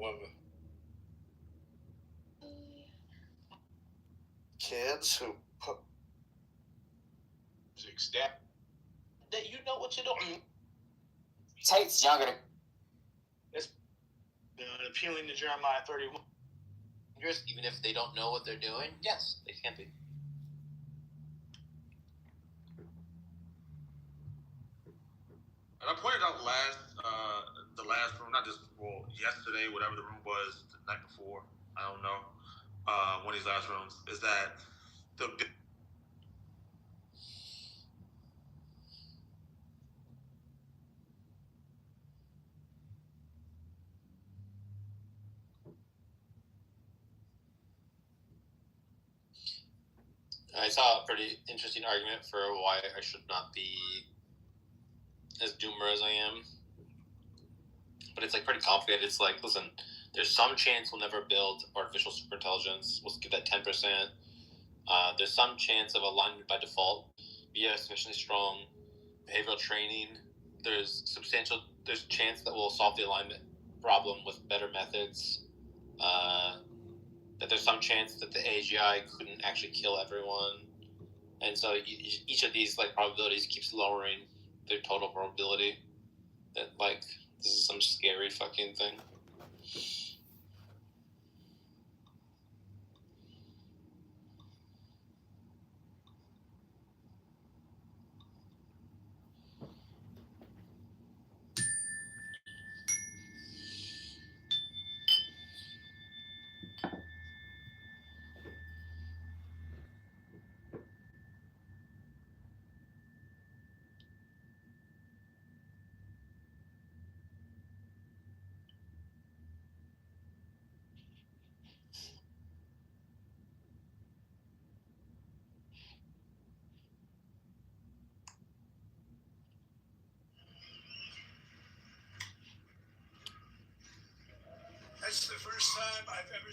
women. Kids who put that you know what you're doing. Tate's younger. It's appealing to Jeremiah 31. Even if they don't know what they're doing, yes, they can be. And I pointed out the last room, not just yesterday, whatever the room was, the night before, I don't know, one of these last rooms, is that the I saw a pretty interesting argument for why I should not be as doomer as I am. But it's like pretty complicated. It's like, listen, there's some chance we'll never build artificial superintelligence. We'll give that 10%. There's some chance of alignment by default via sufficiently strong behavioral training. There's chance that we'll solve the alignment problem with better methods. That there's some chance that the AGI couldn't actually kill everyone. And so each of these like probabilities keeps lowering their total probability. That like this is some scary fucking thing. That's the first time I've ever.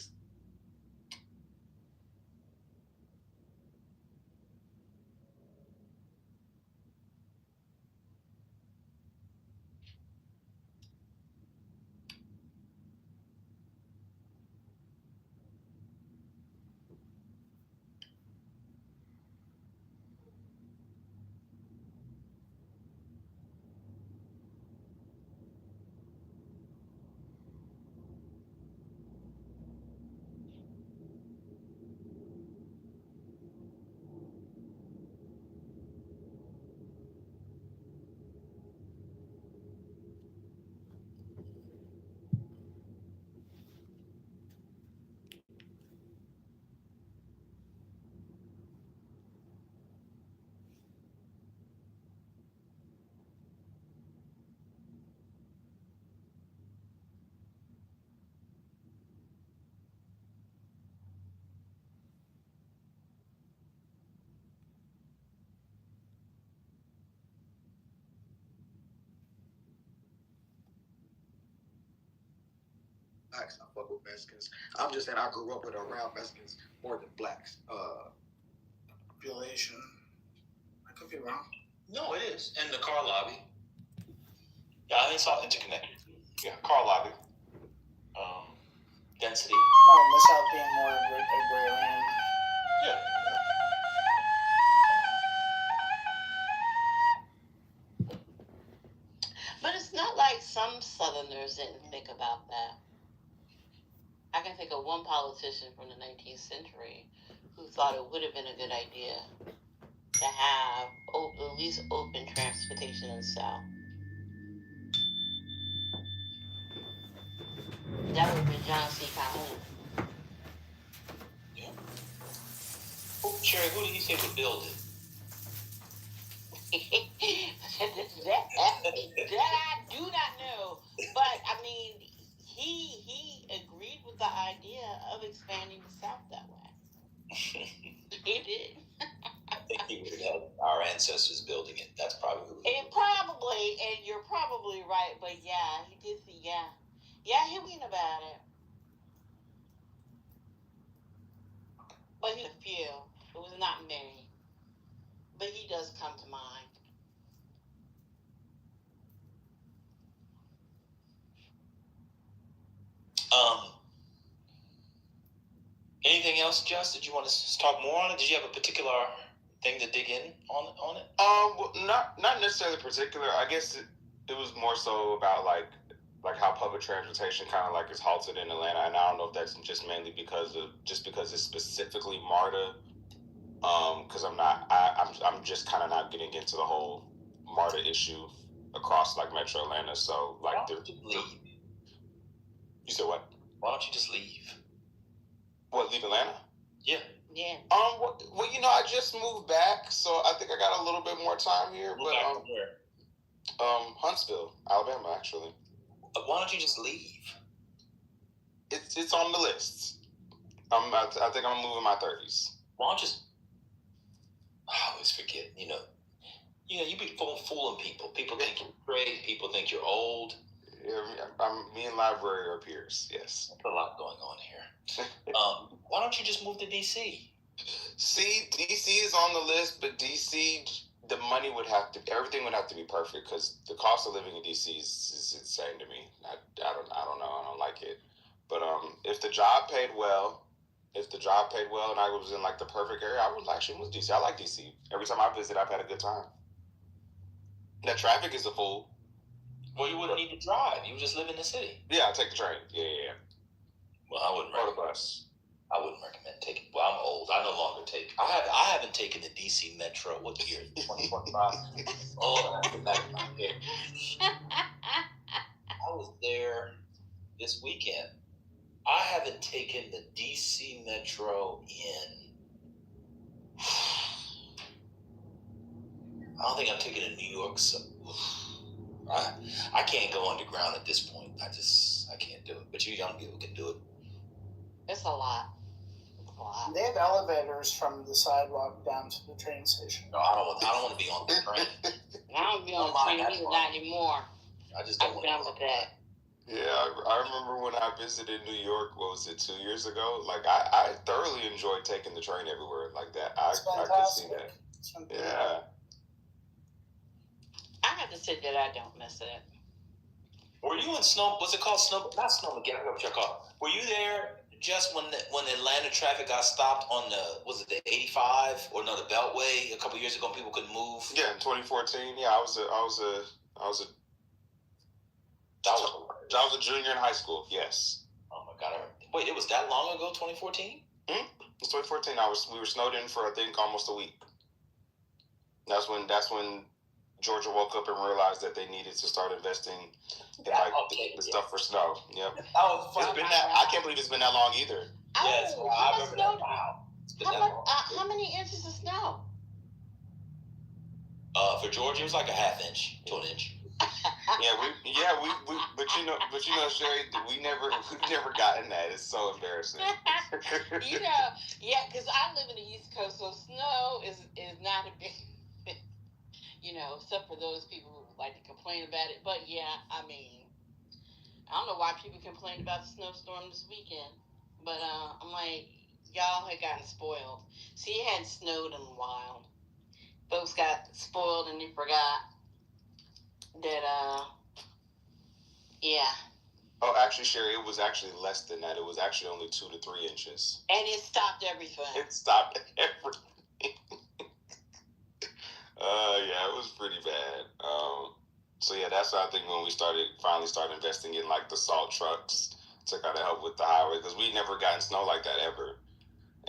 Blacks, I fuck with Mexicans. I'm just saying I grew up with around Mexicans more than blacks. Population. I could be wrong. No, it is. And the car lobby. Yeah, I think it's all interconnected. Yeah, car lobby. Density. No, the South being more agrarian. Yeah. But it's not like some Southerners didn't think about that. I can think of one politician from the 19th century who thought it would have been a good idea to have at least open transportation in the South. That would have been John C. Calhoun. Yeah. Sherry, who did he say would build it? that I do not know. But, I mean, he agreed with the idea of expanding the South that way. He did. I think he would have had our ancestors building it. That's probably who. And probably, and you're probably right, but yeah, he did see, yeah, he went about it. But he's a few. It was not many. But he does come to mind. Anything else, Just? Did you want to talk more on it? Did you have a particular thing to dig in on it? Well, not necessarily particular. I guess it was more so about like how public transportation kind of like is halted in Atlanta, and I don't know if that's just mainly because it's specifically MARTA. Because I'm just kind of not getting into the whole MARTA issue across like Metro Atlanta. So like, why don't you leave? You said what? Why don't you just leave? What, leave Atlanta? Yeah. Yeah. Well, I just moved back, so I think I got a little bit more time here. Move back to where? Huntsville, Alabama, actually. Why don't you just leave? It's on the list. I think I'm moving my 30s. Why don't you just? I always forget. You be fooling people. People think you're great. People think you're old. Yeah, me and Library are peers. Yes. There's a lot going on here. Why don't you just move to DC? See, DC is on the list, but DC, everything would have to be perfect because the cost of living in DC is insane to me. I don't know. I don't like it. But if the job paid well, and I was in like the perfect area, I would actually move to DC. I like DC. Every time I visit, I've had a good time. That traffic is a fool. Well, you wouldn't need to drive. You would just live in the city. Yeah, I take the train. Yeah. Well, I wouldn't. Or the bus. I wouldn't recommend taking. Well, I'm old. I no longer take. I haven't taken the DC Metro. What year? 2025. Oh, that's back in my head. I was there this weekend. I haven't taken the DC Metro in. I don't think I've taken it in New York. So I can't go underground at this point. I can't do it. But you young people can do it. It's a lot. They have elevators from the sidewalk down to the train station. No, I don't want to be on the train. I don't be on the train either, not anymore. I just don't I'm want done to. with that. Yeah, I remember when I visited New York, what was it, 2 years ago? Like, I thoroughly enjoyed taking the train everywhere like that. I could see that. Yeah. I have to say that I don't miss it. Were you in Snow? Was it called Snow? Not Snowmageddon. I got what you call. Were you there just when the Atlanta traffic got stopped on the 85 or the Beltway a couple years ago and people couldn't move? Yeah, in 2014. Yeah, I was a junior in high school. Yes. Oh my God! Wait, it was that long ago? 2014? It's 2014. We were snowed in for I think almost a week. That's when Georgia woke up and realized that they needed to start investing in the stuff for snow. Yep. It's been that. I can't believe it's been that long either. Yes, I remember that. Wow. How many inches of snow? For Georgia, it was like a half inch to an inch. But Sherry, we've never gotten that. It's so embarrassing. Because I live in the East Coast, so snow is not a big. Except for those people who like to complain about it. But yeah, I mean, I don't know why people complained about the snowstorm this weekend. But I'm like, y'all had gotten spoiled. See, it hadn't snowed in a while. Folks got spoiled and they forgot that, yeah. Oh, actually, Sherry, it was actually less than that. It was actually only 2 to 3 inches. And it stopped everything. It stopped everything. Yeah, it was pretty bad. So yeah, that's why I think when we finally started investing in like the salt trucks to kind of help with the highway, because we never gotten snow like that ever.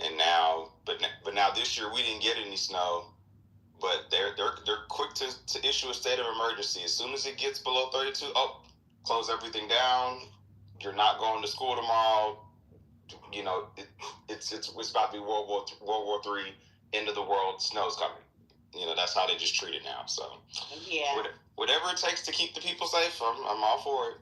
And now, but now this year we didn't get any snow, but they're quick to issue a state of emergency as soon as it gets below 32. Oh, close everything down. You're not going to school tomorrow. It's about to be World War III, end of the world. Snow's coming. That's how they just treat it now. So yeah, whatever it takes to keep the people safe, I'm all for it.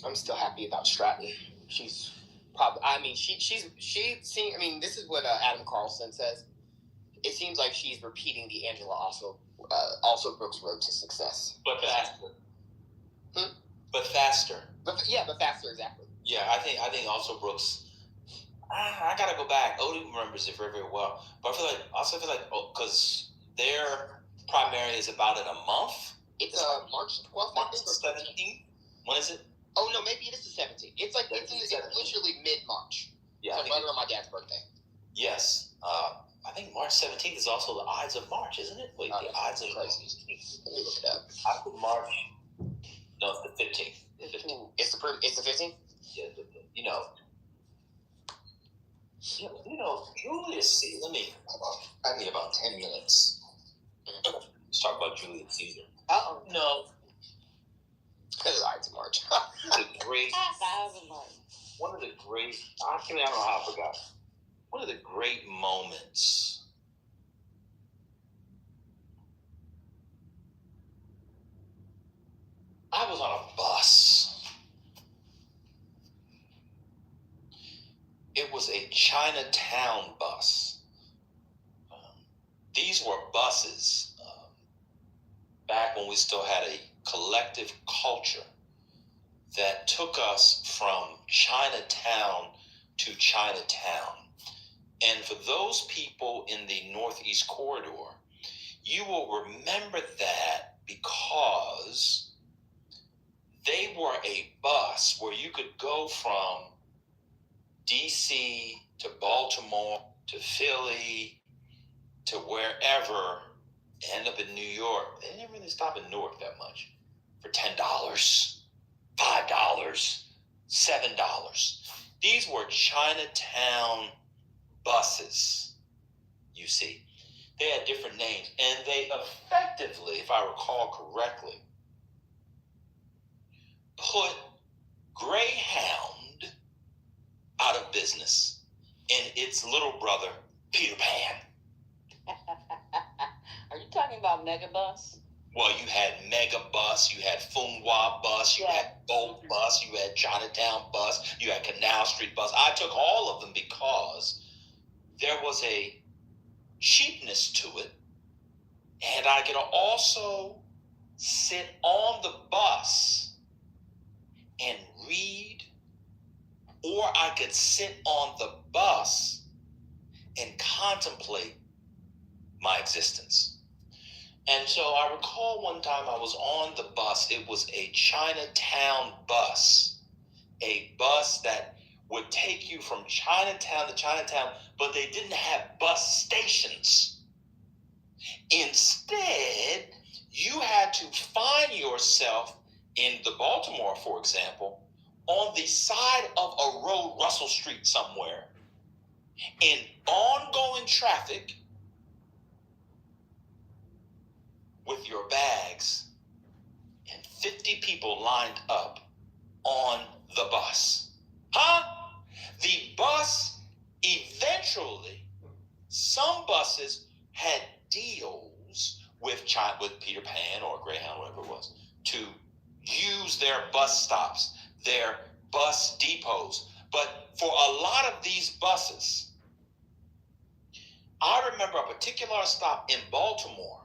I'm still happy about Stratton. She's probably. I mean, she's. I mean, this is what Adam Carlson says. It seems like she's repeating the Angela also Brooks road to success. But faster. But faster. But faster, exactly. Yeah, I think also Brooks. I gotta go back. Odie remembers it very, very well. But I feel like because their primary is about in a month. It's March 12th, March 17th. When is it? Oh no, maybe it is the 17th. It's like it's literally mid-March. Yeah, it's like right around my dad's birthday. Yes, I think March 17th is also the Ides of March, isn't it? Wait, the Ides of March. Let me look it up. I think March. No, it's the 15th. It's the 15th. Yeah, Julius Caesar. I need about 10 minutes. Let's talk about Julius Caesar. No. Because Ides of March. One of the great. I don't know how I forgot. One of the great moments. I was on a bus. It was a Chinatown bus. These were buses back when we still had a collective culture that took us from Chinatown to Chinatown. And for those people in the Northeast Corridor, you will remember that because they were a bus where you could go from DC to Baltimore to Philly to wherever, end up in New York. They didn't really stop in Newark that much. For $10, $5, $7. These were Chinatown buses, you see. They had different names, and they effectively, if I recall correctly, put Greyhound out of business and its little brother, Peter Pan. Are you talking about Megabus? Well, you had Megabus, you had Funhua Bus, you had Bolt Bus, you had Chinatown Bus, you had Canal Street Bus. I took all of them because there was a cheapness to it, and I could also sit on the bus and read, or I could sit on the bus and contemplate my existence. And so I recall one time I was on the bus. It was a Chinatown bus, a bus that would take you from Chinatown to Chinatown, but they didn't have bus stations. Instead, you had to find yourself in the Baltimore, for example, on the side of a road, Russell Street somewhere, in ongoing traffic with your bags and 50 people lined up on the bus. The bus eventually, some buses had deals with Peter Pan or Greyhound, whatever it was, to use their bus stops, their bus depots. But for a lot of these buses, I remember a particular stop in Baltimore.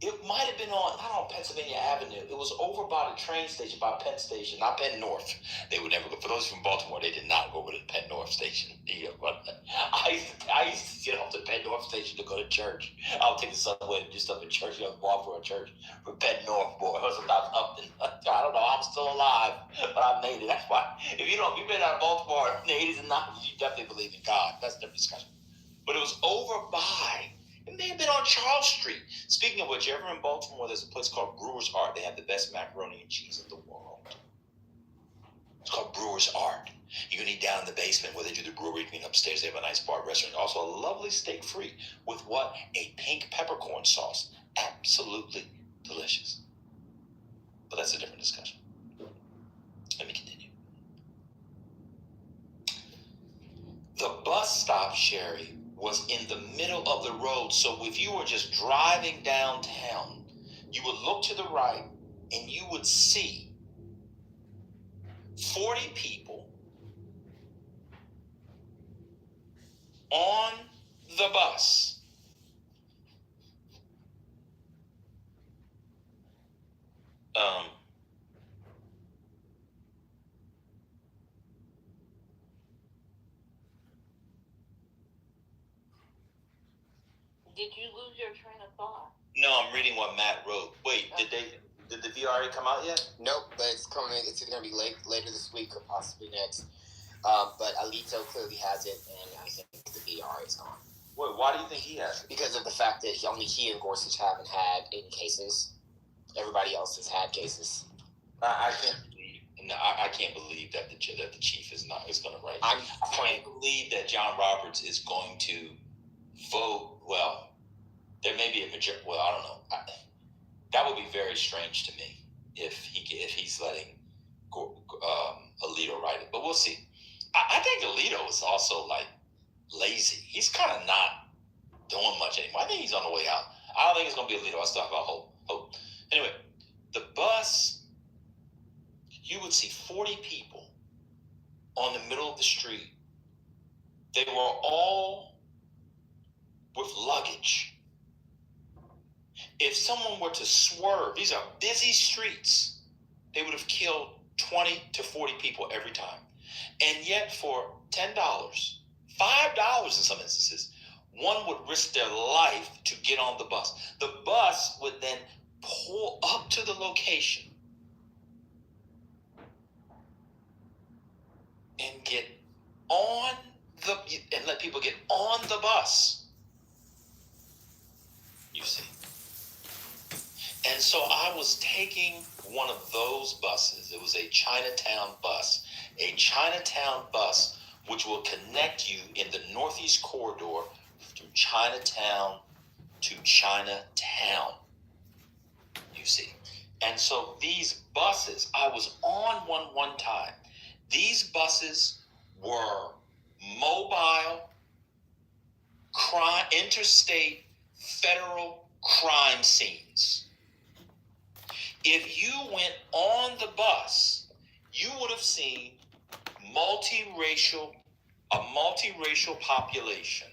It might have been not on Pennsylvania Avenue. It was over by the train station, by Penn Station, not Penn North. They would never go. For those from Baltimore, they did not go over to the Penn North Station. I used to get off the Penn North Station to go to church. I would take the subway and do stuff in church. Walk for a church from Penn North, boy. It was about Upton. I don't know. I'm still alive, but I made it. That's why. If you've been out of Baltimore in the 80s and 90s, you definitely believe in God. That's a different discussion. But it was over by. It may have been on Charles Street. Speaking of which, ever in Baltimore, there's a place called Brewer's Art. They have the best macaroni and cheese in the world. It's called Brewer's Art. You can eat down in the basement where they do the brewery. You can eat upstairs. They have a nice bar restaurant. Also a lovely steak free with what? A pink peppercorn sauce. Absolutely delicious. But that's a different discussion. Let me continue. The bus stop, Sherry, was in the middle of the road. So if you were just driving downtown, you would look to the right and you would see 40 people on the bus. Did you lose your train of thought? No, I'm reading what Matt wrote. Wait, did the VRA come out yet? Nope, but it's coming. It's either going to be later this week or possibly next. But Alito clearly has it, and I think the VRA is gone. Wait, why do you think he has it? Because of the fact that only he and Gorsuch haven't had any cases. Everybody else has had cases. I can't believe. No, I can't believe that the chief is going to write. I can't believe that John Roberts is going to vote. Well, there may be a majority. Well, I don't know. That would be very strange to me if he's letting Alito write it. But we'll see. I think Alito is also like lazy. He's kind of not doing much anymore. I think he's on the way out. I don't think it's going to be Alito. I still have hope. Anyway, the bus, you would see 40 people on the middle of the street. They were all with luggage. If someone were to swerve, these are busy streets, they would have killed 20 to 40 people every time. And yet for $10, $5 in some instances, one would risk their life to get on the bus. The bus would then pull up to the location and get on and let people get on the bus. You see. And so I was taking one of those buses. It was a Chinatown bus. A Chinatown bus which will connect you in the Northeast Corridor from Chinatown to Chinatown. You see. And so these buses, I was on one time. These buses were mobile, interstate, federal crime scenes. If you went on the bus, you would have seen a multiracial population.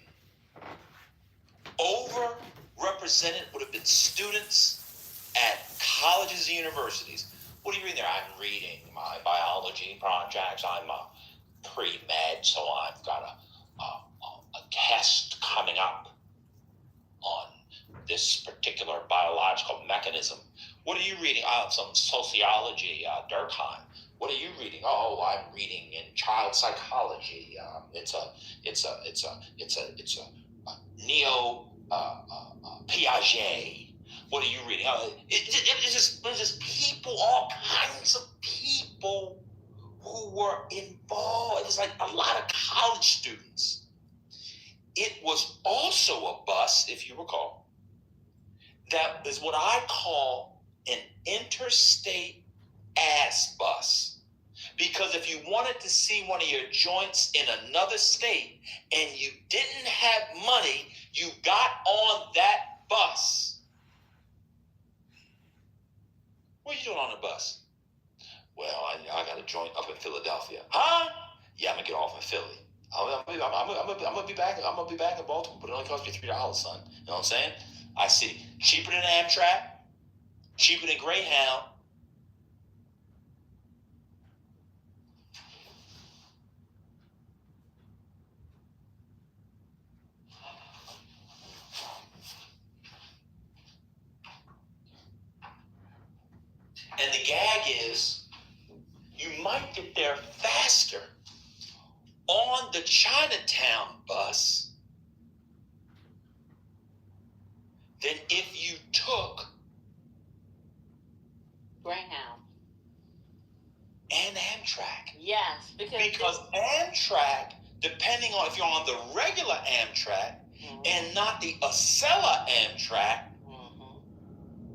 Overrepresented would have been students at colleges and universities. What are you reading there? I'm reading my biology projects. I'm a pre-med, so I've got a test coming up on this particular biological mechanism. What are you reading? Some sociology, Durkheim. What are you reading? Oh, I'm reading in child psychology. It's a neo Piaget. What are you reading? It's just people, all kinds of people who were involved. It was like a lot of college students. It was also a bus, if you recall, that is what I call an interstate ass bus. Because if you wanted to see one of your joints in another state and you didn't have money, you got on that bus. What are you doing on the bus? Well, I got a joint up in Philadelphia. Huh? Yeah, I'm gonna get off in Philly. I'm gonna be back. I'm gonna be back in Baltimore, but it only cost me $3, son. You know what I'm saying? I see cheaper than Amtrak, cheaper than Greyhound. And the gag is, you might get there faster on the Chinatown bus than if you took Greyhound and Amtrak. Yes, because Amtrak, depending on if you're on the regular Amtrak and not the Acela Amtrak,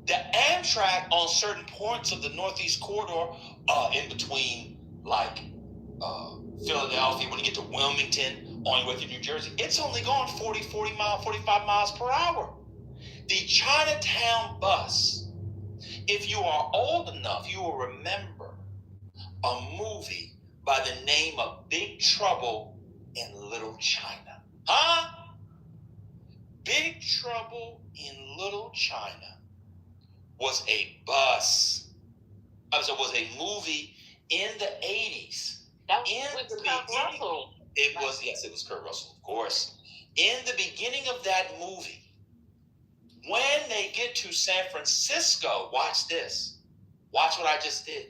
the Amtrak on certain points of the Northeast Corridor, in between like Philadelphia, when you get to Wilmington, on your way to New Jersey, it's only going 45 miles per hour. The Chinatown bus, if you are old enough, you will remember a movie by the name of Big Trouble in Little China? Huh? Big Trouble in Little China was a was a movie in the 80s. That was with Kurt Russell. It was Kurt Russell, of course. In the beginning of that movie, when they get to San Francisco, watch this. Watch what I just did.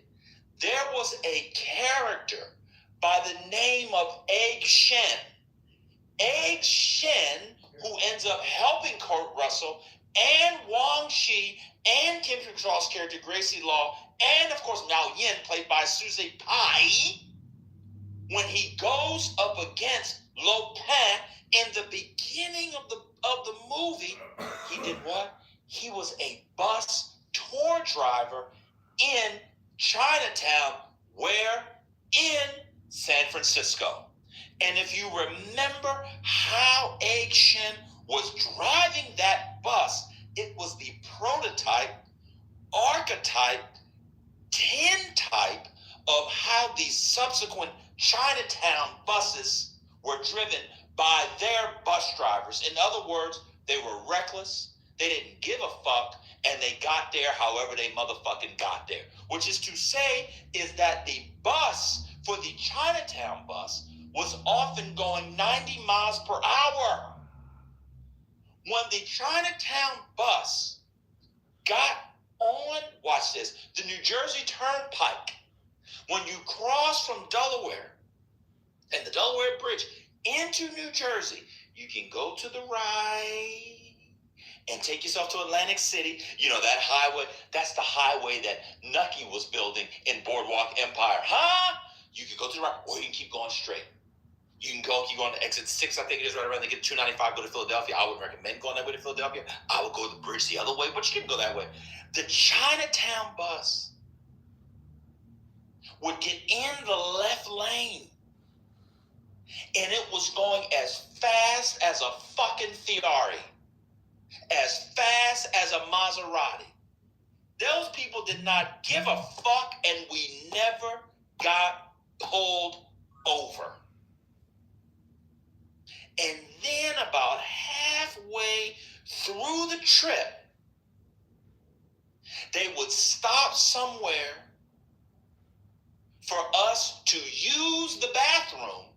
There was a character by the name of Egg Shen. Egg Shen, who ends up helping Kurt Russell and Wang Shi and Kim Cattrall's character Gracie Law, and of course Mao Yin, played by Suzy Pai, when he goes up against Lo Pan in the beginning of the movie, he did what? He was a bus tour driver in Chinatown, where? In San Francisco. And if you remember how Egg Shen was driving that bus, it was the prototype, archetype, tintype of how these subsequent Chinatown buses were driven by their bus drivers. In other words, they were reckless, they didn't give a fuck, and they got there however they motherfucking got there. Which is to say is that the bus for the Chinatown bus was often going 90 miles per hour. When the Chinatown bus got on, watch this, the New Jersey Turnpike, when you cross from Delaware and the Delaware Bridge into New Jersey, you can go to the right and take yourself to Atlantic City. You know, that highway, that's the highway that Nucky was building in Boardwalk Empire. Huh? You can go to the right, or you can keep going straight. You can keep going to exit 6, I think it is, right around. They get 295, go to Philadelphia. I wouldn't recommend going that way to Philadelphia. I would go to the bridge the other way, but you can go that way. The Chinatown bus would get in the left lane, and it was going as fast as a fucking Ferrari, as fast as a Maserati. Those people did not give a fuck, and we never got pulled over. And then about halfway through the trip, they would stop somewhere for us to use the bathroom,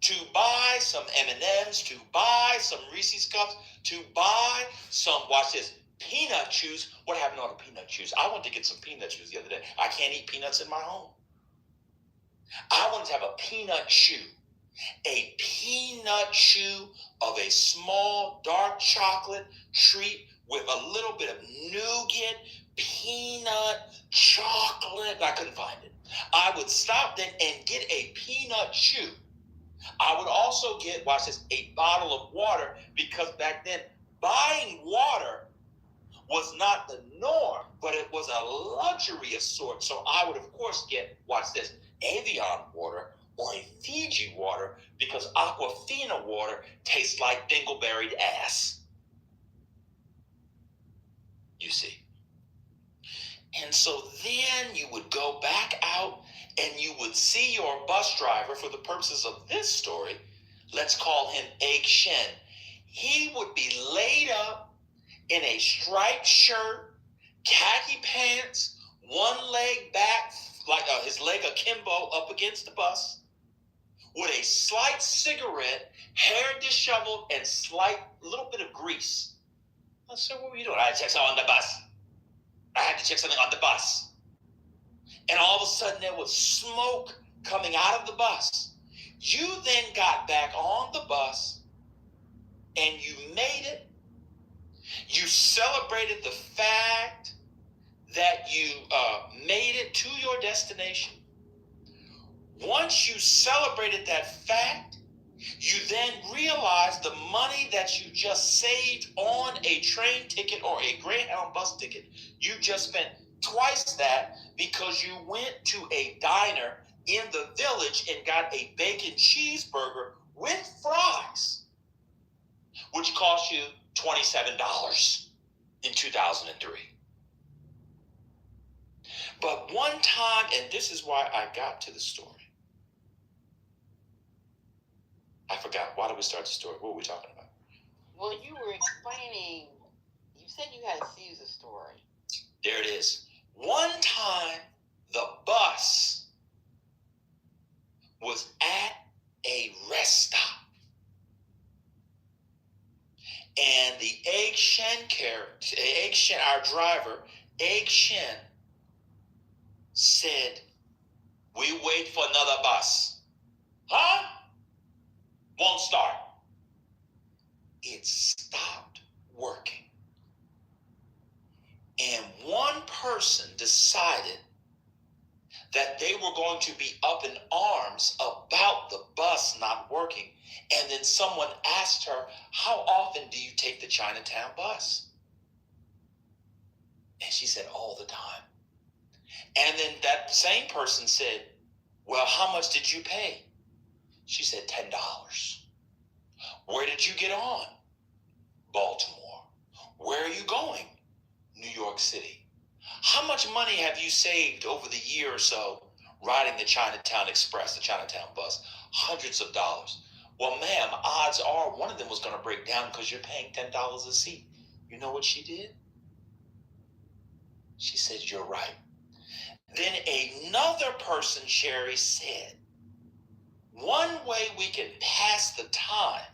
to buy some M&Ms, to buy some Reese's Cups, to buy some, watch this, peanut chews. What happened to all the peanut chews? I went to get some peanut chews the other day. I can't eat peanuts in my home. I wanted to have a peanut chew. A peanut chew of a small dark chocolate treat with a little bit of nougat, peanut chocolate. I couldn't find it. I would stop then and get a peanut chew. I would also get, watch this, a bottle of water, because back then buying water was not the norm, but it was a luxury of sorts. So I would, of course, get, watch this, Evian water or a Fiji water, because Aquafina water tastes like dingleberried ass. You see. And so then you would go back out and you would see your bus driver, for the purposes of this story, let's call him Egg Shen. He would be laid up in a striped shirt, khaki pants, one leg back, like his leg akimbo up against the bus, with a slight cigarette, hair disheveled, and slight little bit of grease. I said, what were you doing? I had to check something on the bus. I had to check something on the bus. And all of a sudden there was smoke coming out of the bus. You then got back on the bus and you made it. You celebrated the fact that you made it to your destination. Once you celebrated that fact, you then realized the money that you just saved on a train ticket or a Greyhound bus ticket, you just spent twice that, because you went to a diner in the village and got a bacon cheeseburger with fries, which cost you $27 in 2003. But one time, and this is why I got to the story. I forgot. Why did we start the story? What were we talking about? Well, you were explaining, you said you had a Caesar story. There it is. One time, the bus was at a rest stop. And the Egg Shen our driver, Egg Shen, said, "We wait for another bus." Huh? Won't start. It stopped working. And one person decided that they were going to be up in arms about the bus not working. And then someone asked her, "How often do you take the Chinatown bus?" And she said, "All the time." And then that same person said, "Well, how much did you pay?" She said, $10. "Where did you get on?" "Baltimore." "Where are you going?" "New York City." "How much money have you saved over the year or so riding the Chinatown Express, the Chinatown bus?" "Hundreds of dollars." "Well, ma'am, odds are one of them was going to break down because you're paying $10 a seat." You know what she did? She said, "You're right." Then another person, Sherry, said, "One way we can pass the time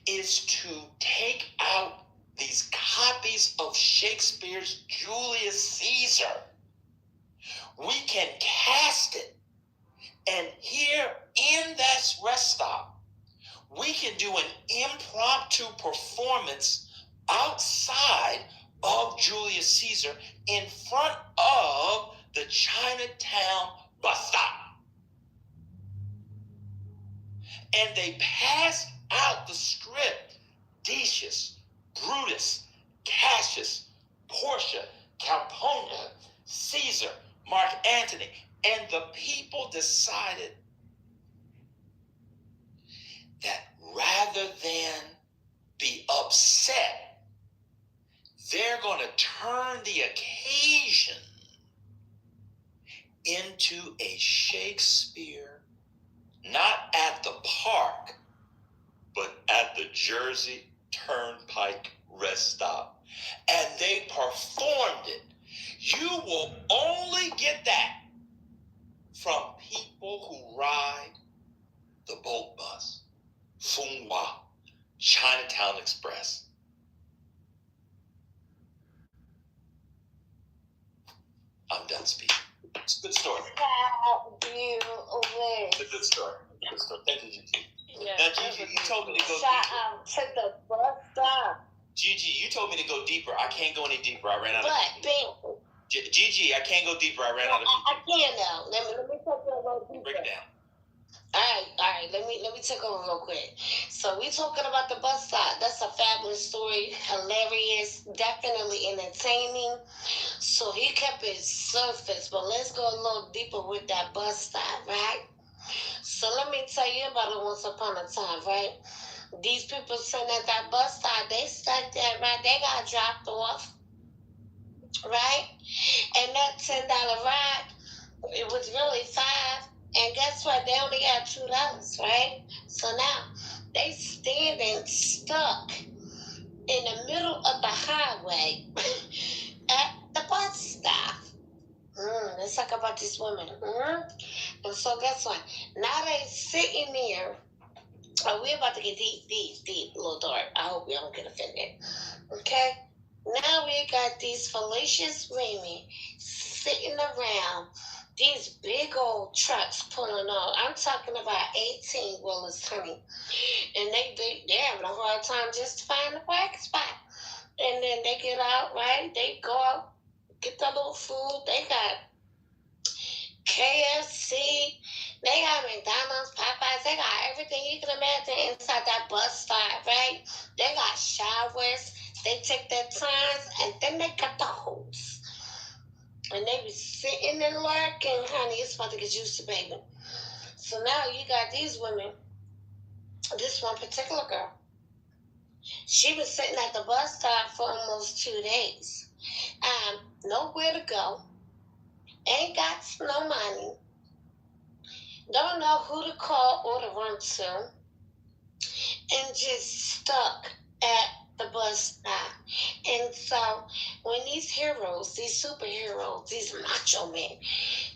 is to take out these copies of Shakespeare's Julius Caesar. We can cast it, and here in that rest stop, we can do an impromptu performance outside of Julius Caesar in front of the Chinatown bus stop." And they passed out the script. Decius, Brutus, Cassius, Portia, Calpurnia, Caesar, Mark Antony. And the people decided that rather than be upset, they're going to turn the occasion into a Shakespeare, not at the park, but at the Jersey Turnpike rest stop. And they performed it. You will only get that from people who ride the boat bus, Funghua, Chinatown Express. I'm done speaking. It's a good story. It's a good story. Good story. Thank you, Gigi. Yeah, Now, Gigi, you told me to go Shout deeper. out to the bus stop. Gigi, you told me to go deeper. I can't go any deeper. I ran out of But, people. Gigi, I can't go deeper. I ran out of people. I can now. Let me take it a little deeper. Break it down. All right. Let me take over real quick. So we talking about the bus stop. That's a fabulous story, hilarious, definitely entertaining. So he kept it surface, but let's go a little deeper with that bus stop, right? So let me tell you about it. Once upon a time, right? These people sitting at that bus stop, they stuck there, right? They got dropped off, right? And that $10 ride, it was really $5. And guess what? They only got $2, right? So now they standing stuck in the middle of the highway at the bus stop. Let's talk about these women. And so guess what? Now they sitting there. Oh, we're about to get deep, little dark. I hope we don't get offended. Okay? Now we got these fallacious women sitting around these big old trucks pulling on. I'm talking about 18-wheelers, honey. And they're having a hard time just to find the parking spot. And then they get out, right? They go out, get their little food. They got KFC. They got McDonald's, Popeyes. They got everything you can imagine inside that bus stop, right? They got showers. They take their turns, and then they got the hose. And they be sitting and lurking, honey. It's about to get juicy, baby. So now you got these women. This one particular girl. She was sitting at the bus stop for almost 2 days. Nowhere to go, ain't got no money, don't know who to call or to run to, and just stuck at the bus stop. And so when these heroes, these superheroes, these macho men,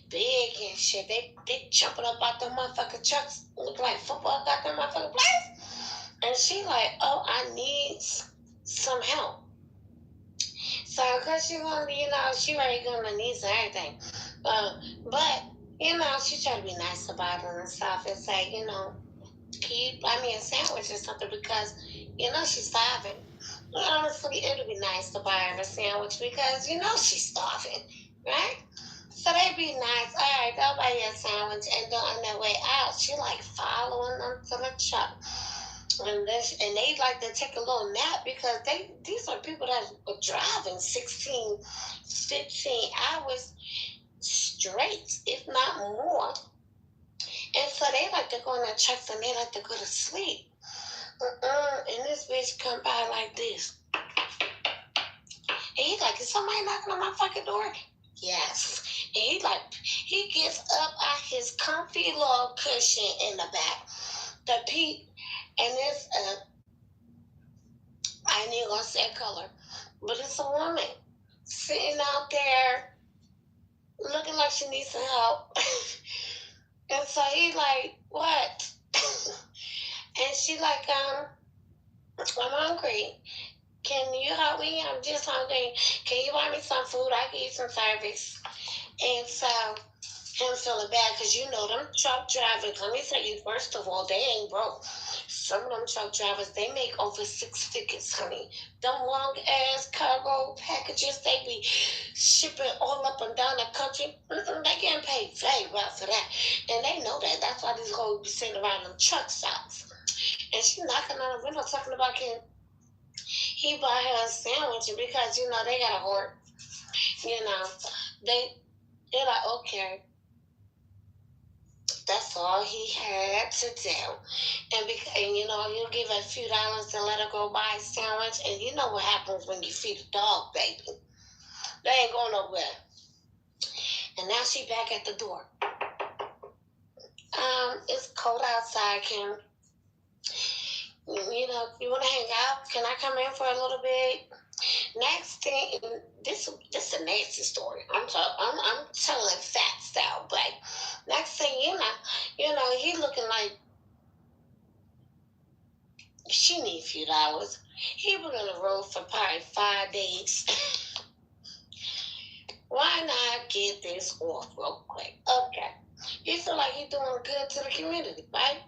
big and shit, they jumping up out the motherfucking trucks, look like football got them motherfucking place. And she like, oh, I need some help. So, cause she gonna, she already gonna need some everything. But, she try to be nice about it and stuff and say, can you buy me a sandwich or something because, she's starving. Honestly, it would be nice to buy her a sandwich because, she's starving, right? So they'd be nice. All right, they'll buy you a sandwich. And then on their way out, she like following them to the truck. And they like to take a little nap because these are people that are driving 16, 15 hours straight, if not more. And so they like to go in their trucks and they like to go to sleep. And this bitch come by like this. And he's like, is somebody knocking on my fucking door? Yes. And he gets up out his comfy little cushion in the back. And it's I ain't even gonna say color, but it's a woman sitting out there looking like she needs some help. And so he like, what? And she like, I'm hungry. Can you help me? I'm just hungry. Can you buy me some food? I can eat some service. And so him feeling bad because them truck drivers, let me tell you, first of all, they ain't broke. Some of them truck drivers, they make over 6 figures, honey. Them long ass cargo packages, they be shipping all up and down the country. They getting paid very well for that. And they know that. That's why these hoes be sitting around them truck stops. And she knocking on the window talking about he buy her a sandwich because, they gotta work. They're like, okay. That's all he had to do. And he'll give her a few dollars to let her go buy a sandwich. And you know what happens when you feed a dog, baby. They ain't going nowhere. And now she back at the door. It's cold outside, Kim. You want to hang out? Can I come in for a little bit? Next thing, this is a nasty story. I'm telling facts out, but next thing he looking like she need a few dollars. He was on the road for probably 5 days. Why not get this off real quick? Okay, you feel like you're doing good to the community, right?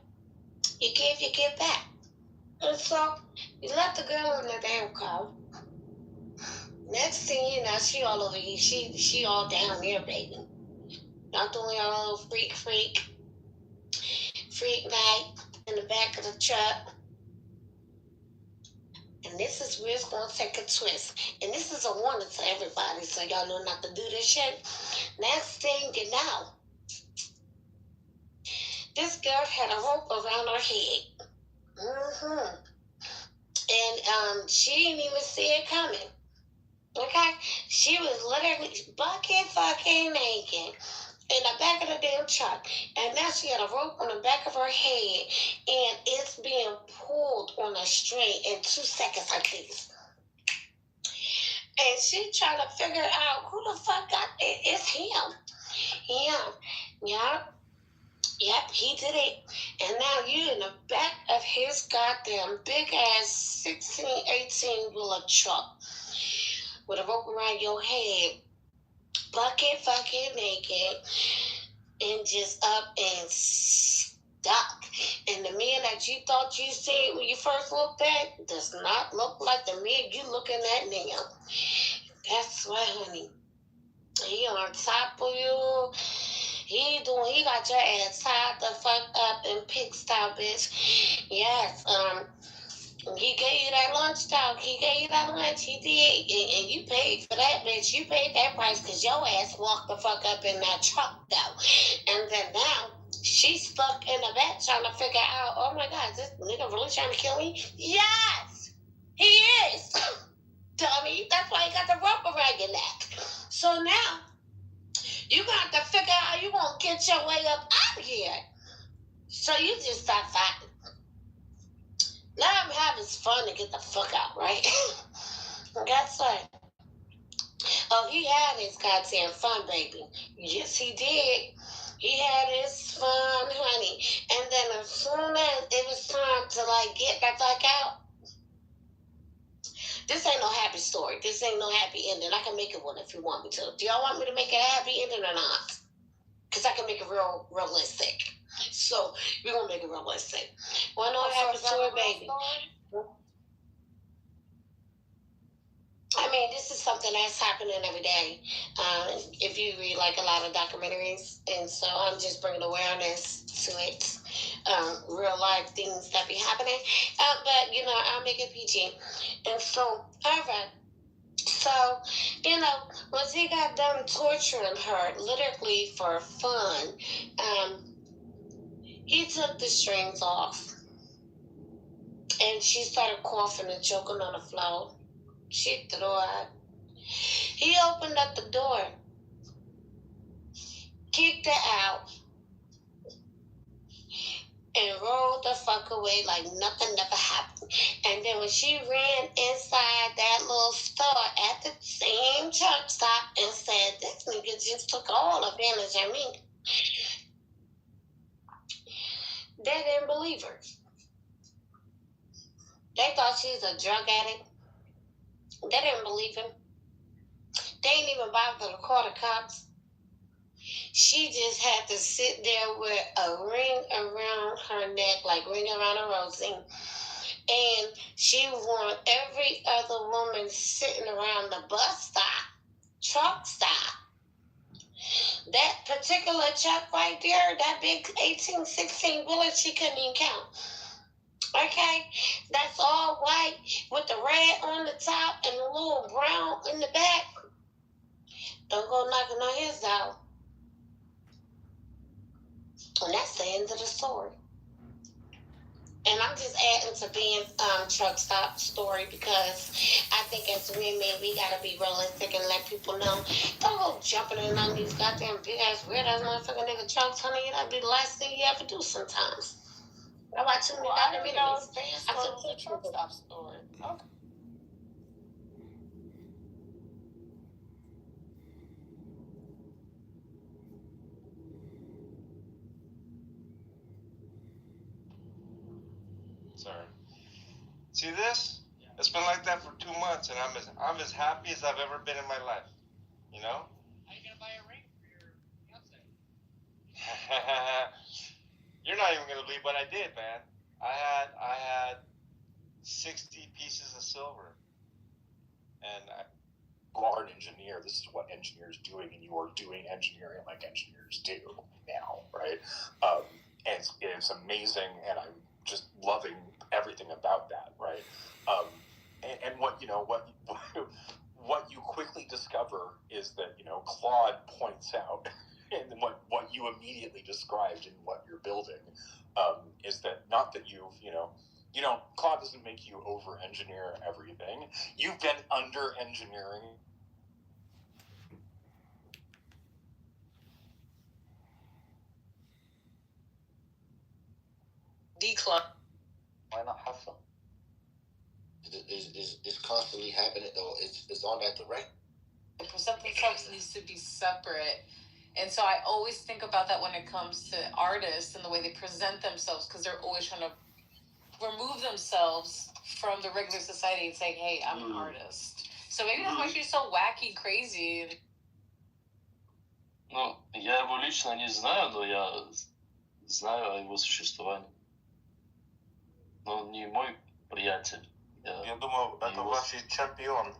You give, you get back. And so you left the girl in the damn car. Next thing you know, she all over you. She all down there, baby. Y'all doing your little freak night in the back of the truck. And this is where it's going to take a twist. And this is a warning to everybody, so y'all know not to do this shit. Next thing you know, this girl had a rope around her head. And she didn't even see it coming. Okay? She was literally bucket fucking naked in the back of the damn truck. And now she had a rope on the back of her head. And it's being pulled on a string in 2 seconds like this. And she trying to figure out who the fuck got it. It's him. Yeah. Yep, he did it. And now you in the back of his goddamn big ass 16, 18 wheeler truck with a rope around your head, bucket fucking naked, and just up and stuck. And the man that you thought you seen when you first looked at does not look like the man you looking at now. That's right, honey. He on top of you. He got your ass tied the fuck up in pig style, bitch. Yes, he gave you that lunch talk. He gave you that lunch. He did. And you paid for that, bitch. You paid that price because your ass walked the fuck up in that truck, though. And then now, she's stuck in the back trying to figure out, oh my God, is this nigga really trying to kill me? Yes! He is! Dummy. That's why he got the rope around get your way up out of here. So you just stop fighting. Let him have his fun and get the fuck out, right? Guess what? Oh, he had his goddamn fun, baby. Yes, he did. He had his fun, honey. And then as soon as it was time to, like, get the fuck out, this ain't no happy story. This ain't no happy ending. I can make it one if you want me to. Do y'all want me to make it a happy ending or not? Because I can make it realistic. So, we're going to make it realistic. Want to know a happy story, baby? I mean, this is something that's happening every day. If you read like a lot of documentaries, and so I'm just bringing awareness to it. Real life things that be happening. But you know, I'll make it PG. And so, all right. So, you know, once he got done torturing her, literally for fun, he took the strings off, and she started coughing and choking on the floor. She threw out. He opened up the door, kicked her out, and rolled the fuck away like nothing never happened. And then when she ran inside that little store at the same truck stop and said, "This nigga just took all advantage of me," they didn't believe her. They thought she was a drug addict. They didn't believe him. They ain't even bother to call the cops. She just had to sit there with a ring around her neck, like ring around a rosy. And she warned every other woman sitting around the bus stop, truck stop. That particular truck right there, that big 1816 wheeler, she couldn't even count. Okay? That's all white with the red on the top and a little brown in the back. Don't go knocking on his door. And that's the end of the story. And I'm just adding to Ben's truck stop story because I think as women, we gotta be realistic and let people know. Don't go jumping in on these goddamn big ass weird ass motherfucking nigga trucks, honey. That'd be the last thing you ever do sometimes. I watch too many documentaries. I took the truck stop story. Okay. Sorry. See this? It's been like that for 2 months, and I'm as happy as I've ever been in my life. You know? How you gonna buy a ring for your fiance? You're not even gonna believe what I did, man. I had 60 pieces of silver, and you are an engineer. This is what engineers doing, and you are doing engineering like engineers do now, right? And it's amazing, and I'm just loving everything about that, right? And what what you quickly discover is that Claude points out, and what you immediately described in what you're building is that not that Claude doesn't make you over engineer everything. You've been under engineering. Decline. Why not have fun? It's constantly happening though. It's on that direct. And present themselves needs to be separate. And so I always think about that when it comes to artists and the way they present themselves, because they're always trying to remove themselves from the regular society and say, "Hey, I'm an artist." So maybe that's why she's so wacky, crazy. Ну, я его лично не знаю, но я знаю о его существовании. Но он не мой приятель. Я думал, это ваш чемпион.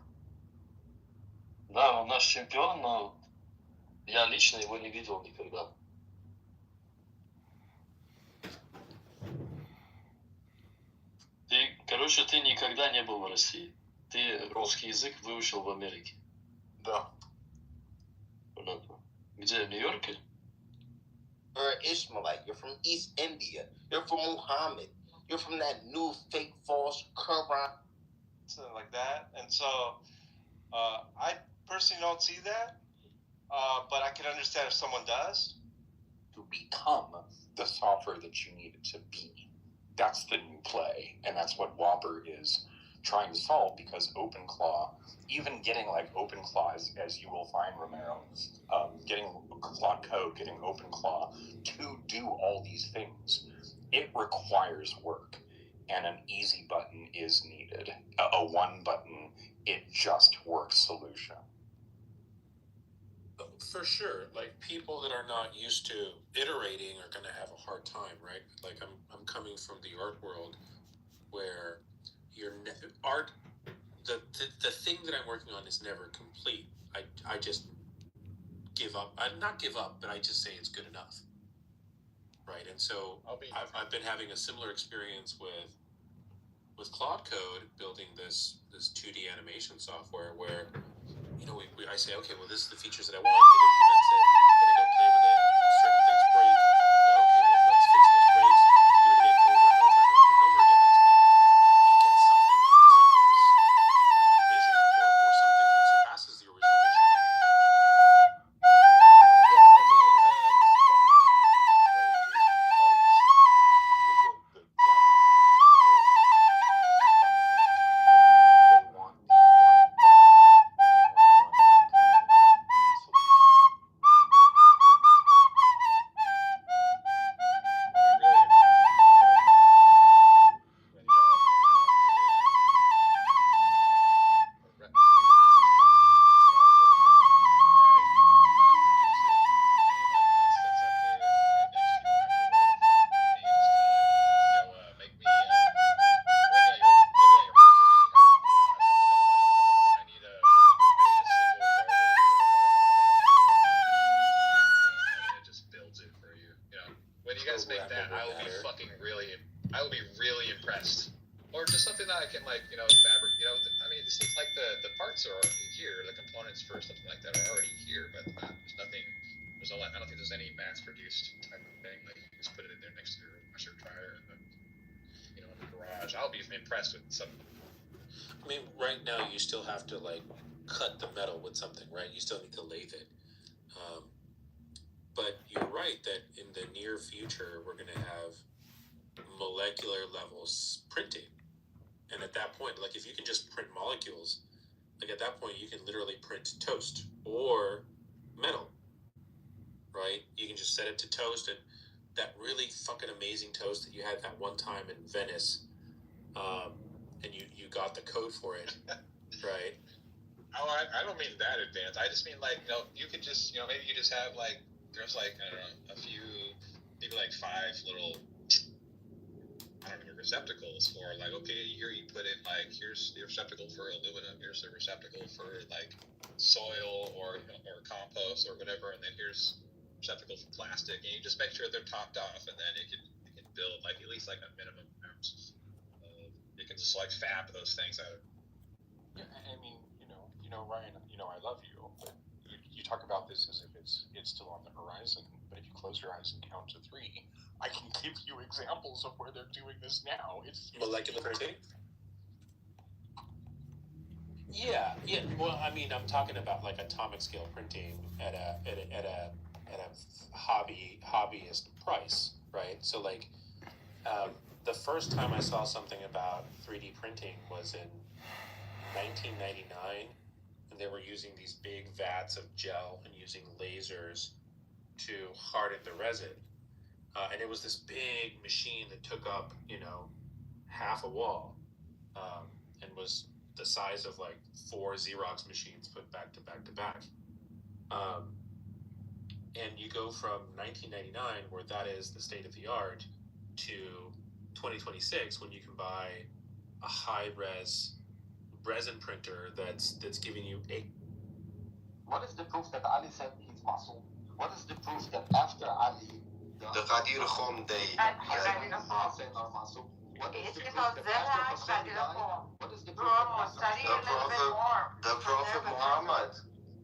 Да, он наш чемпион, но я лично его не видел никогда. Ты никогда не был в России. Ты русский язык выучил в Америке. Да. Понятно. Где, в Нью-Йорке? You're an Ishmaelite. You're from East India. You're from Muhammad. You're from that new fake false Quran. Something like that. And so I personally don't see that, but I can understand if someone does. to become the software that you need it to be. That's the new play, and that's what Whopper is trying to solve, because OpenClaw, even getting like OpenClaw, as you will find, Romero, getting Claude Code, getting OpenClaw to do all these things, it requires work, and an easy button is needed. A one button, it just works solution. For sure, like people that are not used to iterating are going to have a hard time, right? Like I'm coming from the art world, where art, the thing that I'm working on is never complete. I just give up. I not give up, but I just say it's good enough, right? And so I've been having a similar experience with Claude Code, building this 2D animation software where, I say, okay, well, this is the features that I want. It implements it. Then I go play with it. Certain things break. Go, okay, well, let's fix those breaks. You do it again over and over and over and over again until you get something that resembles the original vision, or something that surpasses the original vision. I mean, right now you still have to cut the metal with something, right? You still need to lathe it. But you're right that in the near future we're going to have molecular levels printing, and at that point, if you can just print molecules, at that point you can literally print toast or metal, right? You can just set it to toast, and that really fucking amazing toast that you had that one time in Venice, and you got the code for it, right? Oh, I don't mean that advanced. I just mean you could just maybe you just have there's I don't know, a few, maybe 5 little, I don't know, receptacles for okay, here you put in here's the receptacle for aluminum, here's the receptacle for soil or compost or whatever, and then here's receptacle for plastic, and you just make sure they're topped off, and then it can build at least a minimum amount. You can just fab those things out. Yeah, I mean, Ryan, I love you, but you talk about this as if it's still on the horizon, but if you close your eyes and count to 3, I can give you examples of where they're doing this now. It's molecular printing. Yeah. Well, I mean, I'm talking about atomic scale printing at a hobbyist price, right? So the first time I saw something about 3D printing was in 1999, and they were using these big vats of gel and using lasers to harden the resin. And it was this big machine that took up, half a wall, and was the size of 4 Xerox machines put back to back to back. And you go from 1999, where that is the state of the art, to 2026, when you can buy a high-res resin printer that's giving you What is the proof that Ali said he's muscle? What is the proof that after Ali De gaat hier gewoon de. muscle? What is the It's proof because that then after I Hussein died? What is the proof Bro, that study after a little bit more. The Prophet Muhammad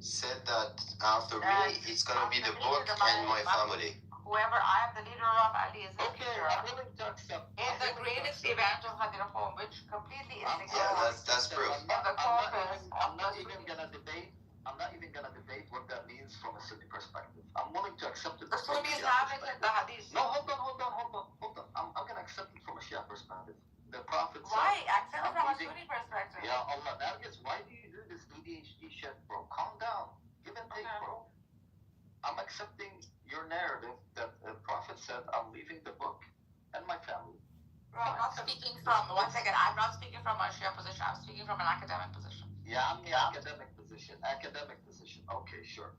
said that after me, it's gonna be the book and my family. Whoever I am the leader of, Ali is the leader I'm of. willing to accept. In the greatest event of Hadir Qom, which completely is Yeah, that's proof. I'm not even gonna debate what that means from a Sunni perspective. I'm willing to accept it. The Sunnis have it speaking from, one second, I'm not speaking from a Shia position, I'm speaking from an academic position. Yeah, academic position. Okay, sure.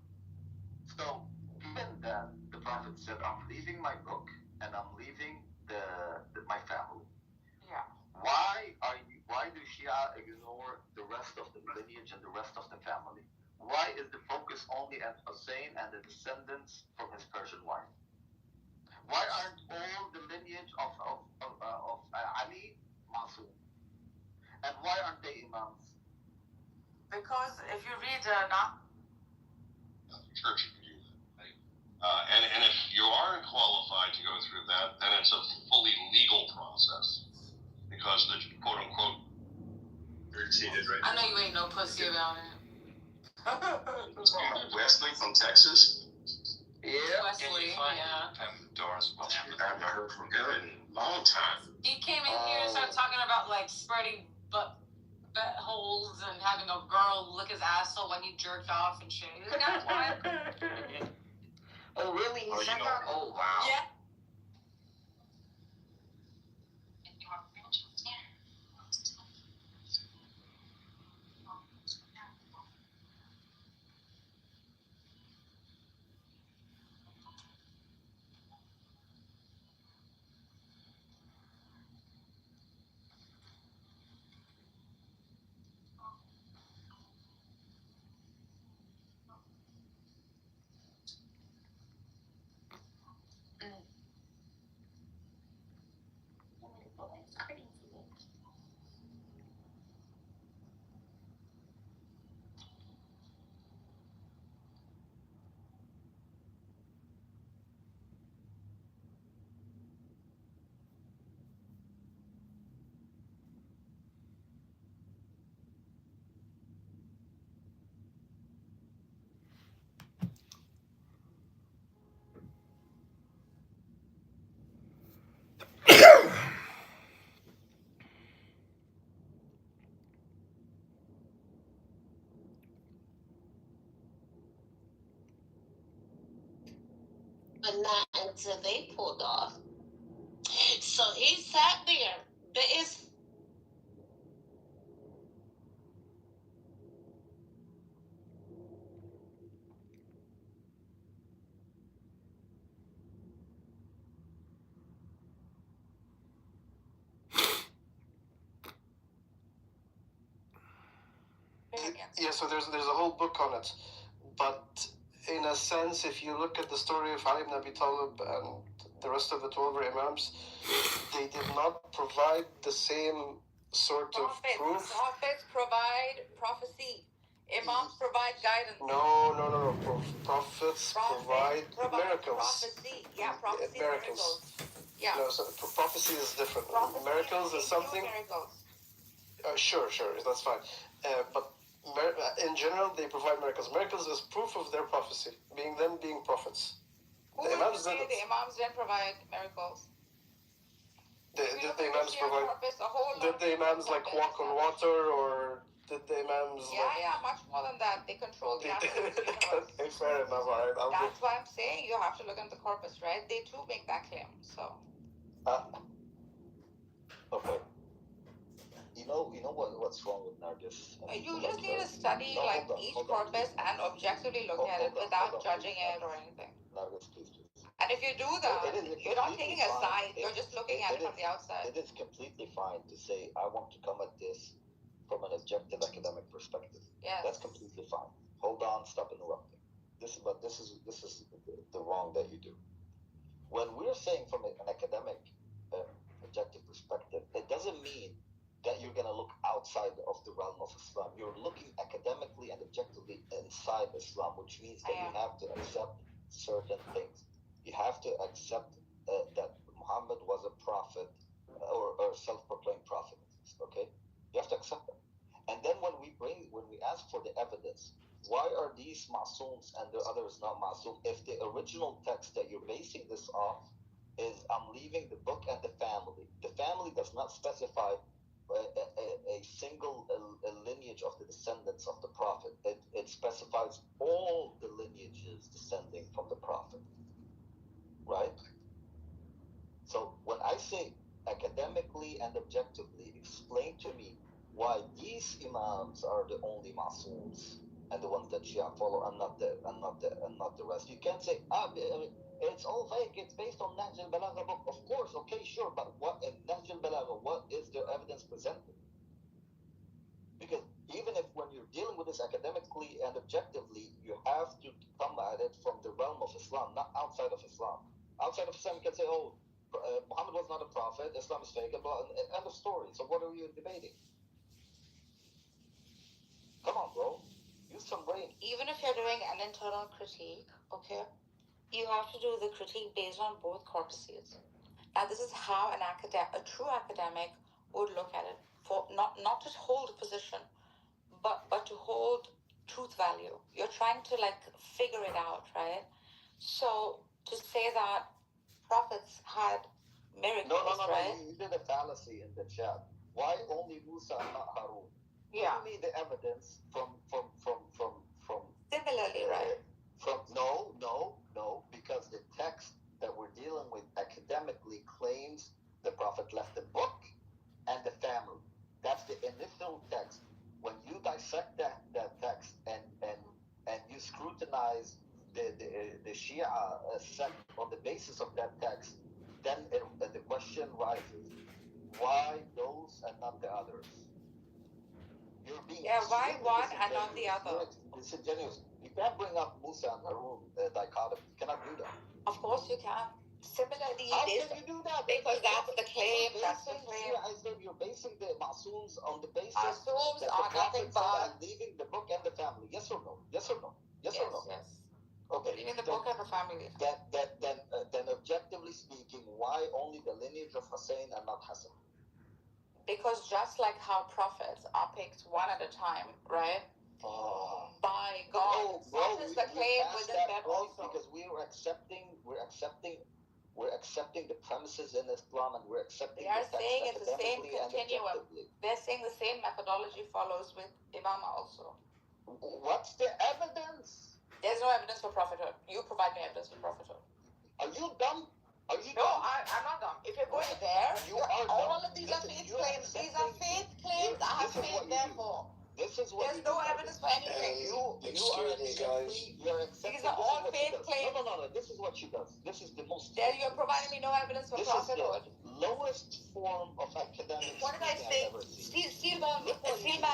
So, given that the Prophet said, I'm leaving my book and I'm leaving my family. Yeah. Why do Shia ignore the rest of the lineage and the rest of the family? Why is the focus only at Hussein and the descendants from his Persian wife? Why aren't all the lineage of Ali Masum? And why aren't they imams? Because if you read church can do that. Right? And if you aren't qualified to go through that, then it's a fully legal process. Because the quote unquote Repeated, right? I know you ain't no pussy about it. Wesley from Texas. Yeah. Wesley, yeah. Doris, I haven't heard from him in a long time. He came in here and started talking about like spreading butt holes and having a girl lick his asshole when he jerked off and shit. This guy's wild. Oh, really? He said that? Oh, wow. Yeah. But not until they pulled off. So he sat there. But it's Yeah, so there's a whole book on it, but in a sense, if you look at the story of Ali ibn Abi Talib and the rest of the 12 Imams, they did not provide the same sort of proof. Prophets provide prophecy. Imams provide guidance. No. Prophets provide miracles. Prophecy. Yeah, prophecy miracles. Yeah. No, so prophecy is different. Prophecy miracles is something. Miracles. Sure, that's fine. But in general, they provide miracles. Miracles is proof of their prophecy, being prophets. Who the Imams didn't provide miracles? Did the Imams provide? Did the Imams like walk on water, or did the Imams? Yeah, much more than that. They control the aspects of the universe. Okay, fair enough. All right, That's why I'm saying you have to look at the corpus, right? They too make that claim. So. Okay. You know what's wrong with Nargis? You just need to study each corpus and objectively look at it without judging it or anything. Nargis, please. And if you do that, you're not taking a side. You're just looking at it from the outside. It is completely fine to say I want to come at this from an objective academic perspective. Yes. That's completely fine. Hold on, stop interrupting. This is the wrong that you do. When we're saying from an academic objective perspective, it doesn't mean that you're going to look outside of the realm of Islam. You're looking academically and objectively inside Islam, which means that you have to accept certain things. You have to accept that Muhammad was a prophet or self-proclaimed prophet. Okay, you have to accept that. And then when we ask for the evidence, why are these ma'sooms and the others not ma'soom? If the original text that you're basing this off is I'm leaving the book and the family does not specify a single lineage of the descendants of the prophet. It specifies all the lineages descending from the prophet. Right? So when I say academically and these imams are the only masums and the ones that Shia follow, and not the rest. You can't say it's all fake. It's based on Nahj al-Balagha book. Of course, okay, sure, but what in Nahj al-Balagha? What is their evidence presented? Because even if when you're dealing with this academically and objectively, you have to come at it from the realm of Islam, not outside of Islam. Outside of Islam, you can say, oh, Muhammad was not a prophet, Islam is fake, and end of story. So what are you debating? Come on, bro. Use some brain. Even if you're doing an internal critique, okay, you have to do the critique based on both corpuses. And this is how a true academic would look at it. For not to hold a position, but to hold truth value. You're trying to like figure it out, right? So to say that prophets had miracles, right? No. You did a fallacy in the chat. Why only Musa and not Harun? Yeah. Give me the evidence from. Similarly, right? No, because the text that we're dealing with academically claims the prophet left the book and the family. That's the initial text. When you dissect that text and you scrutinize the Shia sect on the basis of that text, then the question rises: why those and not the others? You're being why one and not the other? Disingenuous. You can't bring up Musa and Harun dichotomy. You cannot do that. Of course you can. Similarly, how can you do that? Because that's the claim. That's the claim. You're basing the Masums on the basis Masums that are the nothing Prophet but said, leaving the book and the family. Yes or no? Yes or no? Yes or no? Yes. Okay. Leaving the book and the family. Then objectively speaking, why only the lineage of Hussein and not Hassan? Because just like how prophets are picked one at a time, right? By God. Such is the claim within that also. Because we're accepting the premises in Islam, and we're accepting. They are the text saying it's the same academically and continuum. They're saying the same methodology follows with Imam also. What's the evidence? There's no evidence for prophethood. You provide me evidence for prophethood. Are you dumb? Are you No, dumb? I'm not dumb. If you're going there, all of these are faith claims. These are faith claims I have faith there for. This is what there's no evidence for anything. Excuse me, guys. These are all faith claims. No. This is what she does. This is the most. There, you're providing me no evidence for prophethood. This is the lowest form of academic. What did I say? Steal by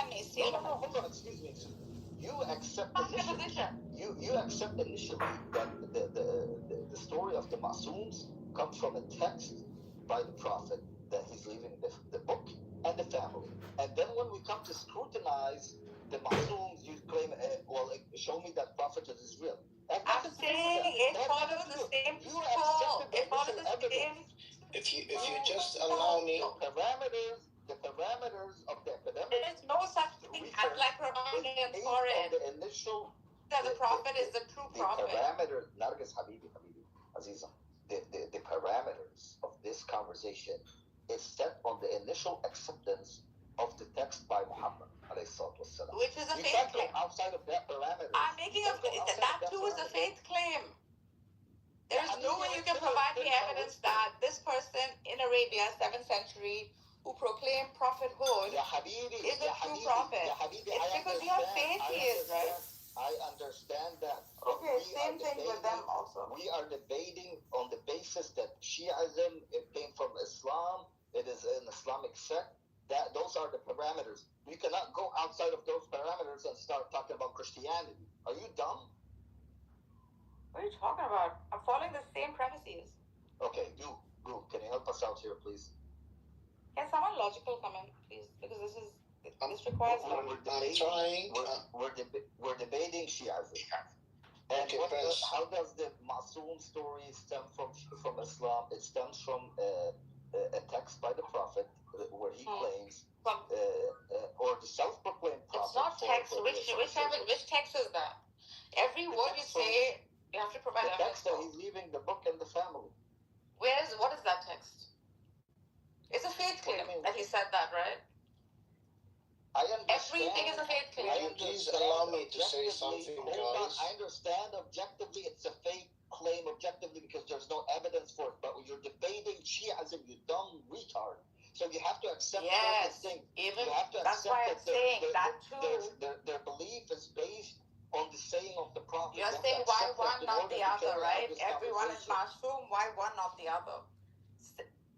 me. No, hold on. Excuse me. You accept initially that the story of the Masums comes from a text by the prophet that he's leaving the book and the family. And then when we come to scrutinize the Masums, you claim, show me that prophethood is real. I'm saying it follows the same principle. It follows the same. If you just allow me, the parameters of the academic. There's no such thing as like Ramadan for it. The initial. That the prophet is the true prophet. The parameters, Nargis Habibi, Aziza. The parameters of this conversation is set on the initial acceptance of the text by Muhammad, which is a you faith can't claim. Go outside of that parameter. I'm making that too is a faith claim. There is no way you can provide me evidence that this person in Arabia, 7th century, who proclaimed prophethood, is a true prophet. It's because you have faith he is, right? I understand that. Okay, same thing with them also. We are debating on the basis that Shi'ism, it came from Islam, it is an Islamic sect. Those are the parameters. We cannot go outside of those parameters and start talking about Christianity. Are you dumb? What are you talking about? I'm following the same premises. Okay, Goo, can you help us out here, please? Can someone logical come in, please? Because this requires we're debating Shi'ism. And how does the Masoom story stem from Islam? It stems from a text by the Prophet where he claims, or the self-proclaimed prophet. It's not text. Which text is that? Every word you say, you have to provide the evidence. text that he's leaving the book and the family. What is that text? It's a faith claim that he said that, right? I understand. Everything is a faith claim. Please allow me to say something, guys. I understand objectively it's a fake claim objectively because there's no evidence for it, but you're debating Shi'ism, you dumb retard. So you have to accept Yes, everything. even You have to that's accept why I'm saying that too. their belief is based on the saying of the prophet. You're You have saying to why accept that one, in not order the to other, carry out right? this Everyone is conversation. masum. Why one, not the other?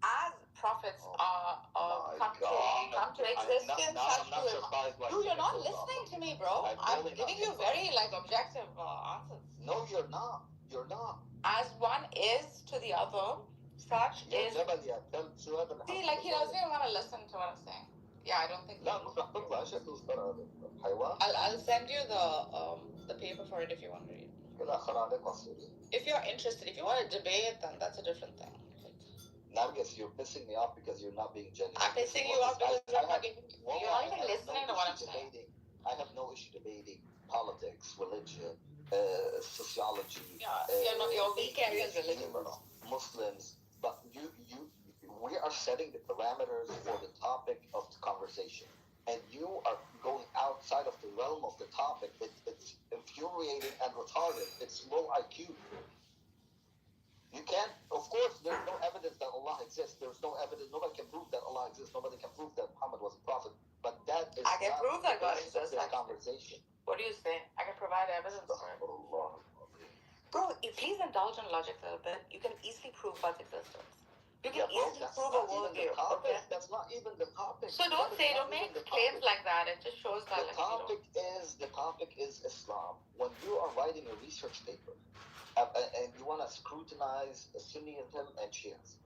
As prophets My come God. to existence, Now such I'm not surprised why Dude, you're not goes off listening on to me. me, bro. I'm really giving not you surprised. very objective answers. No, you're not. You're not. As one is to the other, such يا is. جبل يا تلج شو هذا اللي See, حاصل like he بالضبط؟ doesn't even want to listen to what I'm saying. Yeah, I don't think. لا مش رح تطلع شكله صار حيوان. I'll send you the paper for it if you want to read. كلها خر عليك وعصيري. If you're interested, if you want to debate, then that's a different thing. Nargis, you're pissing me off because you're not being genuine. I'm pissing you off because you're not even listening to what I'm saying. I have no issue debating politics, religion, sociology. Yeah, your weak area is religion, bro. Muslims, but we are setting the parameters for the topic of the conversation, and you are going outside of the realm of the topic. It's infuriating and retarded. It's low IQ. You can't, of course, there's no evidence that Allah exists. There's no evidence, nobody can prove that Allah exists. Nobody can prove that Muhammad was a prophet. But that is I can prove that God basis of exists, this actually. conversation. What do you say? I can provide evidence for it. Bro, please indulge in logic a little bit. You can easily prove God's existence. You can easily prove a worldview. Okay? That's not even the topic. So don't make claims like that. It just shows that the topic is Islam. When you are writing a research paper and you want to scrutinize Sunniism and Shias,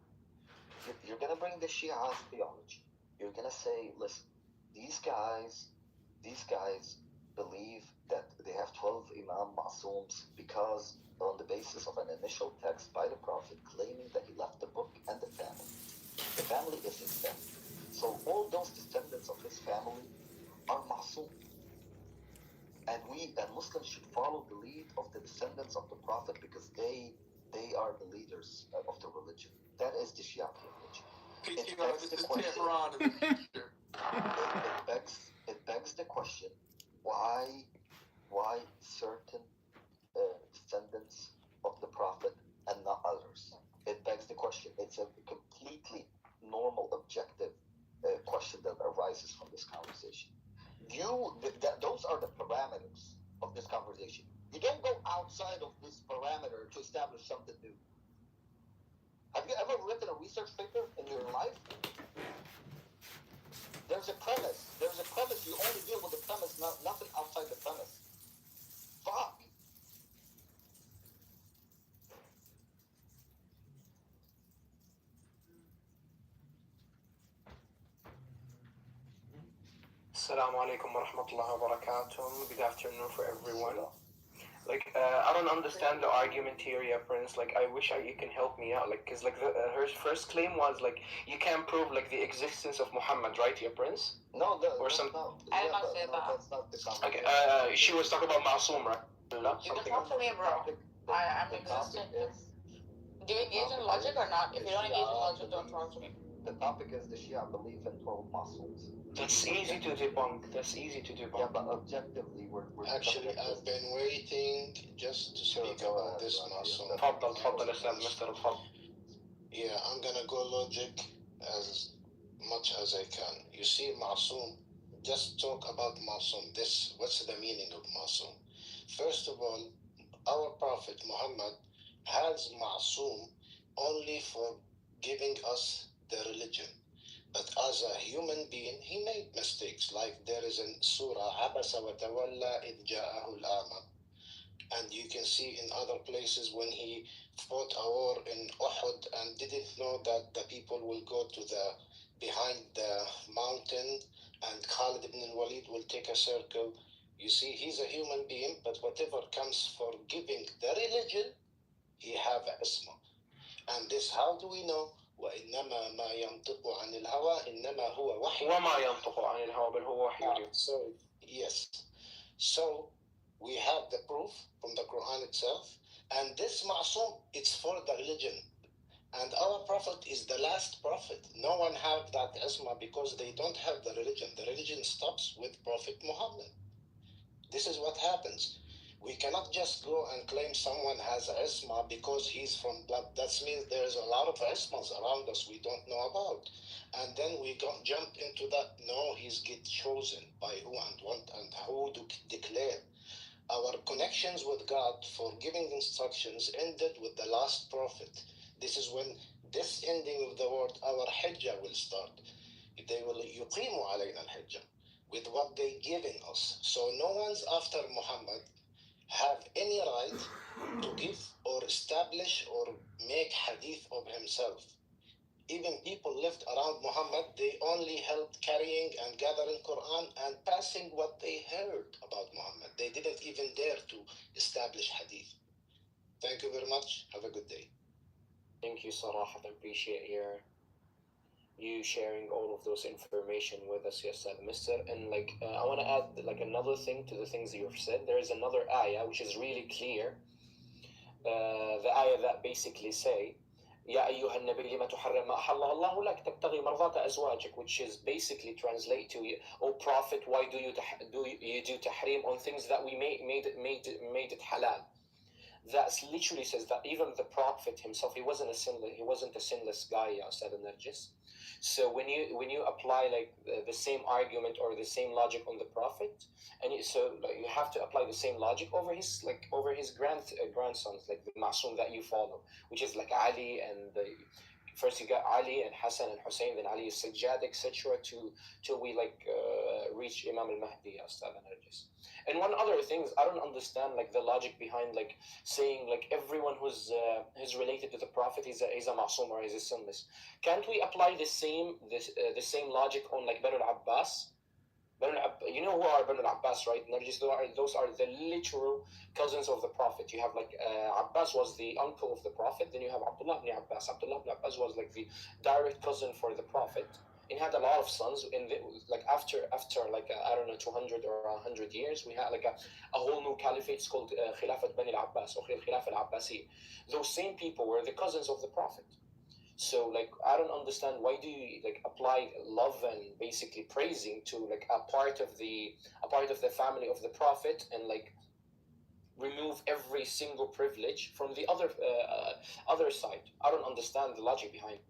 you're going to bring the Shia's theology. You're going to say, listen, these guys believe that they have 12 Imam Masums because on the basis of an initial text by the Prophet claiming that he left the book and the family. The family is his family. So all those descendants of his family are Masum. And Muslims should follow the lead of the descendants of the Prophet because they are the leaders of the religion. That is the Shia religion. It begs the question, why certain descendants of the Prophet and not others? It begs the question. It's a completely normal, objective question that arises from this conversation. Those are the parameters of this conversation. You don't go outside of this parameter to establish something new. Have you ever written a research paper in your life? There's a premise. You only deal with the premise, nothing outside the premise. Fuck. Assalamu alaikum wa rahmatullahi wa barakatuh. Good afternoon for everyone. I don't understand the argument here, yeah, Prince. I wish you can help me out. Because her first claim was, you can't prove, the existence of Muhammad, right, yeah, Prince? No, or some. I did not say that. That's not the conversation. Okay, she was talking about Masoom, right? You can talk to me, bro. I'm existing. Do you engage in logic or not? If you don't engage in logic, don't talk to me. The topic is the Shia belief in 12 Masums. That's easy to debunk. Yeah, but objectively, we're Actually, I've been waiting just to speak about this Masum. تفضل أستاذ مستر تفضل. Yeah, I'm gonna go logic as much as I can. You see, Masum, just talk about Masum. What's the meaning of Masum? First of all, our Prophet Muhammad has Masum only for giving us the religion. But as a human being, he made mistakes. Like there is in Surah, Abasa wa tawalla id ja'ahu al-ama. And you can see in other places when he fought a war in Uhud and didn't know that the people will go to behind the mountain and Khalid ibn al-Walid will take a circle. You see, he's a human being, but whatever comes for giving the religion, he have isma. And this, how do we know? وإنما ما ينطق عن الهوى إنما هو وحي. وما ينطق عن الهوى بل هو وحي. So yes, so we have the proof from the Quran itself, and this Ma'sum, it's for the religion, and our Prophet is the last Prophet. No one have that isma because they don't have the religion. The religion stops with Prophet Muhammad. This is what happens. We cannot just go and claim someone has isma because he's from blood. That means there's a lot of ismas around us we don't know about. And then we jump into that. No, he's get chosen by who and what and who to declare. Our connections with God for giving instructions ended with the last prophet. This is when this ending of the word, our hijjah will start. They will yuqimu alayna al-hijjah with what they giving us. So no one's after Muhammad have any right to give or establish or make hadith of himself. Even people lived around Muhammad, they only helped carrying and gathering Quran and passing what they heard about Muhammad. They didn't even dare to establish hadith. Thank you very much. Have a good day. Thank you, Sarah. I appreciate you sharing all of those information with us, yes, Mister. And I want to add another thing to the things that you've said. There is another ayah which is really clear. The ayah that basically say, يا أيها النبي لما تحرم ما أحل الله لك تبتغي مرضات أزواجك, which is basically translate to, O Prophet, why do you do tahrim on things that we made it halal? That literally says that even the Prophet himself, he wasn't a sinless guy, ya Ustad al-Narjis. So when you apply the same argument or the same logic on the Prophet, and you have to apply the same logic over his grandsons, like the Ma'soom that you follow, which is like Ali and first you got Ali and Hassan and Hussein, then Ali Sajjad, etc. till we reach Imam al-Mahdi, Ustad al-Narjis. And one other thing is, I don't understand the logic behind saying everyone who's related to the Prophet is a ma'soom or is a sinless. Can't we apply the same logic on Banu al-Abbas? You know who are Banu al-Abbas, right? Those are the literal cousins of the Prophet. You have Abbas was the uncle of the Prophet. Then you have Abdullah ibn Abbas. Abdullah ibn Abbas was the direct cousin for the Prophet. It had a lot of sons. In after I don't know 200 or 100 years, we had a whole new caliphate called Khilafat Bani al-Abbas or Khilafat al-Abbasi. Those same people were the cousins of the Prophet. So I don't understand why do you apply love and basically praising to a part of the family of the Prophet and remove every single privilege from the other side. I don't understand the logic behind it.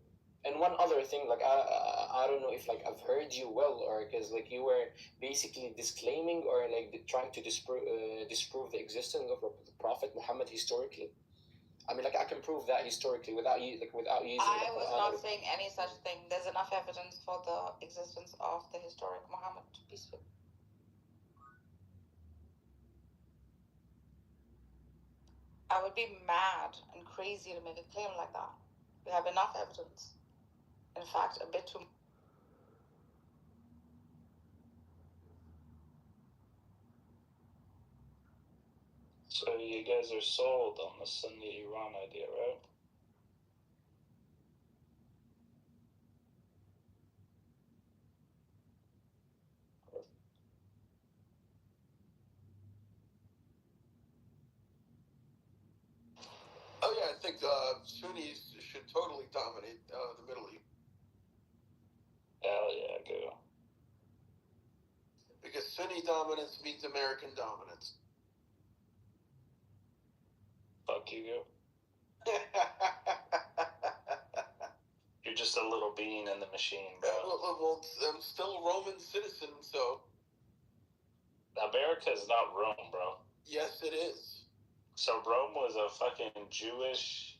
And one other thing, I don't know if I've heard you well, or because you were basically disclaiming or trying to disprove the existence of the Prophet Muhammad historically. I mean, I can prove that historically without using. I was not saying any such thing. There's enough evidence for the existence of the historic Muhammad. Peace be. I would be mad and crazy to make a claim like that. We have enough evidence. In fact, a bit too. So you guys are sold on the Sunni Iran idea, right? Oh yeah, I think Sunnis should totally dominate the Middle East. Hell yeah, go. Because Sunni dominance means American dominance. Fuck you, go. You're just a little bean in the machine, bro. Well, I'm still a Roman citizen, so. America is not Rome, bro. Yes, it is. So Rome was a fucking Jewish.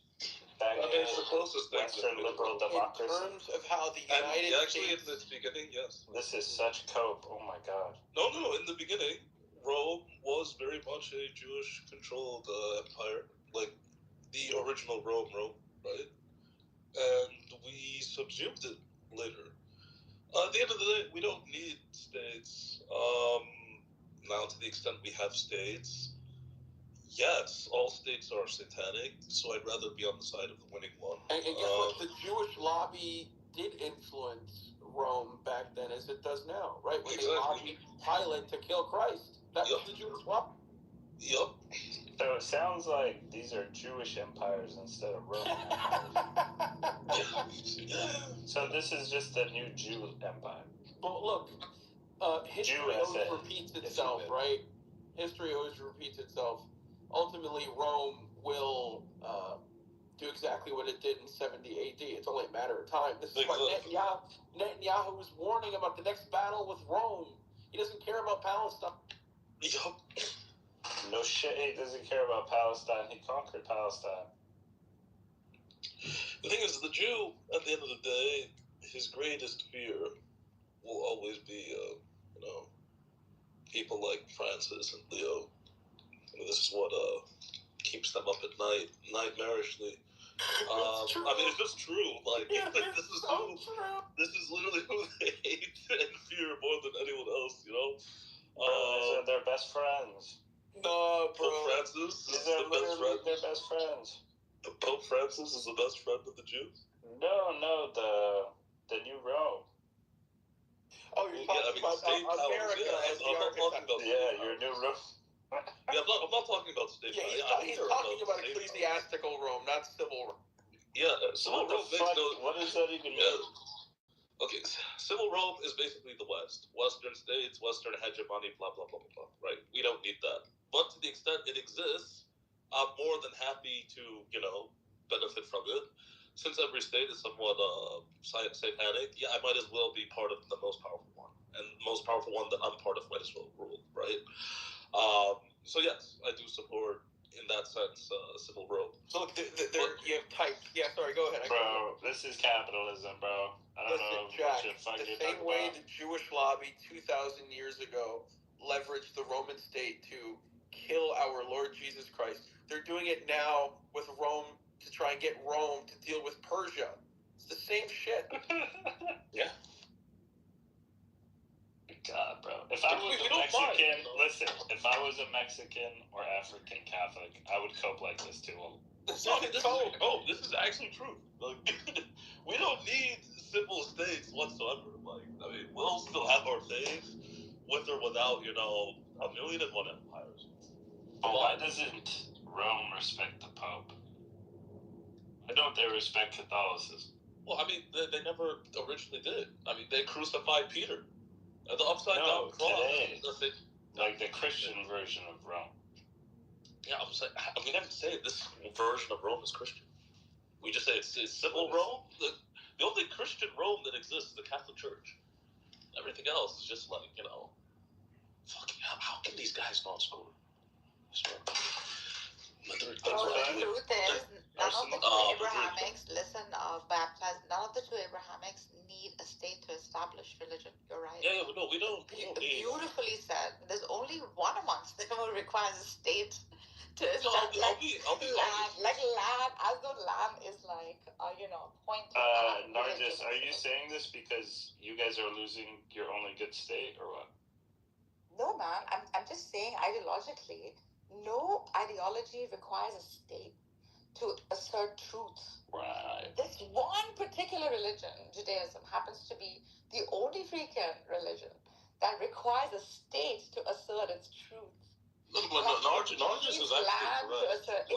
It's the closest thing Western liberal democracy. In terms of how the United States. Actually, in the beginning, yes. This is such cope. Oh my god. No. In the beginning, Rome was very much a Jewish-controlled empire, like the original Rome, right? And we subsumed it later. At the end of the day, we don't need states. Now, to the extent we have states, yes, all states are satanic, so I'd rather be on the side of the winning one. And guess what? The Jewish lobby did influence Rome back then as it does now, right? When they lobbied Pilate to kill Christ. That was the Jewish lobby. Yep. So it sounds like these are Jewish empires instead of Roman empires. So this is just the new Jew empire. Well, look, history always repeats itself, right? history always repeats itself. Ultimately, Rome will do exactly what it did in 70 AD. It's only a matter of time. This is why Netanyahu was warning about the next battle with Rome. He doesn't care about Palestine. Yup. No shit, he doesn't care about Palestine. He conquered Palestine. The thing is, the Jew, at the end of the day, his greatest fear will always be, people like Francis and Leo. This is what keeps them up at night, nightmarishly. I mean, it's just true. Like, this is who, this is literally who they hate and fear more than anyone else. You know. These are their best friends. No, bro. Pope Francis is These are the best friend. their best friends. Pope Francis is the best friend of the Jews. No, the new Rome. Oh, you're talking about America as the archetype. Yeah, your new Rome. Yeah, I'm not talking about state. Yeah, he's talking about ecclesiastical Rome, not civil Rome. Yeah, civil Rome makes no. What does that even mean? Okay, civil Rome is basically the West, Western states, Western hegemony, blah blah blah blah blah. Right? We don't need that. But to the extent it exists, I'm more than happy to benefit from it. Since every state is somewhat satanic, yeah, I might as well be part of the most powerful one, and the most powerful one that I'm part of might as well rule, right? So yes, I do support, in that sense, civil Rome. So look, you have types. Yeah, sorry, go ahead. Bro, this is capitalism, bro. I don't know Jack, what fuck the you're same talking way about. the Jewish lobby 2,000 years ago leveraged the Roman state to kill our Lord Jesus Christ, they're doing it now with Rome to try and get Rome to deal with Persia. It's the same shit. Yeah. God, bro. If I was a Mexican, listen, if I was a Mexican or African Catholic, I would cope like this too. This is actually true. Like, we don't need civil states whatsoever. Like, I mean, we'll still have our faith, with or without, 1,000,001 empires. But why doesn't Rome respect the Pope? Why don't they respect Catholicism? Well, I mean, they never originally did. I mean, they crucified Peter. The upside down cross. Today, like the Christian version of Rome. Yeah, we never say this version of Rome is Christian. We just say it's civil Rome. The only Christian Rome that exists is the Catholic Church. Everything else is just like, fucking, how can these guys not score? I swear. The truth is, none of the two Abrahamics, none of the two Abrahamics need a state to establish religion. You're right. Yeah, no, we don't need. Beautifully said. There's only one amongst them who requires a state to establish. I'll be honest. Like land, as though land is like, point. Nargis, are you saying this because you guys are losing your only good state, or what? No, man. I'm just saying ideologically, no ideology requires a state to assert truth. Right. This one particular religion, Judaism, happens to be the only freaking religion that requires a state to assert its truth. Nargis is actually correct.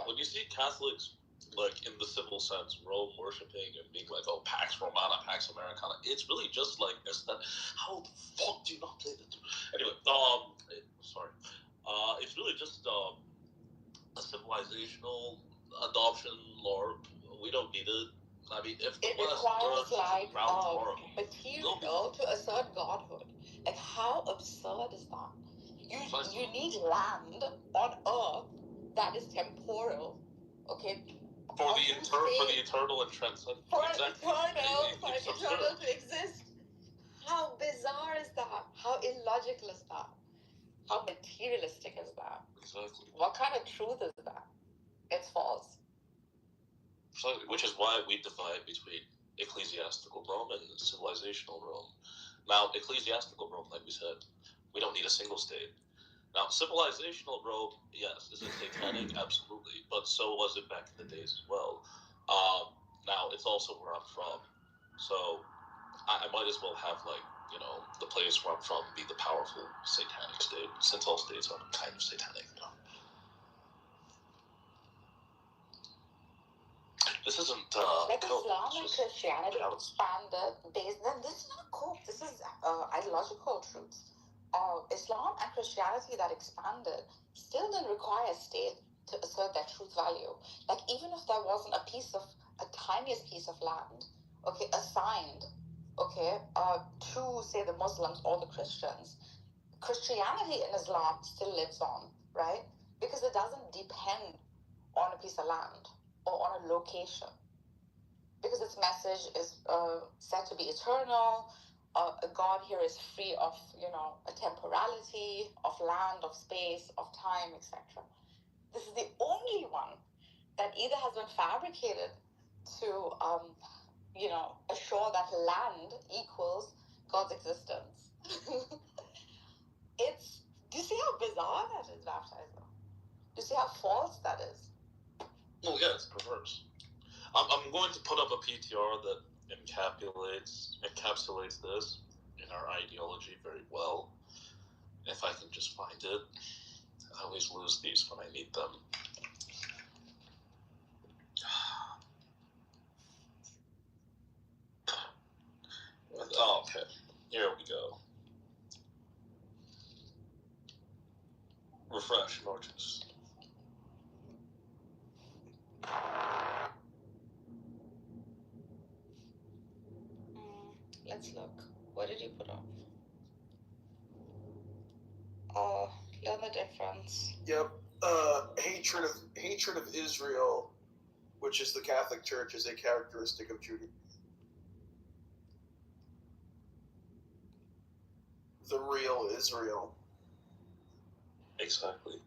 When you see Catholics, like, in the civil sense, Rome worshiping and being like, oh, Pax Romana, Pax Americana, it's really just like, how the fuck do you not play the... Anyway, sorry. It's really just a civilizational adoption LARP. We don't need it. I mean, if the West requires material to assert godhood. Like, how absurd is that? You need land on Earth that is temporal, okay? For the eternal and transcendent. For eternal to exist. How bizarre is that? How illogical is that? How materialistic is that? Exactly. What kind of truth is that? It's false. Exactly. Which is why we divide between ecclesiastical Rome and civilizational Rome. Now, ecclesiastical Rome, like we said, we don't need a single state. Now, civilizational Rome, yes, is it satanic? Absolutely. But so was it back in the days as well. Now, it's also where I'm from. So, I might as well have, like, the place where I'm from be the powerful satanic state, since all states are kind of satanic, This isn't, like Islam and Christianity expanded based on this is not cope. This is ideological truths. Islam and Christianity that expanded still didn't require a state to assert their truth value. Like, even if there wasn't a tiniest piece of land, okay, assigned, okay, to, say, the Muslims or the Christians, Christianity in Islam still lives on, right? Because it doesn't depend on a piece of land or on a location. Because its message is said to be eternal. God here is free of, a temporality, of land, of space, of time, etc. This is the only one that either has been fabricated to, assure that land equals God's existence. Do you see how bizarre that is, Baptizer? Do you see how false that is? Well, yeah, it's perverse. I'm going to put up a PTR that encapsulates this in our ideology very well. If I can just find it. I always lose these when I need them. Oh, okay. Here we go. Refresh, Nortus. Let's look. What did you put up? Learn the difference. Yep. Hatred of Israel, which is the Catholic Church, is a characteristic of Judaism. The real Israel. Exactly.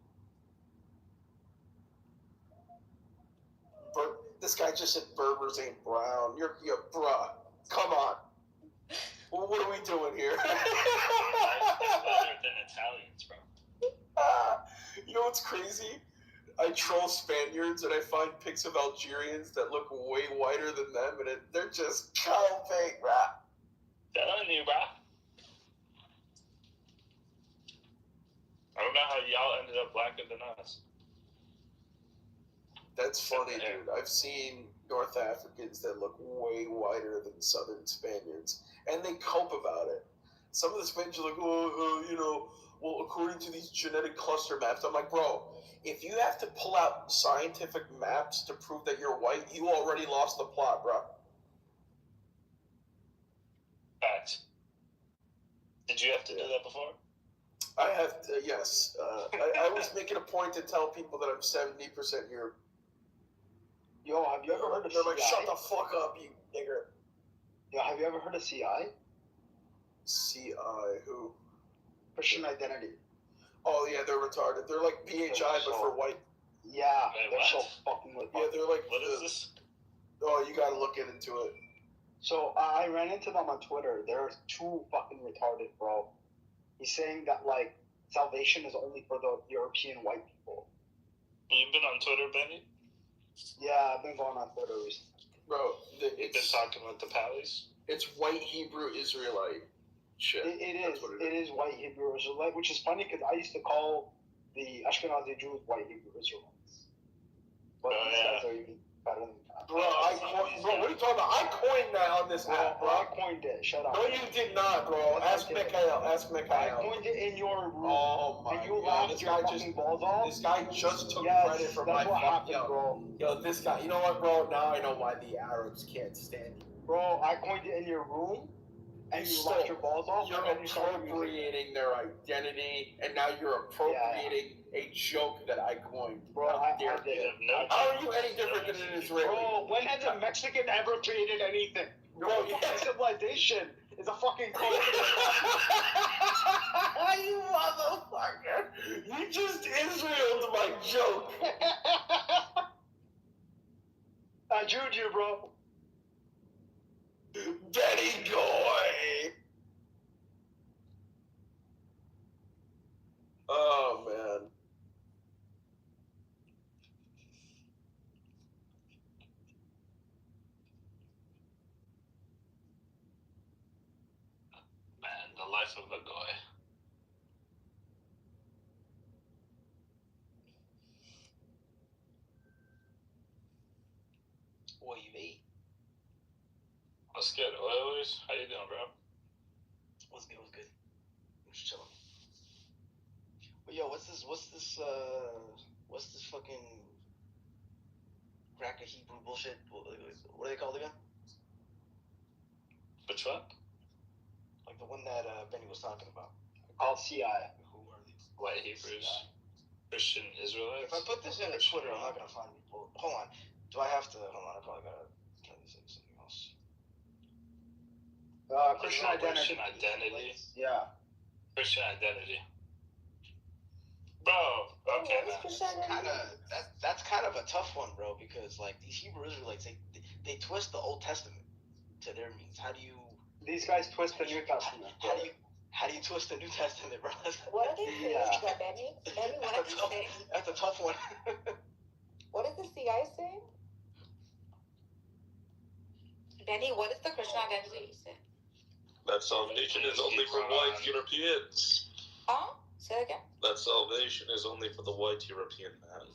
But this guy just said Berbers ain't brown. You're bruh. Come on. Well, what are we doing here? It's better than Italians, bro. You know what's crazy? I troll Spaniards and I find pics of Algerians that look way whiter than them, and they're just fake, bruh. Telling you, bro. I don't know how y'all ended up blacker than us. That's funny, dude. I've seen North Africans that look way whiter than Southern Spaniards, and they cope about it. Some of the Spaniards are like, well, according to these genetic cluster maps. I'm like, bro, if you have to pull out scientific maps to prove that you're white, you already lost the plot, bro. Facts. Did you have to do that before? I have to, yes. I was making a point to tell people that I'm 70% Europe. Yo, have you ever heard of CI? They're like, shut the fuck up, you nigger. Yo, have you ever heard of CI? CI, who? Christian Identity. Oh, yeah, they're retarded. They're like PHI, but for white. Yeah, Wait, they're what? so fucking retarded. Yeah, they're like... What is this? Oh, you gotta look into it. So, I ran into them on Twitter. They're too fucking retarded, bro. He's saying that, like, salvation is only for the European white people. You've been on Twitter, Benny? Yeah, I've been going on Twitter recently. Bro, You've been talking with the Pallies? It's white Hebrew Israelite shit. It is white Hebrew Israelite, which is funny because I used to call the Ashkenazi Jews white Hebrew Israelites. But these guys are even better than that. Bro, what are you talking about? I coined that on this app, bro. I coined it. Shut up. No, you did not, bro. Ask Mikhail. I coined it in your room. Oh my and you god. laughed your fucking balls off. This guy just took Yes, credit for that's my what happened, bro. Yo, this guy. You know what, bro? Now I know why the Arabs can't stand you. Bro, I coined it in your room, and you laughed your balls off. You're appropriating their identity, and now you're appropriating a joke that I coined. Bro, I did it. How are you any different than an Israeli? Bro, when has a Mexican ever created anything? Bro, civilization is a fucking code. You motherfucker! You just Israeled my joke. I jewed you, bro. Daddy Goy! Oh, man. Man, the life of a guy. What you eat? What's good, Oilers? How you doing, bro? What's good? I'm just chilling. what's this fucking cracker Hebrew bullshit? What are they called again? Which one? Like the one that Benny was talking about. Called CI. Who are these? White Hebrews. Christian Israelites. If I put this in a Twitter, I'm not gonna find people. Hold on. Do I have to? Hold on. I probably gotta turn this into something else. Christian identity. Christian identity. Yeah. Christian identity. Bro, okay. That's kind of a tough one, bro, because like these Hebrew Israelites, they twist the Old Testament to their means. How do you? These guys twist the New Testament. How do you twist the New Testament, bro? What are they saying, Benny? Benny, what are they saying? That's a tough one. What is the CI saying? Benny, what is the Christian identity saying? That salvation is only for white Europeans. Huh? Say it again. That salvation is only for the white European man.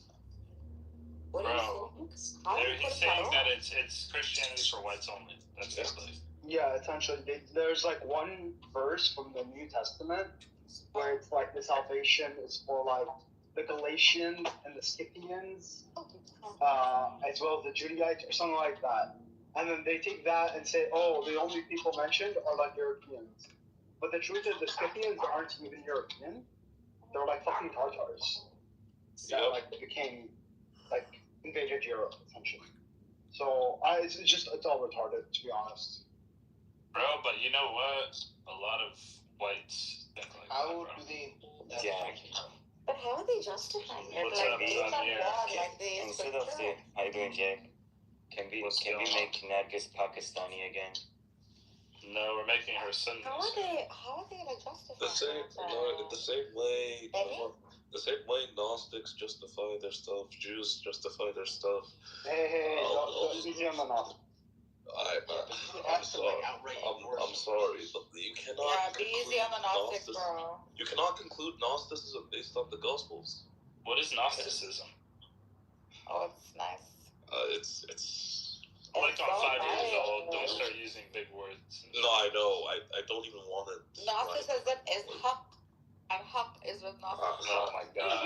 What Bro, he's saying that it's Christianity for whites only. That's his belief. Yeah, essentially, there's like one verse from the New Testament where it's like the salvation is for like the Galatians and the Scythians, as well as the Judahites or something like that. And then they take that and say, oh, the only people mentioned are like Europeans. But the truth is, the Scythians aren't even European. They're like fucking Tartars that like became like invaded Europe essentially. So it's all retarded, to be honest. Bro, but you know what? A lot of whites think like How that, do bro. they? But how are they justifying it? What's like, up, based on Samir? what? Like, they Instead of the how you doing, Jake? Can we make Nargis Pakistani again? No, we're making her Sunni. How are they like justifying The same way Gnostics justify their stuff, Jews justify their stuff. Hey, easy on the Gnostics. I'm sorry, but you cannot. Yeah, be easy on the Gnostics, bro. You cannot conclude Gnosticism based on the Gospels. What is Gnosticism? Oh, it's nice. It's like on 5 years old. Don't start using big words. No, I know. I don't even want it. Gnosticism is haq, and haq is with Gnosticism. Oh my god.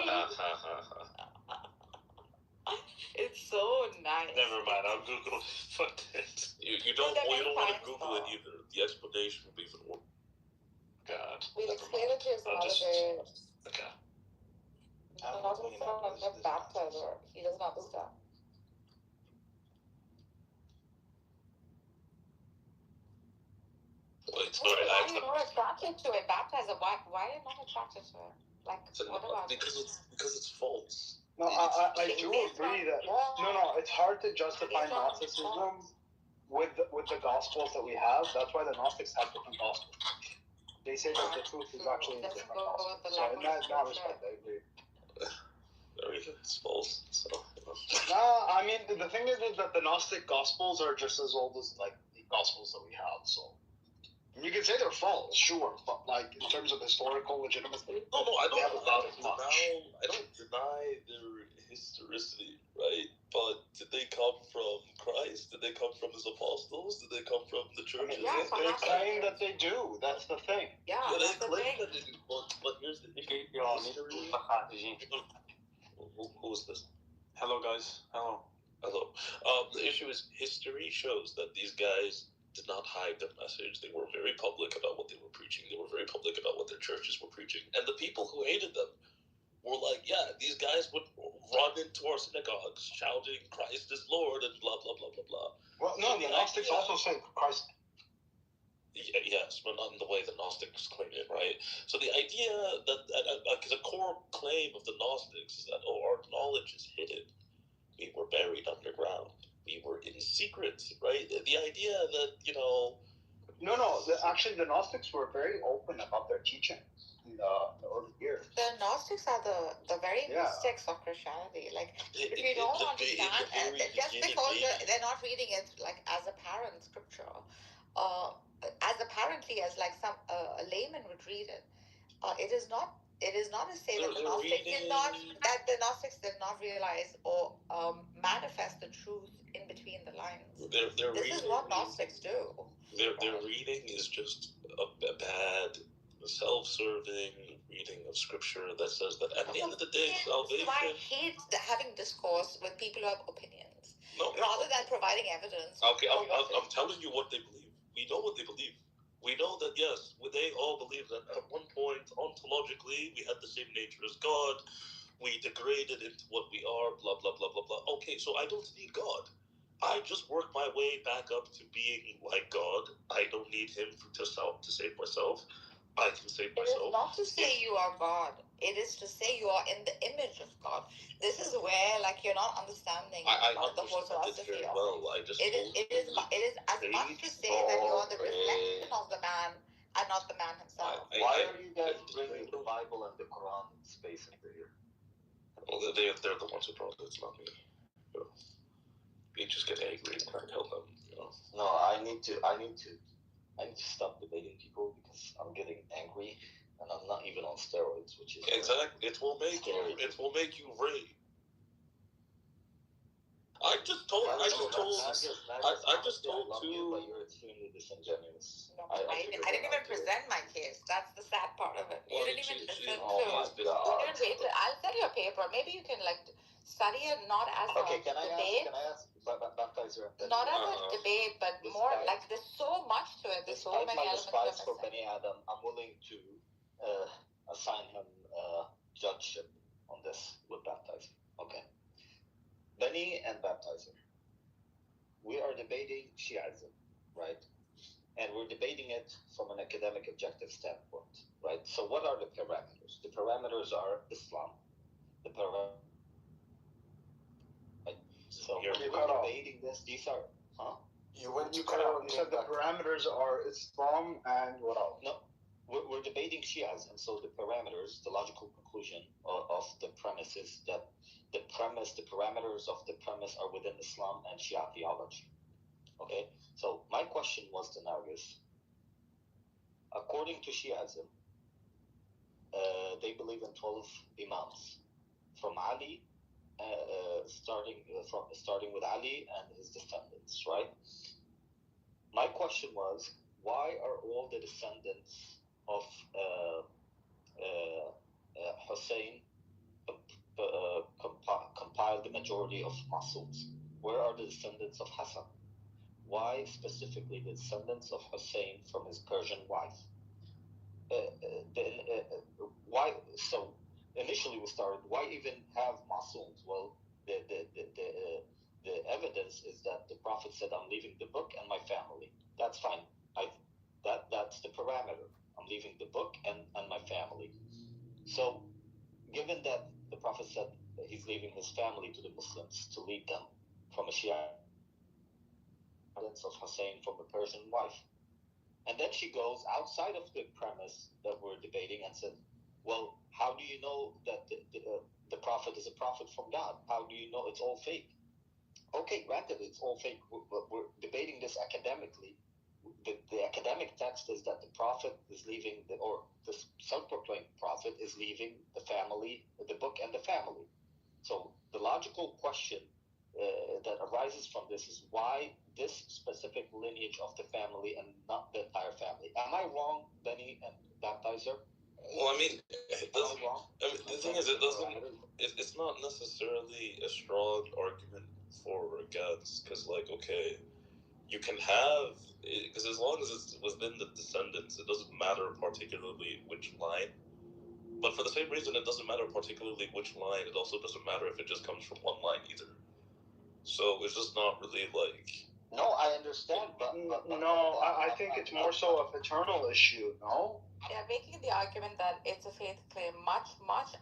It's so nice. Never mind. I'll Google. Fuck this. You don't want to Google it either. The explanation will be even more. God. We'll explain it to you some other day. Okay. Not in front of the baptizer. He doesn't understand. Wait, Why are you not attracted to it? Baptizer, why are you not attracted to it? Like, what about it? Because it's false. No, I do agree that it's hard to justify Gnosticism with the Gospels that we have. That's why the Gnostics have different Gospels. They say that the truth is actually in different Gospels. So in that respect, I agree. Everything's false. So. I mean the thing is that the Gnostic Gospels are just as old as like the Gospels that we have. So you can say they're false, sure, but like in terms of historical legitimacy, I don't deny their historicity, right? But did they come from Christ? Did they come from his apostles? Did they come from the churches? They claim that they do. That's the thing. Yeah, they claim that they do. But here's the issue. Who is this? Hello, guys. Hello. The issue is history shows that these guys did not hide their message. They were very public about what they were preaching. They were very public about what their churches were preaching. And the people who hated them were like, yeah, these guys would run into our synagogues shouting, Christ is Lord, and blah, blah, blah, blah, blah. Well, no, the Gnostics also say Christ. Yes, but not in the way the Gnostics claim it, right? So the idea that the core claim of the Gnostics is that, our knowledge is hidden. We were buried underground. We were in secret, right? The idea that, actually the Gnostics were very open about their teaching in the early years. The Gnostics are the very mystics of Christianity. Like, if you don't understand, just because they're not reading it like as apparent scripture, as apparently as like some a layman would read it, it is not to say that the Gnostics did not realize or manifest the truth in between the lines. This is what Gnostics do. Their reading is just a bad self-serving reading of scripture that says that at the end of the day, salvation. I hate having discourse with people who have opinions rather than providing evidence. Okay, I'm telling you what they believe. We know what they believe. We know that, yes, they all believe that at one point, ontologically, we had the same nature as God. We degraded into what we are, blah, blah, blah, blah, blah. Okay, so I don't need God. I just work my way back up to being like God. I don't need him to save myself. I can save myself. It is not to say you are God. It is to say you are in the image of God. This is where, like, you're not understanding the whole philosophy of it is as much to say that you are the reflection of the man and not the man himself. Why are you guys bringing the Bible and the Quran in space into here? Well, they're the ones who brought it. It's not me. You know, we just get angry and try to help them. You know. No, I need to stop debating people because I'm getting angry and I'm not even on steroids, which is exactly. It will make you rage. I just told I you. But you're extremely disingenuous. No, I didn't even present my case. That's the sad part of it. You didn't even listen to. Wait. I'll send you a paper. Maybe you can study it not as a debate. Can I ask baptizer? Not as a debate, but more there's so much to it. There's so many elements. Despite my despise for Bani Adam, I'm willing to assign him judgeship on this with baptizer. Okay. Bani and baptizer. We are debating Shiism, right? And we're debating it from an academic objective standpoint, right? So what are the parameters? The parameters are Islam. So when we're debating this, these are, You said the parameters are Islam and what else? No, we're debating Shiism. So the parameters, the logical conclusion of the premise is that the parameters of the premise are within Islam and Shia theology. Okay, so my question was to Nargis. According to Shiism, they believe in 12 imams, from Ali, starting with Ali and his descendants, right? My question was, why are all the descendants of Hussein compiled the majority of Masums? Where are the descendants of Hassan? Why specifically the descendants of Hussein from his Persian wife? Why? So initially we started, why even have Masums? Well, the evidence is that the Prophet said, I'm leaving the book and my family. That's fine. That's the parameter. I'm leaving the book and my family. So given that the Prophet said that he's leaving his family to the Muslims to lead them from a Shia of Hussein from a Persian wife. And then she goes outside of the premise that we're debating and said, well, how do you know that the Prophet is a prophet from God? How do you know it's all fake? Okay, granted, it's all fake, but we're debating this academically. The academic text is that the Prophet is leaving, or the self-proclaimed Prophet is leaving the family, the book and the family. So the logical question that arises from this is why this specific lineage of the family and not the entire family? Am I wrong, Benny and Baptizer? Well, I mean, the thing is, it's not necessarily a strong argument for or against, because, okay, you can have, because as long as it's within the descendants, it doesn't matter particularly which line. But for the same reason, it doesn't matter particularly which line, it also doesn't matter if it just comes from one line either. So it's just not really No, I understand, but I think it's more so a paternal issue, no? They're making the argument that it's a faith claim, much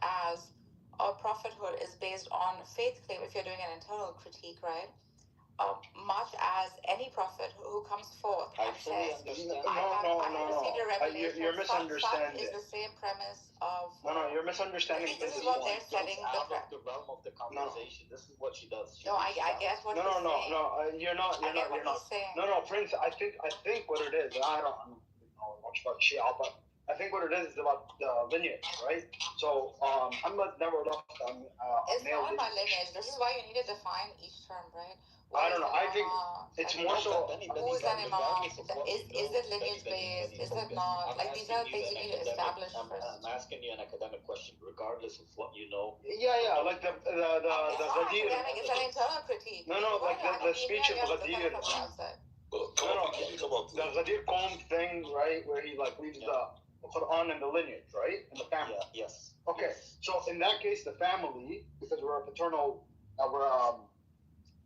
as our prophethood is based on faith claim, if you're doing an internal critique, right? Much as any prophet who comes forth and says, I received a revelation. You're misunderstanding. Is the same premise of... No, you're misunderstanding. This is what they're setting out of the realm of the conversation. This is what she does. I guess what he's saying. You're not. No, Prince, I think what it is, I don't know much about Shia, but I think what it is about the lineage, right? So, Muhammad never left it's not about lineage. This is why you need to define each term, right? I don't know. I think it's more so. Who's an imam? Is it lineage based? Is it not? Like these are things you need to establish first. I'm asking you an academic question, regardless of what you know. Yeah, like the It's not academic. It's an internal critique. No, like the speech of Ghadir. The Ghadir Qom thing, right, where he like leaves the Quran and the lineage, right, and the family. Yes. Okay, so in that case, the family, because we're a paternal,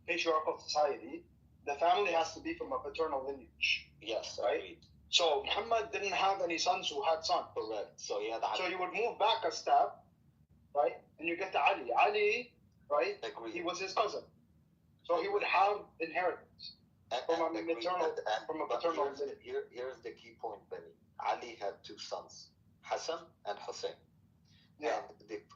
patriarchal society, the family has to be from a paternal lineage. Yes, right. agreed. So Muhammad didn't have any sons who had sons. Correct. So yeah. So you would move back a step, right, and you get to Ali. Ali, right? Agreed. He was his cousin, so he would have inheritance from a paternal lineage. Here's the key point, Benny. Ali had two sons, Hassan and Hussein. Yeah.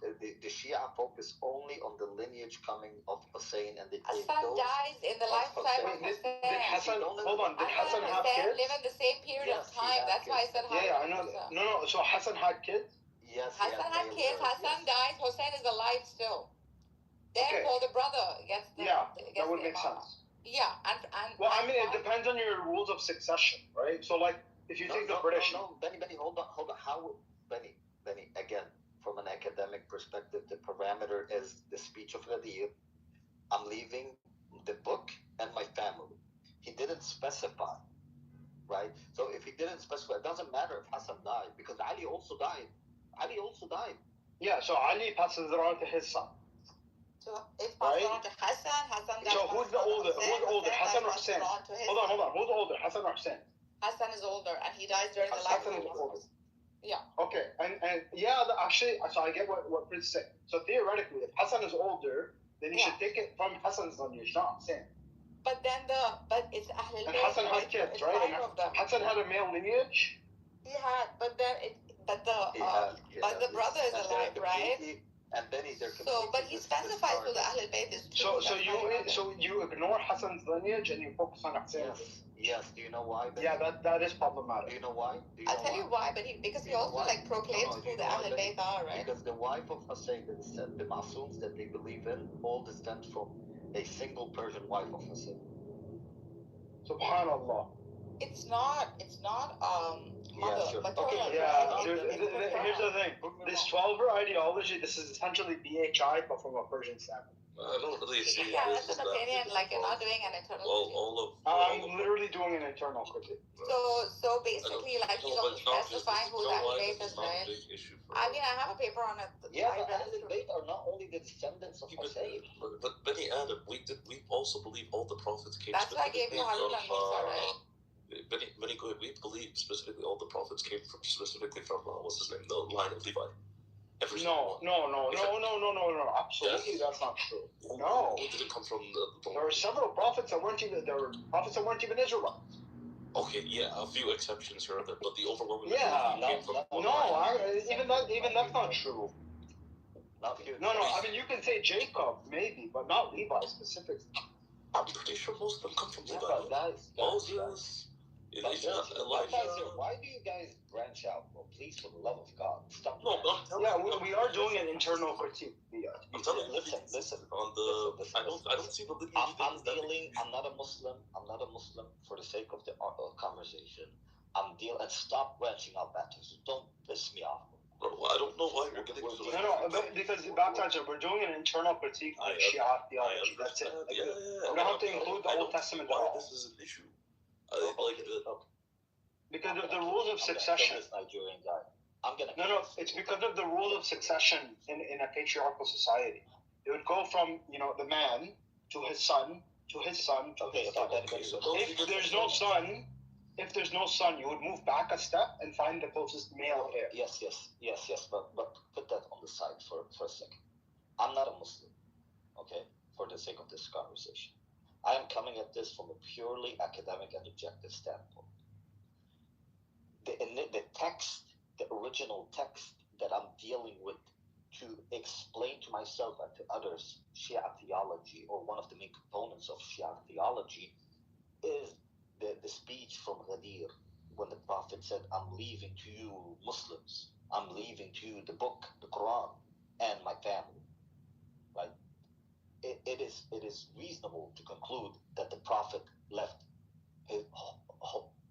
And the Shia focus only on the lineage coming of Hussein, and Hassan dies in the lifetime of Hussein. Did Hassan have kids? Live in the same period of time. That's why I said Hassan. Yeah, I know. No. So Hassan had kids. Yes. Hassan had kids. Hassan dies. Hussein is alive still. Therefore, the brother gets the. That would make sense. Yeah, and well, I mean, it depends on your rules of succession, right? So, like, if you take the British. No, Benny, hold on. How, Benny, again, from an academic perspective, the parameter is the speech of Ghadir. I'm leaving the book and my family. He didn't specify, right? So if he didn't specify, it doesn't matter if Hassan died, because Ali also died. Yeah, so Ali passes it on to his son. So if passed on to Hassan died. So who's the older? Hassan or Hussein? Hold on. Who's older, Hassan or Hussein? Hassan is older, and he dies during the lifetime of Hussein. Yeah. Okay, and actually, so I get what Prince said. So theoretically, if Hassan is older, then you should take it from Hassan's lineage, not Hussein. But it's Ahlul Bayt. And Hassan had kids, right? And Hassan had a male lineage. He had, but the brother is alive, right? And then but he specifies who the Ahlul Bayt is too. So you ignore Hassan's lineage and you focus on Hussein. Yes. Do you know why? Yeah, that is problematic. Do you know why? I'll tell you why. But because he also proclaims who the Ahlul Bayt are, right? Because the wife of Hussein, the Masums that they believe in, all descend from a single Persian wife of Hussein. Subhanallah. It's not mother, maternal. Okay, here's the thing. This 12er ideology, this is essentially BHI, but from a Persian standpoint. I don't really see. Yeah, that's an opinion. Like you're not doing an internal critique. I'm literally doing an internal critique. So basically, like he's only specifying who the Ahlul Bayt is, right? I mean, I have a paper on it. Yeah, the Ahlul Bayt are not only the descendants of Hussein. But Bani Adam, we also believe all the prophets came. That's why I gave you Harun and Musa, right? We believe specifically all the prophets came specifically from what's his name, the line of Levi. No, absolutely, that's not true. No. Did it come from there were several prophets that weren't even Israelites. Okay, yeah, a few exceptions here and there, but the overwhelming majority came from even that's not true. No, I mean, you can say Jacob, maybe, but not Levi specifically. I'm pretty sure most of them come from Levi. Guys, Moses, Elijah. Why do you guys branch out? Well, please, for the love of God, stop. We are doing an internal critique. I'm telling you, listen. I don't see the lineage. I'm not a Muslim. For the sake of the conversation, and stop branching out baptism. Don't piss me off. Bro, I don't know why you're getting to because baptizer, we're doing an internal critique of Shia theology. That's it. We don't have to include the Old Testament at all. This is an issue. Because of the rules of succession. Nigerian guy. It's because of the rules of succession in a patriarchal society. It would go from the man to his son to his son to his son. If there's no son, you would move back a step and find the closest male heir. Yes. But put that on the side for a second. I'm not a Muslim, okay, for the sake of this conversation. I am coming at this from a purely academic and objective standpoint. The text, the original text that I'm dealing with to explain to myself and to others Shia theology, or one of the main components of Shia theology, is the speech from Ghadir when the Prophet said, I'm leaving to you Muslims, I'm leaving to you the book, the Quran, and my family. Right? it is reasonable to conclude that the Prophet left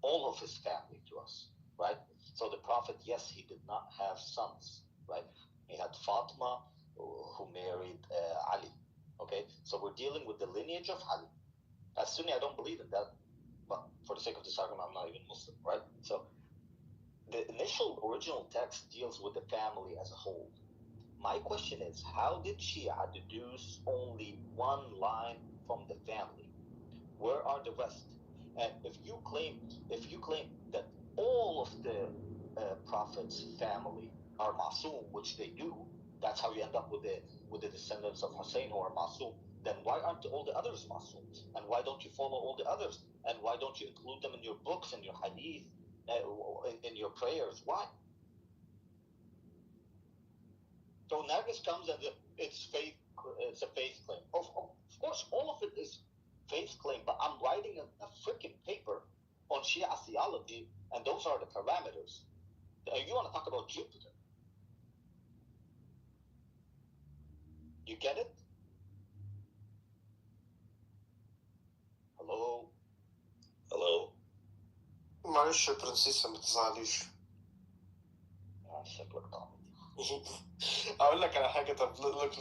all of his family to us, right? So the Prophet, yes, he did not have sons, right? He had Fatima, who married Ali. Okay, so we're dealing with the lineage of Ali. As Sunni, I don't believe in that, but for the sake of this argument, I'm not even Muslim, right? So the initial original text deals with the family as a whole. My question is, how did Shia deduce only one line from the family? Where are the rest? And if you claim that all of the Prophet's family are Masoom, which they do, that's how you end up with the descendants of Hussein who are Masoom. Then why aren't all the others Masoom? And why don't you follow all the others? And why don't you include them in your books, in your hadith, in your prayers? Why? So Nargis comes and it's faith. It's a faith claim. Of course, all of it is faith claim. But I'm writing a freaking paper on Shia theology, and those are the parameters. You want to talk about Jupiter? You get it? Hello. Hello. معلش يا برنسيسة ما تزعليش. شكلك طبعا. أقول لك على حاجة. طب look.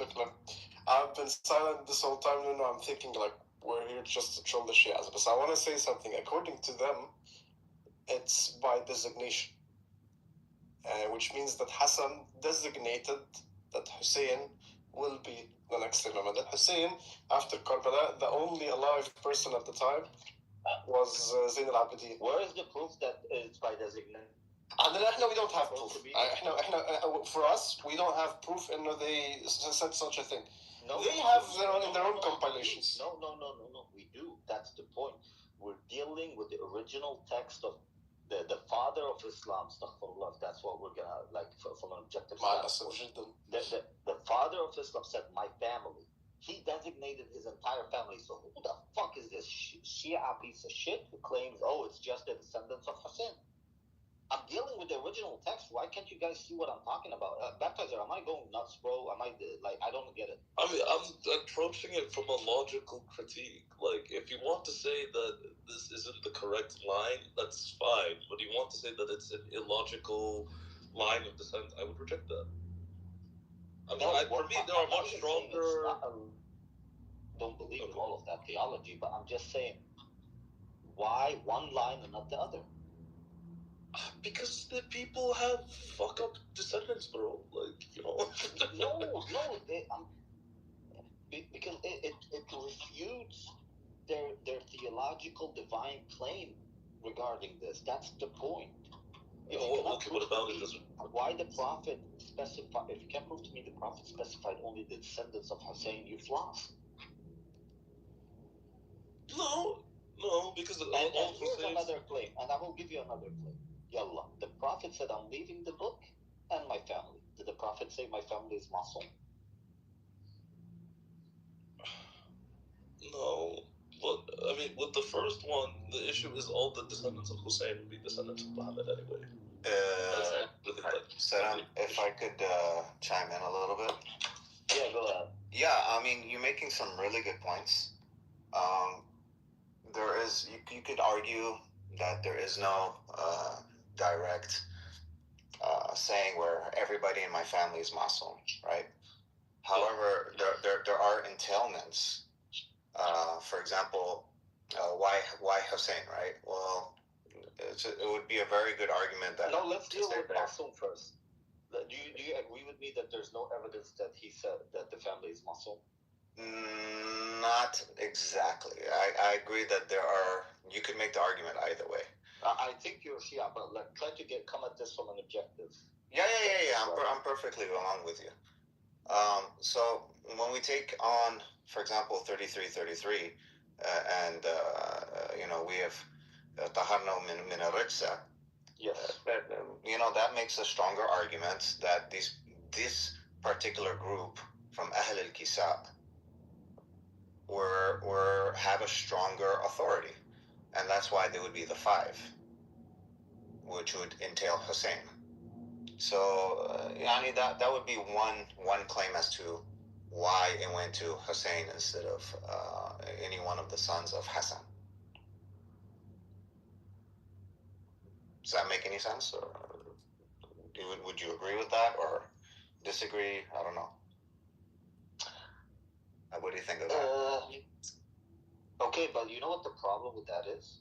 I've been silent this whole time. No, I'm thinking like we're here just to troll the Shias. But I want to say something. According to them, it's by designation, which means that Hassan designated that Hussein will be the next Imam. And that Hussein, after Karbala, the only alive person at the time was Zain al-Abidin. Where is the proof that it's by designation? We don't have proof. For us, we don't have proof in they said such a thing. No, they have their own compilations. No. We do. That's the point. We're dealing with the original text of the father of Islam. Astaghfirullah. That's what we're gonna from an objective standpoint. The father of Islam said, "My family." He designated his entire family. So who the fuck is this Shia piece of shit who claims, oh, it's just the descendants of Hussein? I'm dealing with the original text. Why can't you guys see what I'm talking about? Baptizer, am I going nuts, bro? Am I I don't get it. I mean, I'm approaching it from a logical critique. Like, if you want to say that this isn't the correct line, that's fine. But you want to say that it's an illogical line of descent, I would reject that. I mean, for me, there are much stronger. Don't believe in all of that theology, but I'm just saying, why one line and not the other? Because the people have fuck up descendants, bro. Like, no, because it refutes their theological divine claim regarding this. That's the point. What about it? Why the Prophet specified? If you can't prove to me the Prophet specified only the descendants of Hussein, you've lost. No, because and here's another claim, and I will give you another claim. Yallah, the Prophet said, "I'm leaving the book and my family." Did the Prophet say my family is Masoom? No, but I mean, with the first one, the issue is all the descendants of Hussein will be descendants of Muhammad anyway. Saddam, if I could chime in a little bit. Yeah, go ahead. Yeah, I mean, you're making some really good points. There is, you could argue that there is no direct saying where everybody in my family is Masoom, right? However, there are entailments. For example, why Hussein, right? Well, it would be a very good argument that. No, let's deal with Masoom first. Do you agree with me that there's no evidence that he said that the family is Masoom? Not exactly. I agree that there are. You could make the argument either way. I think you're Shia, but try to come at this from an objective. Yeah. I'm perfectly along with you. So when we take on, for example, 3333, and we have Taharno min al-Rijsa. Yes. That makes a stronger argument that this particular group from Ahl al-Kisab have a stronger authority, and that's why they would be the 5, which would entail Hussein. So that would be one claim as to why it went to Hussein instead of any one of the sons of Hassan. Does that make any sense? Or would you agree with that or disagree? I don't know. What do you think of that? Okay, but you know what the problem with that is?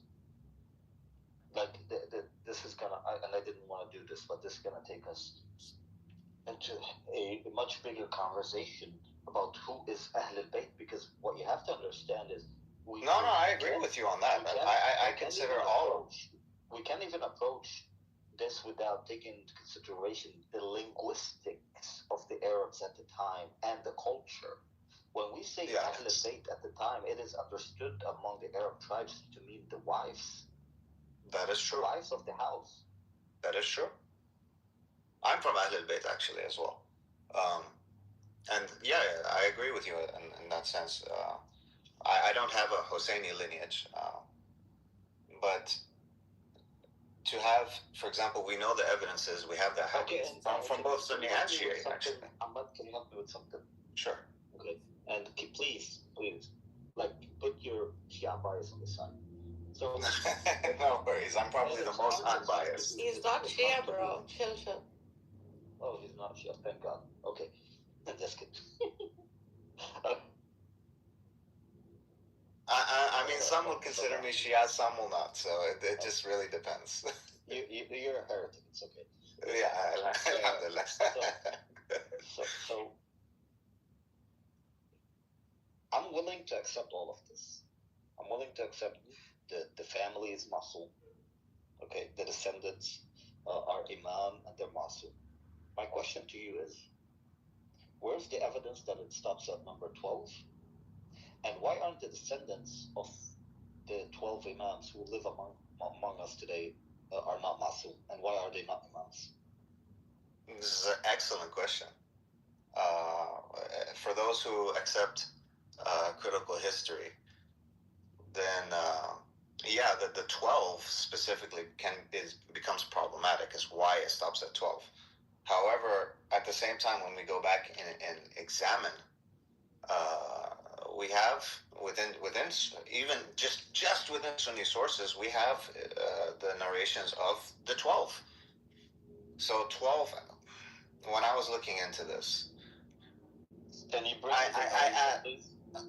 Like, this is gonna, and I didn't want to do this, but this is gonna take us into a much bigger conversation about who is Ahl al-Bayt, because what you have to understand is I agree with you on that. I consider all. We can't even approach this without taking into consideration the linguistics of the Arabs at the time and the culture. When we say Ahl al-Bayt at the time, it is understood among the Arab tribes to mean the wives. That is true. The wives of the house. That is true. I'm from Ahl al-Bayt actually as well. And I agree with you in that sense. I don't have a Hosseini lineage, but to have, for example, we know the evidences, we have the hadith from both Sunni and Shia actually. Ahmad, can you help me with something? Sure. Okay. And please, like, put your Shia bias on the side. So no worries, I'm probably the most unbiased. He's not Shia, bro. Chill. Oh, he's not Shia, thank God. Okay. Just kidding. I mean, some will consider me Shia, some will not, so it just really depends. You're a heretic, it's okay. Yeah, alhamdulillah. So I'm willing to accept all of this. I'm willing to accept the family is Masul. Okay, the descendants are Imam and they're Masul. My question to you is, where's the evidence that it stops at number 12? And why aren't the descendants of the 12 Imams who live among us today are not Masul? And why are they not Imams? This is an excellent question. For those who accept critical history, then the 12 specifically becomes problematic as why it stops at 12. However, at the same time, when we go back and examine, we have within even just within Sunni sources, we have the narrations of the 12. So 12. When I was looking into this, can you bring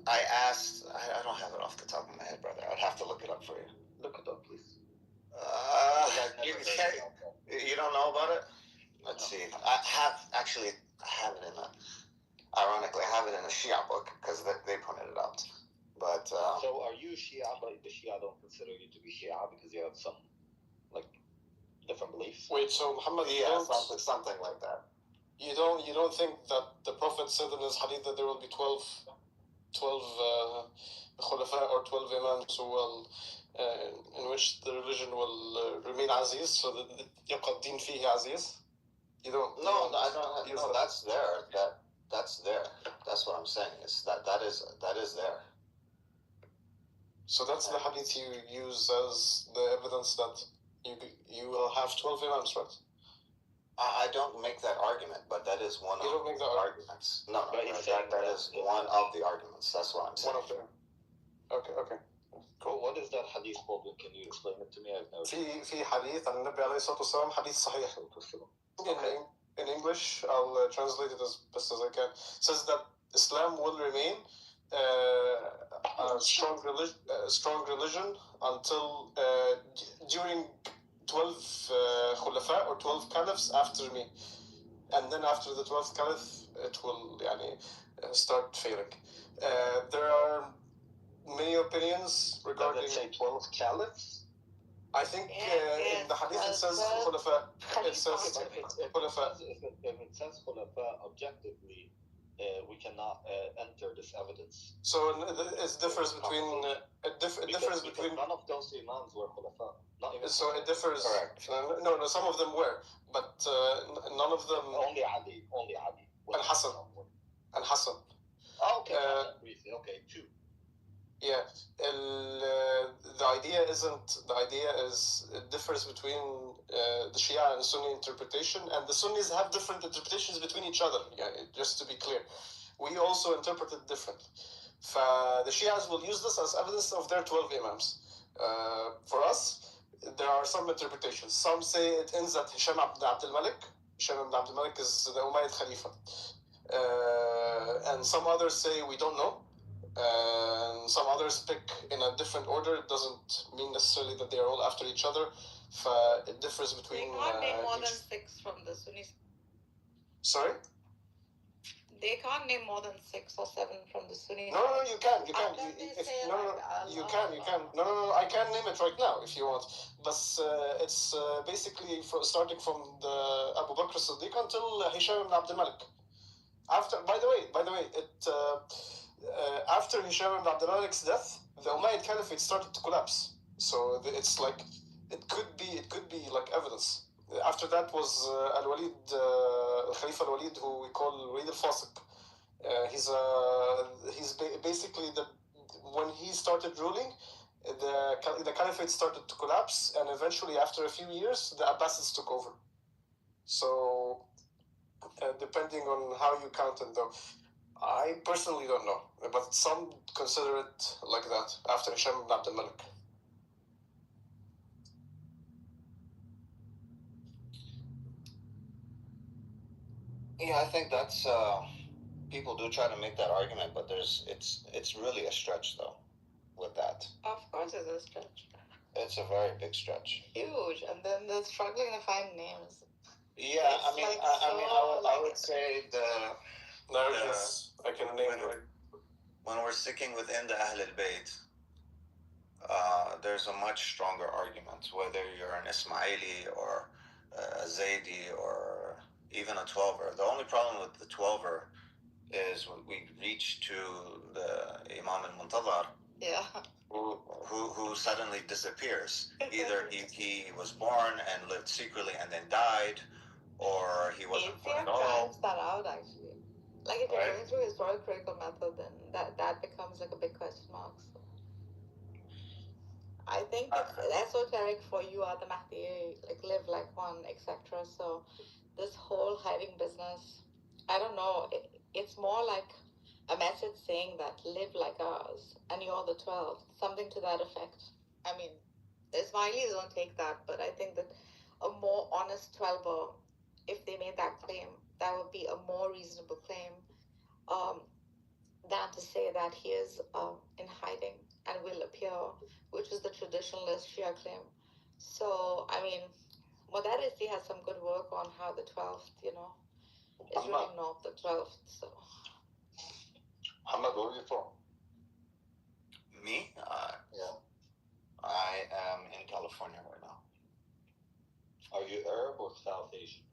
I asked. I don't have it off the top of my head, brother. I'd have to look it up for you. Look it up, please. You don't know about it? Let's see. I have it in a. Ironically, I have it in a Shia book because they pointed it out. But so are you Shia? But the Shia don't consider you to be Shia because you have some different beliefs. Wait, so Muhammad, something like that. You don't think that the Prophet said in his hadith that there will be 12 khulafa or 12 imams who will in which the religion will remain aziz, so that يبقى الدين فيه aziz? You don't. No, I don't. No, that's there. That's there. That's what I'm saying. Is that is there. So that's the hadith you use as the evidence that you will have 12 imams, right? I don't make that argument, but that is one of the arguments. No, that is one of the arguments. That's what I'm saying. One of them. Okay. Cool. What is that hadith called? Can you explain it to me? I've never. في حديث عن النبي عليه الصلاة والسلام حديث صحيح. In English, I'll translate it as best as I can. It says that Islam will remain a strong religion until during 12 khulafa or 12 caliphs after me, and then after the 12th caliph it will start failing. There are many opinions regarding. Does it say 12 caliphs? I think in the hadith it says khulafa. It says khulafa. If it says khulafa objectively, we cannot enter this evidence. So it differs between between none of those imams were khulafa. So it differs. Correct. No, some of them were, but none of them. Only Ali. And Hassan. Oh, okay. Briefly. Okay, two. Yeah, the idea is it differs between the Shia and Sunni interpretation, and the Sunnis have different interpretations between each other. Yeah, just to be clear, we also interpret it differently. The Shias will use this as evidence of their 12 imams. For us, there are some interpretations. Some say it ends at Hisham ibn Abd al-Malik. Hisham ibn Abd al-Malik is the Umayyad Khalifa. And some others say we don't know. And some others pick in a different order. It doesn't mean necessarily that they are all after each other. It differs between. They can't name more than 6 from the Sunnis. Sorry? They can't name more than 6 or 7 from the Sunnis. No, you can. You can. You can. No, I can name it right now if you want. But it's basically starting from the Abu Bakr as-Siddiq until Hisham ibn Abd al-Malik. By the way, after Hisham ibn Abd al-Malik's death, the Umayyad Caliphate started to collapse. So it's like it could be like evidence. After that was Al-Walid, Khalifa Al-Walid, who we call Walid al-Fasiq. He's basically when he started ruling, the Caliphate started to collapse, and eventually, after a few years, the Abbasids took over. So, depending on how you count it, though, I personally don't know, but some consider it like that after Hisham ibn Abd al-Malik. Yeah, I think that's people do try to make that argument, but it's really a stretch though with that. Of course, it's a stretch. It's a very big stretch. Huge, and then they're struggling to find names. Yeah, I would say I can name when we're sticking within the Ahl al-Bayt, there's a much stronger argument, whether you're an Ismaili or a Zaydi or even a 12er. The only problem with the 12er is we reach to the Imam al-Muntazar, who suddenly disappears. Either he was born and lived secretly and then died, or he wasn't born at all. Finds that out actually. Like if you're going through historical critical method, then that becomes like a big question mark. So. I think it's esoteric for you are the Mahdi, like live like one, etc. So this whole hiding business, I don't know. It's more like a message saying that live like us, and you're the 12, something to that effect. I mean, the Ismailis don't take that, but I think that a more honest 12er, if they made that claim, that would be a more reasonable claim than to say that he is in hiding and will appear, which is the traditionalist Shia claim. So, I mean, Modarisi has some good work on how the 12th, is really not the 12th. So, Muhammad, where are you from? Me? Yeah. I am in California right now. Are you Arab or South Asian?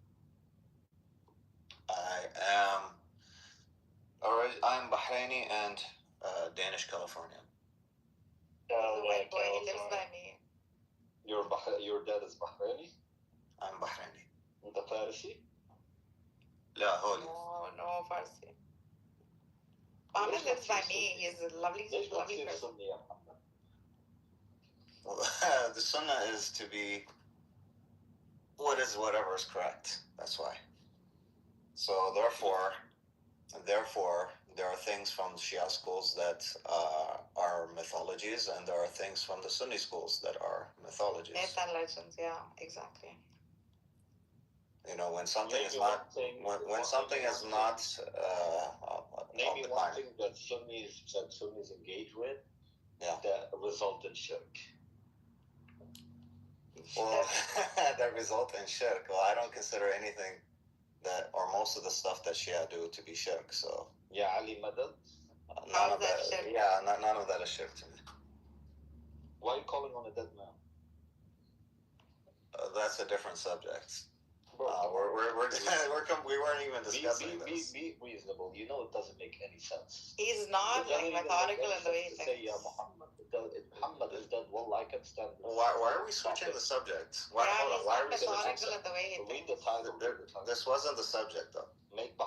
I'm Bahraini and Danish Californian. white boy, he lives by me. Your dad is Bahraini? I'm Bahraini. أنت فارسي؟ لا هولي. No Farsi. Ahmed lives by me. He's a lovely person. Well, the Sunnah is to be whatever is correct. That's why. So therefore, there are things from the Shia schools that are mythologies, and there are things from the Sunni schools that are mythologies. Myths and legends, yeah, exactly. When something is not, when something is not, maybe one thing that Sunnis engage with, that result in shirk. Well, that result in shirk. Well, I don't consider anything that, or most of the stuff that Shia do, to be shirk. So Ali Madad. None of that. Yeah, none of that is shirk to me. Why are you calling on a dead man? That's a different subject. We weren't even discussing this. Be reasonable. You know it doesn't make any sense. He's not methodical in the way he thinks. Muhammad is dead. Well, I can stand this. Why are we switching the subject? Why are we switching the subject? Read the title. This wasn't the subject, though. Make he's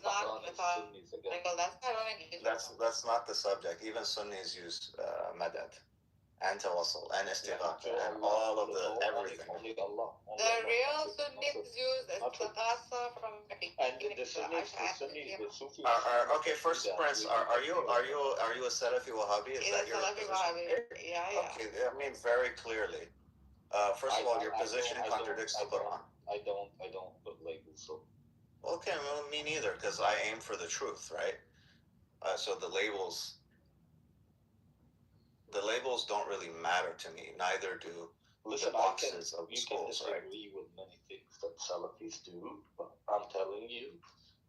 not methodical. That's ironic. That's not the subject. Even Sunnis use madad and tawassul and istighatha and all of the everything. Only Allah. The real Sunnis use istighatha from and the Sunnis, the Sufis. Okay, first Prince, are you a Salafi Wahhabi? Is that your Salafi position? Wahhabi. Yeah. Okay, I mean very clearly. First of all, your position contradicts the Quran. I don't put labels. So. Okay, well, me neither, because I aim for the truth, right? So the labels don't really matter to me. Neither do the boxes of schools, right? You can disagree with many things that Salafis do, but I'm telling you,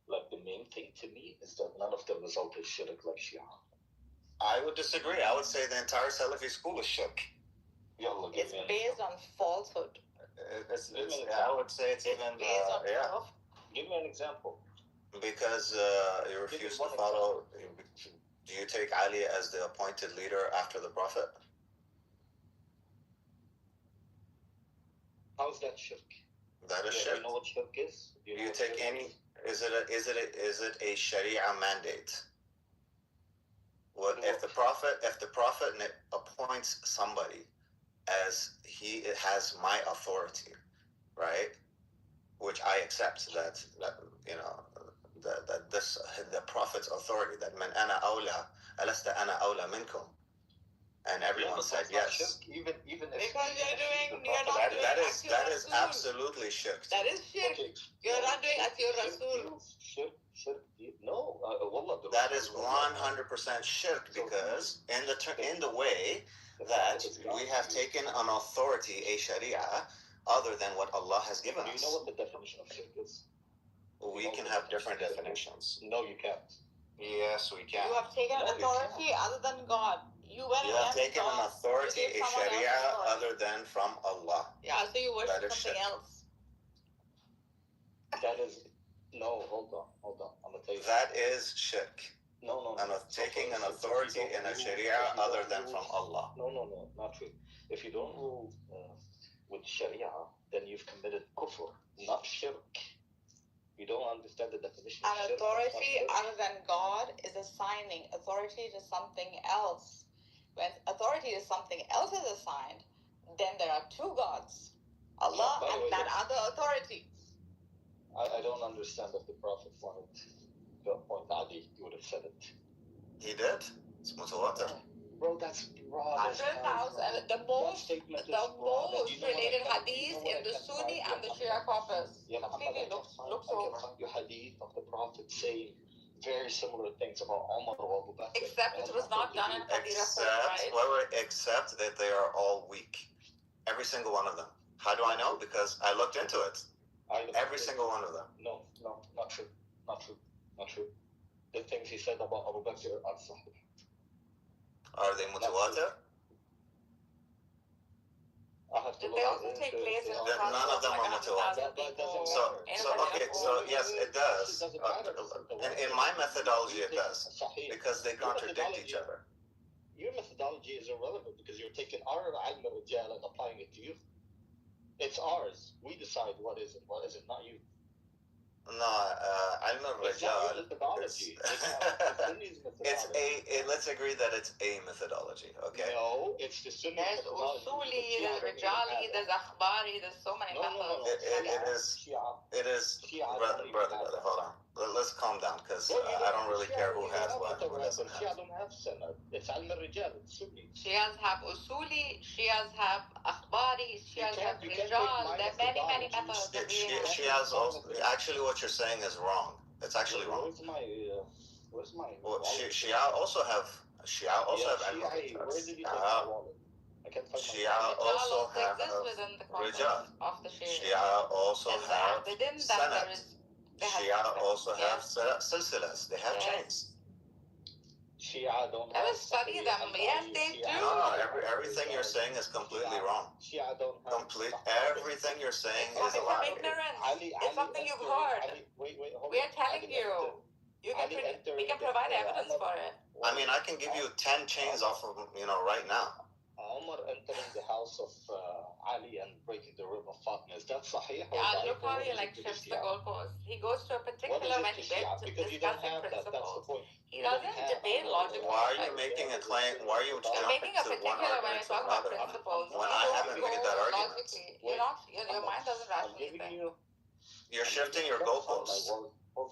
like the main thing to me is that none of them result in shirk like Shia. I would disagree. I would say the entire Salafi school is shirk. It's based on falsehood. I would say it's even based on yeah. Give me an example. Because you refuse to follow. Do you take Ali as the appointed leader after the Prophet? How's that shirk? That is shirk. You know what shirk is? You take any? Is it a Sharia mandate? What if the Prophet appoints somebody as he has my authority, right? Which I accept that you know that this the Prophet's authority, that man ana awla alasta ana awla minkum, and everyone said yes. Even if because you're not doing that is absolutely shirk. That is shirk. Okay. You're not doing at your Rasul. Shirk. No, wallah. That is 100% shirk, because in the way that we have taken an authority, a Sharia, other than what Allah has given us. Do you know what the definition of shirk is? We can have different definitions. No, you can't. Yes, we can. You have taken an authority other than God. You have taken an authority, a Sharia, other than from Allah. Yeah, so you worship something else. That is... No, hold on. I'm going to tell you. That is shirk. No. Taking an authority in a Sharia other than from Allah. No, not true. If you don't rule with Sharia, then you've committed kufr, not shirk. You don't understand the definition of shirk. An authority other than God is assigning authority to something else. When authority to something else is assigned, then there are two gods, Allah and that other authority. I don't understand if the Prophet wanted to appoint Ali, he would have said it. He did? It's mutawatir. Bro, that's broad. 100,000. The most related hadith in the Sunni and the Shia corpus. Completely looks over. Your hadith of the Prophet saying very similar things about Umar or Abu Bakr. Except it was not done in Hadith, right? Except that they are all weak. Every single one of them. How do I know? Because I looked into it. Every single one of them. No, not true. The things he said about Abu Bakr are sahih. Are they mutawatir? Did they also take place in none of them are mutawatir. So yes, it does. In my methodology, it does, because they contradict each other. Your methodology is irrelevant because you're taking our ilm al-rijal and applying it to you. It's ours. We decide what is and what isn't, not you. No, ilm al-rijal. Let's agree that it's a methodology, okay? No, it's the Sunni methodology. There's usuli, there's rijali, there's akhbari, there's so many methods. It is, brother, hold on. Let's calm down, because I don't really care who has what, who doesn't have. Shia don't have sanad. It's ilm al-rijal, it's Sunni. Shias have usuli, Shias have akhbari, Shias have rijal. There are many methods. Shias also, actually what you're saying is wrong. It's actually wrong. Where's my well, Shia also have ilm al-rijal. Shia also have rijal. Shia also have sanad. Shia also have silsilas. They have chains. Shia don't have... Let's study them. Yes, they do. No, everything you're saying is completely wrong. Shia don't have... Everything you're saying is a It's lie. from ignorance. It's something you've heard. We are telling you. We can provide evidence for it. I mean, I can give you 10 chains off of, right now. Omar entering the house of Ali and breaking the rib of Fatima. Is that sahih? Yeah, look how he like shifts the goalpost. He goes to a particular when he's discussing principles. He doesn't debate logic. Why are you making a claim? Why are you jumping to one argument to another when I haven't made that argument? Your mind doesn't rationally think. You're shifting your goalposts.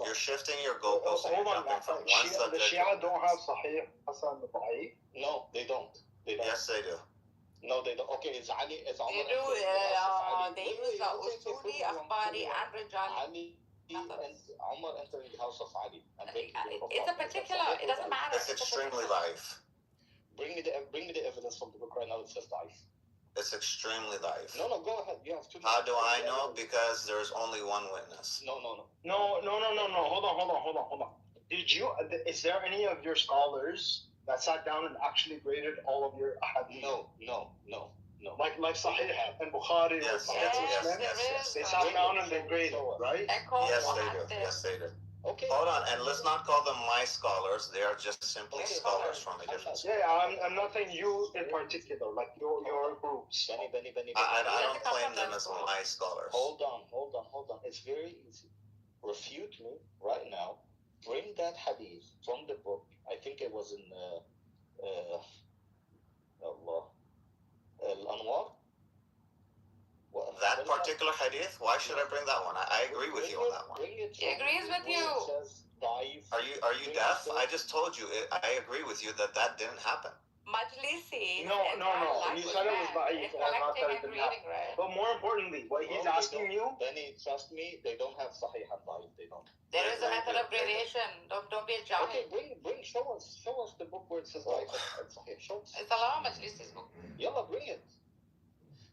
You're shifting your goalposts and you're jumping from one subject. The Shia don't have Sahih Hassan al-Da'if. No, they don't. Yes, they do. No, they don't. Okay, it's Ali. It's Omar. They do. They use the Usuli, Akhbari, and Rijali. Ali and Omar entering the house of Ali. It's a particular. It doesn't matter. It's extremely live. Bring me the evidence from the book right now. It says live. It's extremely live. No, go ahead. You have two. How do I know? Because there's only one witness. No. Hold on. Is there any of your scholars that sat down and actually graded all of your ahadith? No. Like Sahih and Bukhari. Yes. They sat down and they graded, right? Yes, they do. Okay. Hold on, and let's not call them my scholars. They are just simply scholars from a different school. Yeah, I'm not saying you in particular, like your groups. Benny. I don't claim them as my scholars. Hold on. It's very easy. Refute me right now. Bring that hadith from the book. I think it was in Al-Anwar. That particular hadith? Why should I bring that one? I agree with you on that one. He agrees with you. Are you deaf? I just told you. I agree with you that didn't happen. Majlisi. No. You said it was da'if. But more importantly, what he's asking you. Benny, trust me, they don't have Sahih and Da'if. They don't. There is a method of gradation. Don't be a jahil. Okay, show us the book where it says Da'if and Sahih. Show us. It's Allah Majlisi's book. Yalla, bring it.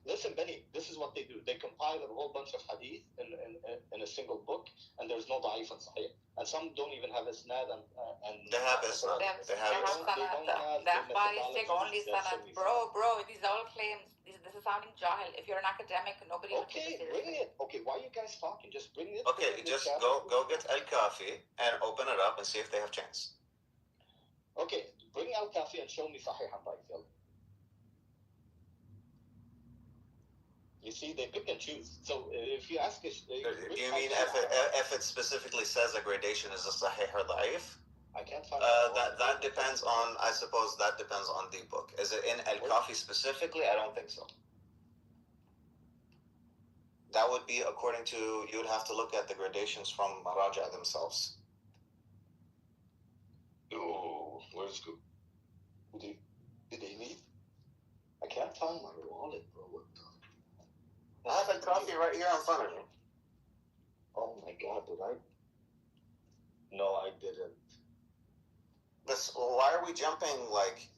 Listen, Benny, this is what they do. They compile a whole bunch of hadith in a single book, and there's no da'if and sahih. And some don't even have isnad and they have isnad. They have sanad. The Akhbari take only sanad. Bro, these are all claims. This is sounding jahil. If you're an academic, nobody would take it seriously. Bring it. Okay, why are you guys talking? Just bring it. Okay, just go get Al-Kafi and open it up and see if they have chains. Okay, bring Al-Kafi and show me sahih and da'if. You see, they pick and choose. So if you ask us, do you mean if it specifically says a gradation is a sahih or da'if? I can't find that depends on. I suppose that depends on the book. Is it in Al-Kafi specifically? I don't think so. That would be according to. You would have to look at the gradations from Maraja themselves. Oh, where's good? Did they leave? I can't find my wallet, bro. What the? I have Al-Kafi right here in front of me. Oh my God, did I? No, I didn't. Why are we jumping like?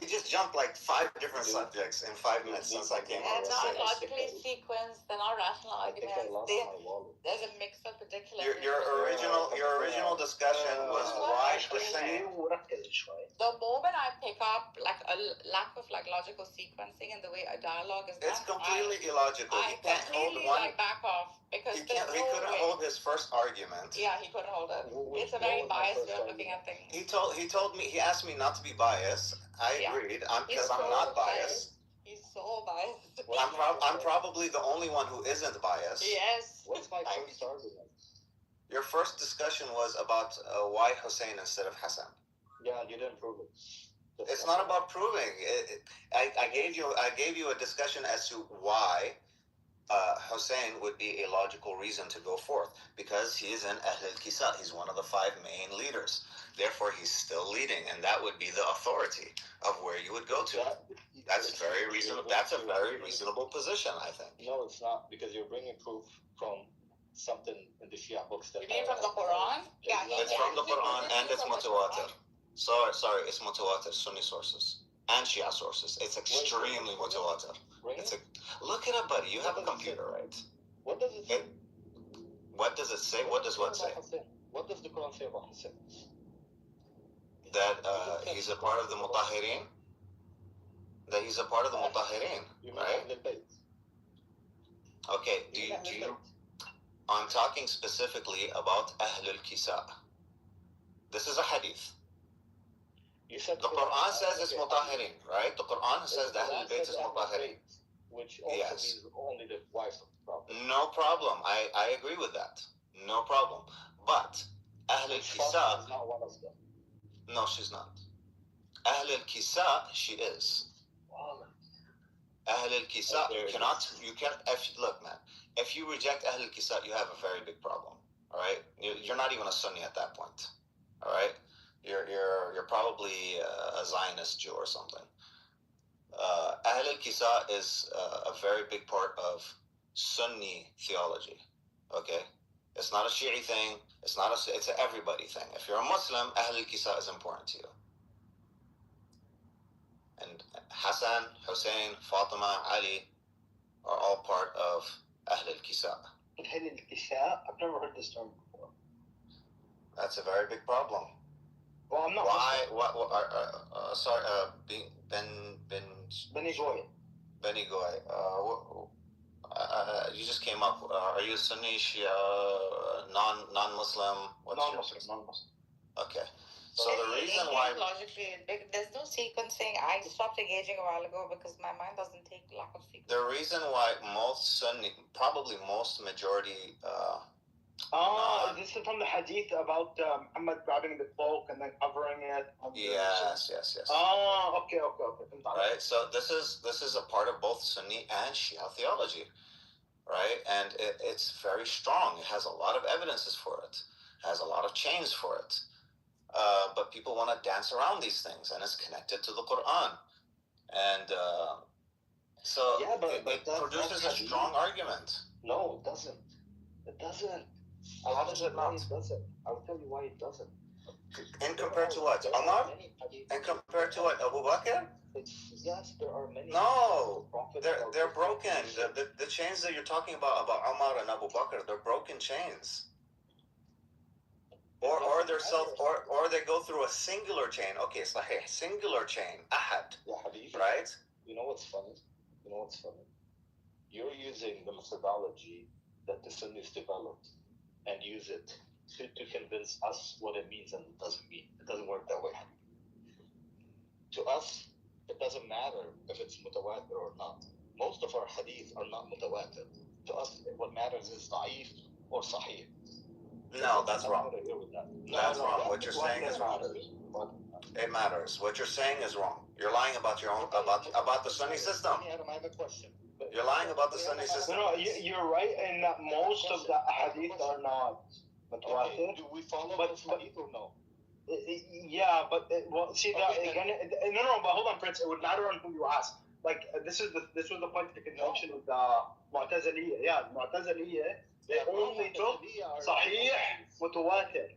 You just jumped like 5 different subjects in 5 minutes since I came They're on. not logically sequenced. They're not rational arguments. There's a mix of particular. Your original discussion was why Hussein. The moment I pick up like a lack of like logical sequencing in the way a dialogue is done, it's completely illogical. I He can't hold one. like back off because He couldn't hold his first argument. Yeah, he couldn't hold it. It's a very biased way of looking at things. He told me. He asked me not to be biased. I agreed. Because I'm not biased. He's so biased. I'm probably the only one who isn't biased. Yes. What's my first argument? Your first discussion was about why Hussein instead of Hassan. Yeah, you didn't prove it. It's not about proving. I gave you a discussion as to why Hussein would be a logical reason to go forth, because he is an Ahl al-Kisa. He's one of the 5 main leaders. Therefore, he's still leading, and that would be the authority of where you would go to. That's very reasonable. That's a very reasonable position, I think. No, it's not, because you're bringing proof from something in the Shia books that. You mean from the Quran? Yeah, it's from the Quran and it's mutawatir. Sorry, it's mutawatir, Sunni sources and Shia sources. It's extremely mutawatir. Look it up, buddy. You have a computer, right? What does it say? What does it say? What does what say? What does the Quran say about Hussein? That he's a part of the Mutahirin. That he's a part of the Mutahirin, right? Okay. Do you? I'm talking specifically about Ahl al-Kisa. This is a hadith. You said the Quran says it's mutahirin, right? The Quran says that Ahlul Bayt is mutahirin. Which also Yes. means only the wife of the Prophet. No problem. I agree with that. No problem. But Ahl al-Kisa is not one of them. No, she's not. Ahl al-Kisa, she is. Ahl al-Kisa, you can't, look, man, if you reject Ahl al-Kisa, you have a very big problem, all right? You're not even a Sunni at that point, all right? You're probably a Zionist Jew or something. Ahl al-Kisa is a very big part of Sunni theology, okay? It's not a Shi'i thing, it's an everybody thing. If you're a Muslim, Ahl al-Kisa is important to you. And Hassan, Hussein, Fatima, Ali are all part of Ahl al-Kisa. Ahl al-Kisa? I've never heard this term before. That's a very big problem. Well, I'm not. Why? Sorry, Benny Goy. Benny Goy. You just came up. Are you Sunni, Shia, non-Muslim? Non-Muslim. Okay. So the reason why logically, there's no sequencing. I stopped engaging a while ago because my mind doesn't take lack of sequencing. the reason why most Sunni, probably most majority. This is from the hadith about Muhammad grabbing the cloak and then covering it. Yes. Okay. Right. So this is a part of both Sunni and Shia theology, right? And it's very strong. It has a lot of evidences for it. Has a lot of chains for it. But people want to dance around these things, and it's connected to the Quran, and it produces a strong argument. No, it doesn't. It doesn't. How does it not? It doesn't. I'll tell you why it doesn't. And compared to what? Umar? And compared to what? Abu Bakr? Yes, there are many. No, they're broken. The chains that you're talking about Umar and Abu Bakr, they're broken chains. Or they go through a singular chain. Okay, sahih, singular chain, ahad. Yeah, Habib. Right? You know what's funny? You're using the methodology that the Sunnis developed and use it to convince us what it means and it doesn't mean. It doesn't work that way. To us, it doesn't matter if it's mutawatir or not. Most of our hadith are not mutawatir. To us, what matters is da'if or sahih. No, that's wrong. That's wrong. No. What you're saying is wrong. It matters. What you're saying is wrong. You're lying about your own about the Sunni system. I have a question. You're lying about the Sunni system. No, you're right in that most of the hadith are not mutawatir. Okay, do we follow this hadith or no? Yeah, but see that again. No, but hold on, Prince. It would matter on who you ask. Like this was the point of the contention with the Mu'taziliyah. Yeah, Mu'taziliyah. They only took Sahih, Mutawatir,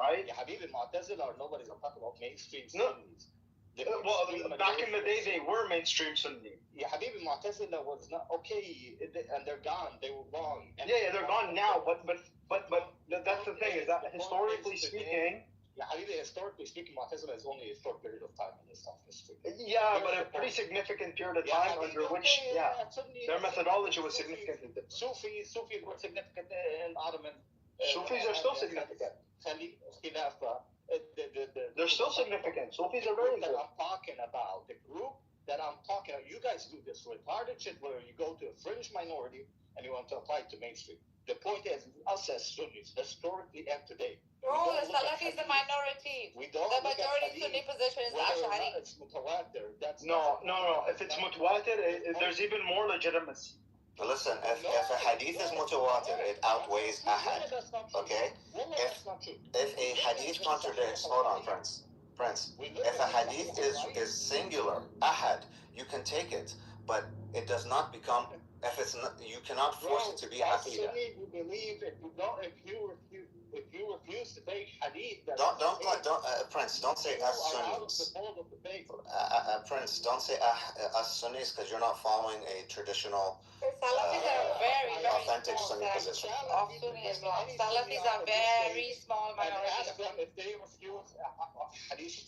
right? Yeah, Habibi, Mu'tazila or nobody's talking about mainstream Sunnis. Back in the day, they were mainstream Sunni. Yeah, Habibi, Mu'tazila was not okay, and they're gone. They were wrong. Yeah, they're gone now. But that's the thing is that historically speaking. Yeah, Habibi, historically speaking, Mu'tazila is only a short period of time in Islam history. Yeah, but a pretty significant period of time under which, their methodology was significantly different. Sufis were significant in Ottoman. Sufis are still significant. They're still significant. Sufis are very important. I'm talking about the group that I'm talking about. You guys do this retarded shit where you go to a fringe minority and you want to apply it to mainstream. The point is, us as Sunnis, historically and today. Bro, the Salafi is the minority. The majority Sunni position is Ash'ari. It's mutawatir. No. If it's mutawatir, there's even more legitimacy. Listen, if a hadith is mutawatir, it outweighs ahad. Okay? If a hadith contradicts, hold on, Prince. If a hadith is singular, ahad, you can take it, but it does not become. If it's not, you cannot force it to be aqidah. You believe if you refuse to take hadith. Prince, don't say us Sunnis. Prince, don't say us Sunnis because you're not following a traditional, authentic Sunni position. Salafis are very small minority. Ask them if they refuse hadith.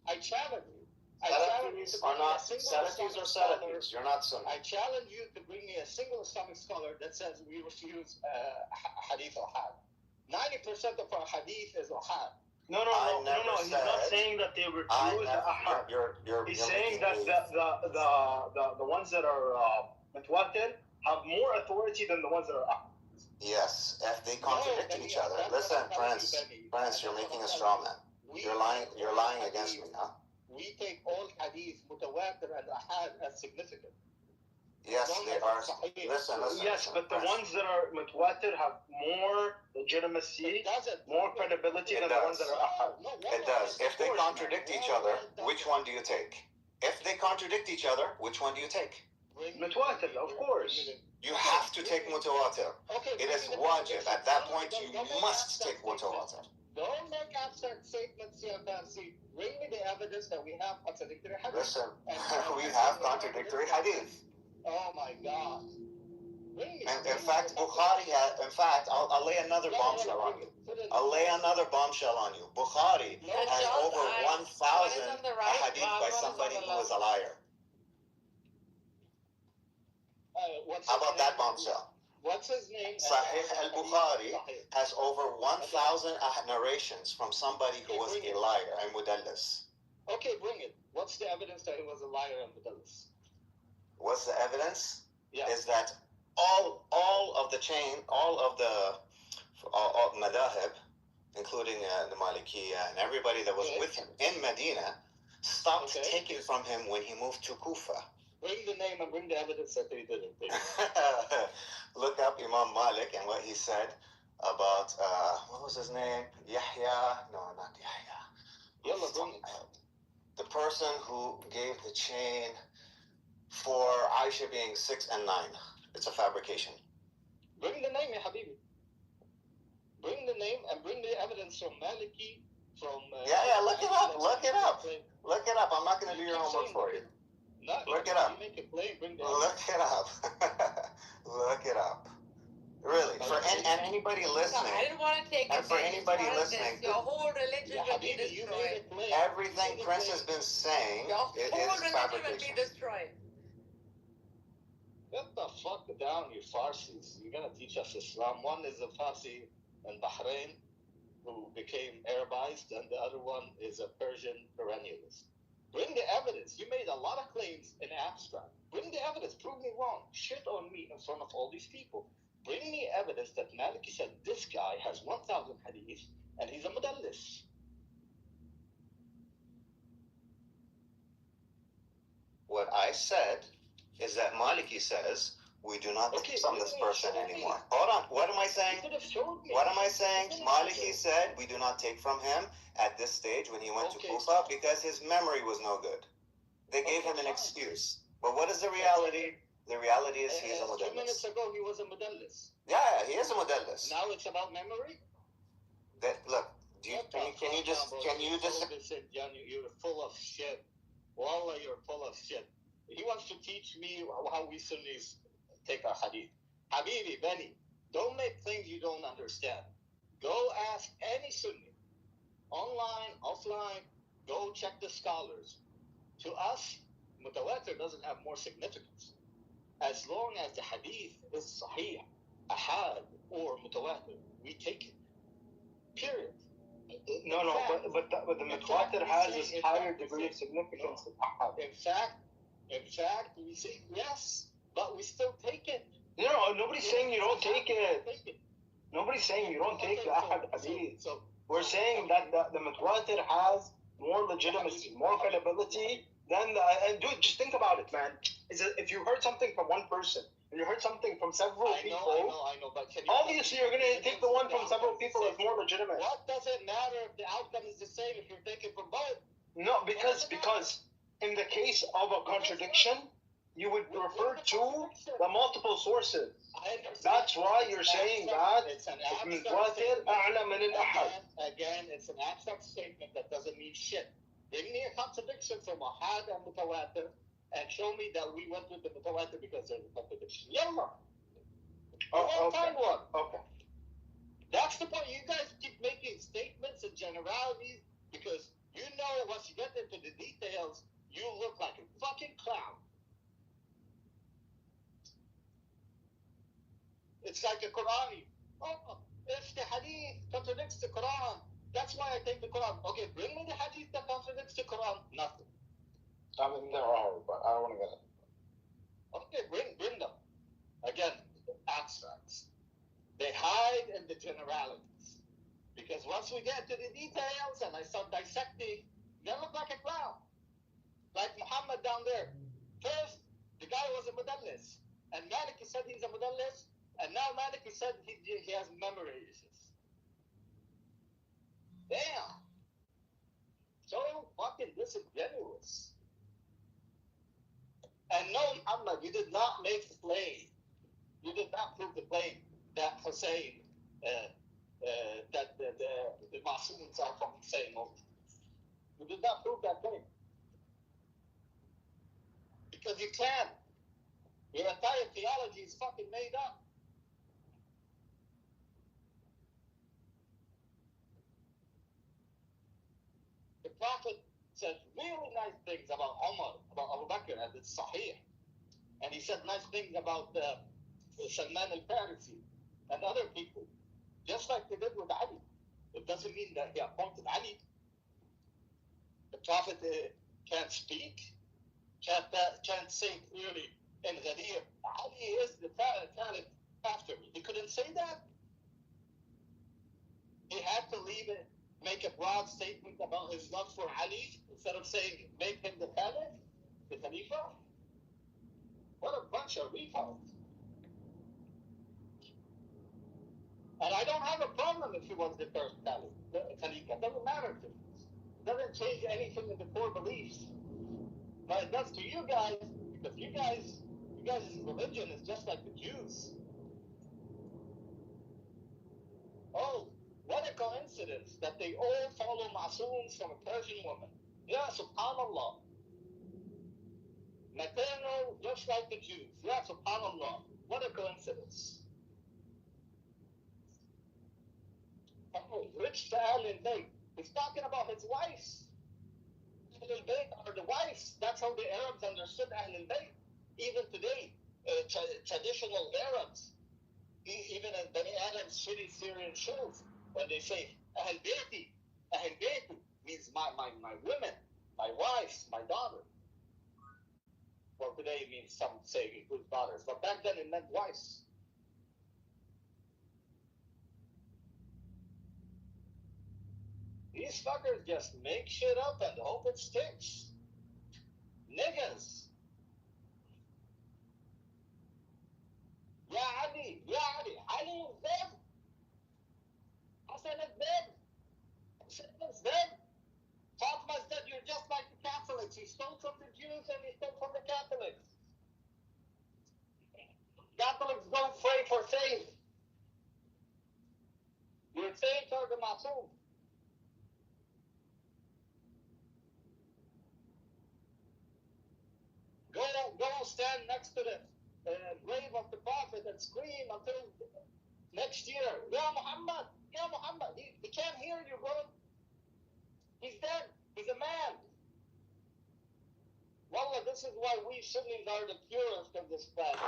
I challenge you. Salafis are not Salafis or Salafis. You're not Sunni. I challenge you to bring me a single Islamic scholar that says we refuse hadith or had. 90% of our hadith is ahad. No. He's not saying that they refuse the ahad. He's saying that the ones that are mutawatir have more authority than the ones that are ahad. Yes, if they contradict each other. Listen, Prince, you're making a straw man. You're lying against me, huh? We take all hadith, mutawatir, and ahad as significant. Yes, they are. Listen. Yes, but the ones that are mutawatir have more legitimacy, more credibility than the ones that are ahad. It does. If they contradict each other, which one do you take? If they contradict each other, which one do you take? Mutawatir, of course. You have to take mutawatir. It is wajib. At that point, you must take mutawatir. Don't make abstract statements here, fancy. Bring me the evidence that we have contradictory hadith. Listen, we have contradictory hadith. Oh my God. And in fact, Bukhari had, I'll lay another bombshell on you. Bukhari has over 1,000 hadith by somebody who is a liar. How about that bombshell? What's his name? Sahih al-Bukhari has over 1,000 narrations from somebody who was a liar and mudallis. Okay, bring it. What's the evidence that he was a liar and mudallis? What's the evidence? Yeah. Is that all of the madahib, including the Malikiya and everybody that was with him in Medina, stopped taking from him when he moved to Kufa. Bring the name and bring the evidence that they did it. Look up Imam Malik and what he said about, what was his name? Yahya? No, not Yahya. The person who gave the chain for Aisha being 6 and 9. It's a fabrication. Bring the name, ya Habibi. Bring the name and bring the evidence from Maliki, from... look it up. Look it up. I'm not going to do your homework for you. Look it up. Look it up. Look it up. Really, and anybody listening. I didn't want to take and for anybody listening, your whole religion will be destroyed. Everything Prince has been saying is fabrication. Will be destroyed. Get the fuck down, you Farsis. You're gonna teach us Islam. One is a Farsi in Bahrain who became Arabized, and the other one is a Persian perennialist. Bring the evidence. You made a lot of claims in abstract. Bring the evidence. Prove me wrong. Shit on me in front of all these people. Bring me evidence that Maliki said this guy has 1,000 hadith and he's a mudallis. What I said is that Maliki says we do not take from this person anymore. Hold on. What am I saying? What am I saying? Maliki said we do not take from him at this stage when he went to Kufa because his memory was no good. They gave him an excuse. But what is the reality? The reality is he is a mudallis. 2 minutes ago he was a mudallis. Yeah, he is a mudallis. Now it's about memory? Look, can you just You're full of shit. Wallah, you're full of shit. He wants to teach me how we Sunnis take our hadith. Habibi, Benny, don't make things you don't understand. Go ask any Sunni. Online, offline, go check the scholars. To us, mutawatir doesn't have more significance. As long as the hadith is sahih, ahad, or mutawatir, we take it. Period. No, but the mutawatir has this higher degree of significance than ahad. In fact, we say yes, but we still take it. No, nobody's saying you don't take it. Nobody's saying you don't take the ahad hadith. We're saying that the mutawatir has more legitimacy, more credibility than and dude, just think about it, man. If you heard something from one person and you heard something from several people, I know, but obviously you're gonna take the one from several people as more legitimate. What does it matter if the outcome is the same if you're taking from both? No, because in the case of a contradiction, you would refer to the multiple sources. That's why you're saying that mutawatir a'la min al-ahad. Again, it's an abstract statement that doesn't mean shit. Bring me a contradiction from ahad and mutawatir and show me that we went with the mutawatir because there's a contradiction. Yalla. Okay. That's the point. You guys keep making statements and generalities because you know once you get into the details, you look like a fucking clown. It's like a Qur'ani. If the hadith contradicts the Quran, That's why I take the Quran. Okay, bring me the hadith that contradicts the Quran. Nothing. I mean, there are, but I don't want to get it. Okay, bring them. Again, abstracts. They hide in the generalities. Because once we get to the details and I start dissecting, they look like a clown. Like Muhammad down there. First, the guy was a mudallis. And Maliki said he's a mudallis. And now Maliki said he has memory issues. Damn. So fucking disingenuous. And no, Muhammad, you did not make the claim. You did not prove the claim that Hussein, that the Masums are from Hussein. You did not prove that claim. Because you can't. Your entire theology is fucking made up. The Prophet said really nice things about Umar, about Abu Bakr, and it's Sahih. And he said nice things about Salman al-Farisi and other people, just like they did with Ali. It doesn't mean that he appointed Ali. The Prophet can't speak, can't say clearly in Ghadir, Ali is the Caliph after me. He couldn't say that. He had to leave it, make a broad statement about his love for Ali instead of saying, make him the Caliph, the Khalifa. What a bunch of retards. And I don't have a problem if he was the first Caliph, the Khalifa. It doesn't matter to me. It doesn't change anything in the core beliefs. But it does to you guys, because you guys' religion is just like the Jews. Oh, what a coincidence that they all follow Ma'soons from a Persian woman. Yeah, subhanallah. Maternal, just like the Jews. Yeah, subhanallah. What a coincidence. Oh, rich to Ahl al-Bayt. He's talking about his wives. Ahl al-Bayt are the wives. That's how the Arabs understood Ahl al-Bayt. Even today, traditional Arabs, even in Bani Adam's shitty Syrian shows, when they say Ahl Bayti means my women, my wives, my daughter. Well, today it means some say includes daughters, but back then it meant wives. These fuckers just make shit up and hope it sticks. Niggas. Ya Ali, Ali is dead. Hassan is dead. Hussein is dead. Fatima said, you're just like the Catholics. He stole from the Jews and he stole from the Catholics. Catholics don't pray for saints. Your saints are the Masoom. Go stand next to the grave of the Prophet and scream until next year. Ya Muhammad, Ya Muhammad. He can't hear you, bro. He's dead. He's a man. Wallah, this is why we Sunnis are the purest of this planet.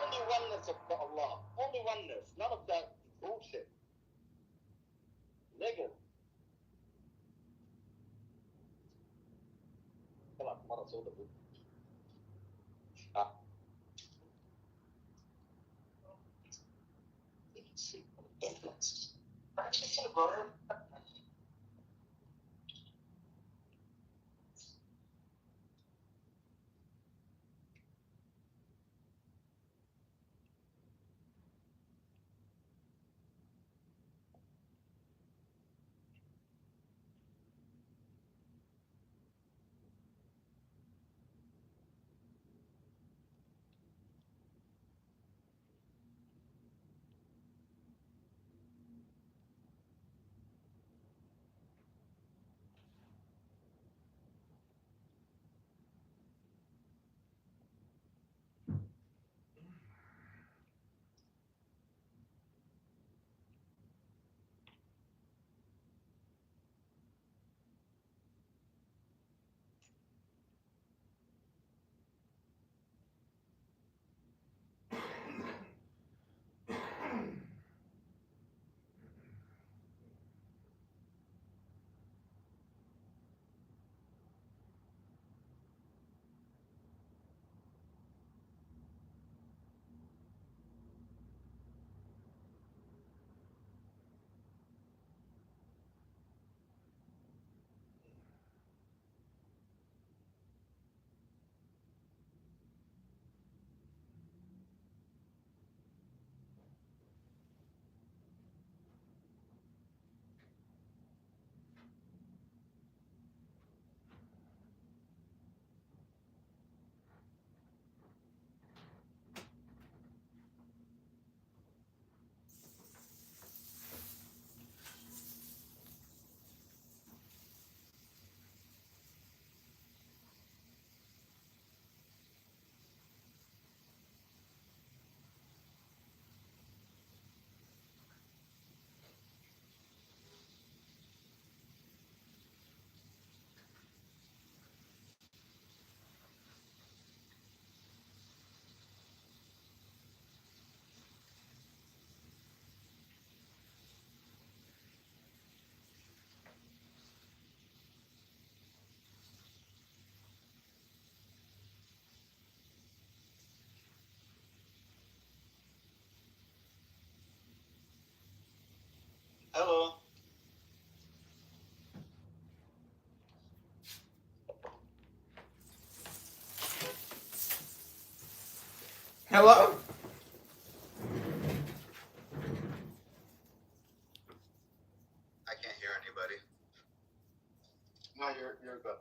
Only oneness of Allah. Only oneness. None of that bullshit. Nigga. Come on, مرة سودة. Hello? I can't hear anybody. No, you're good.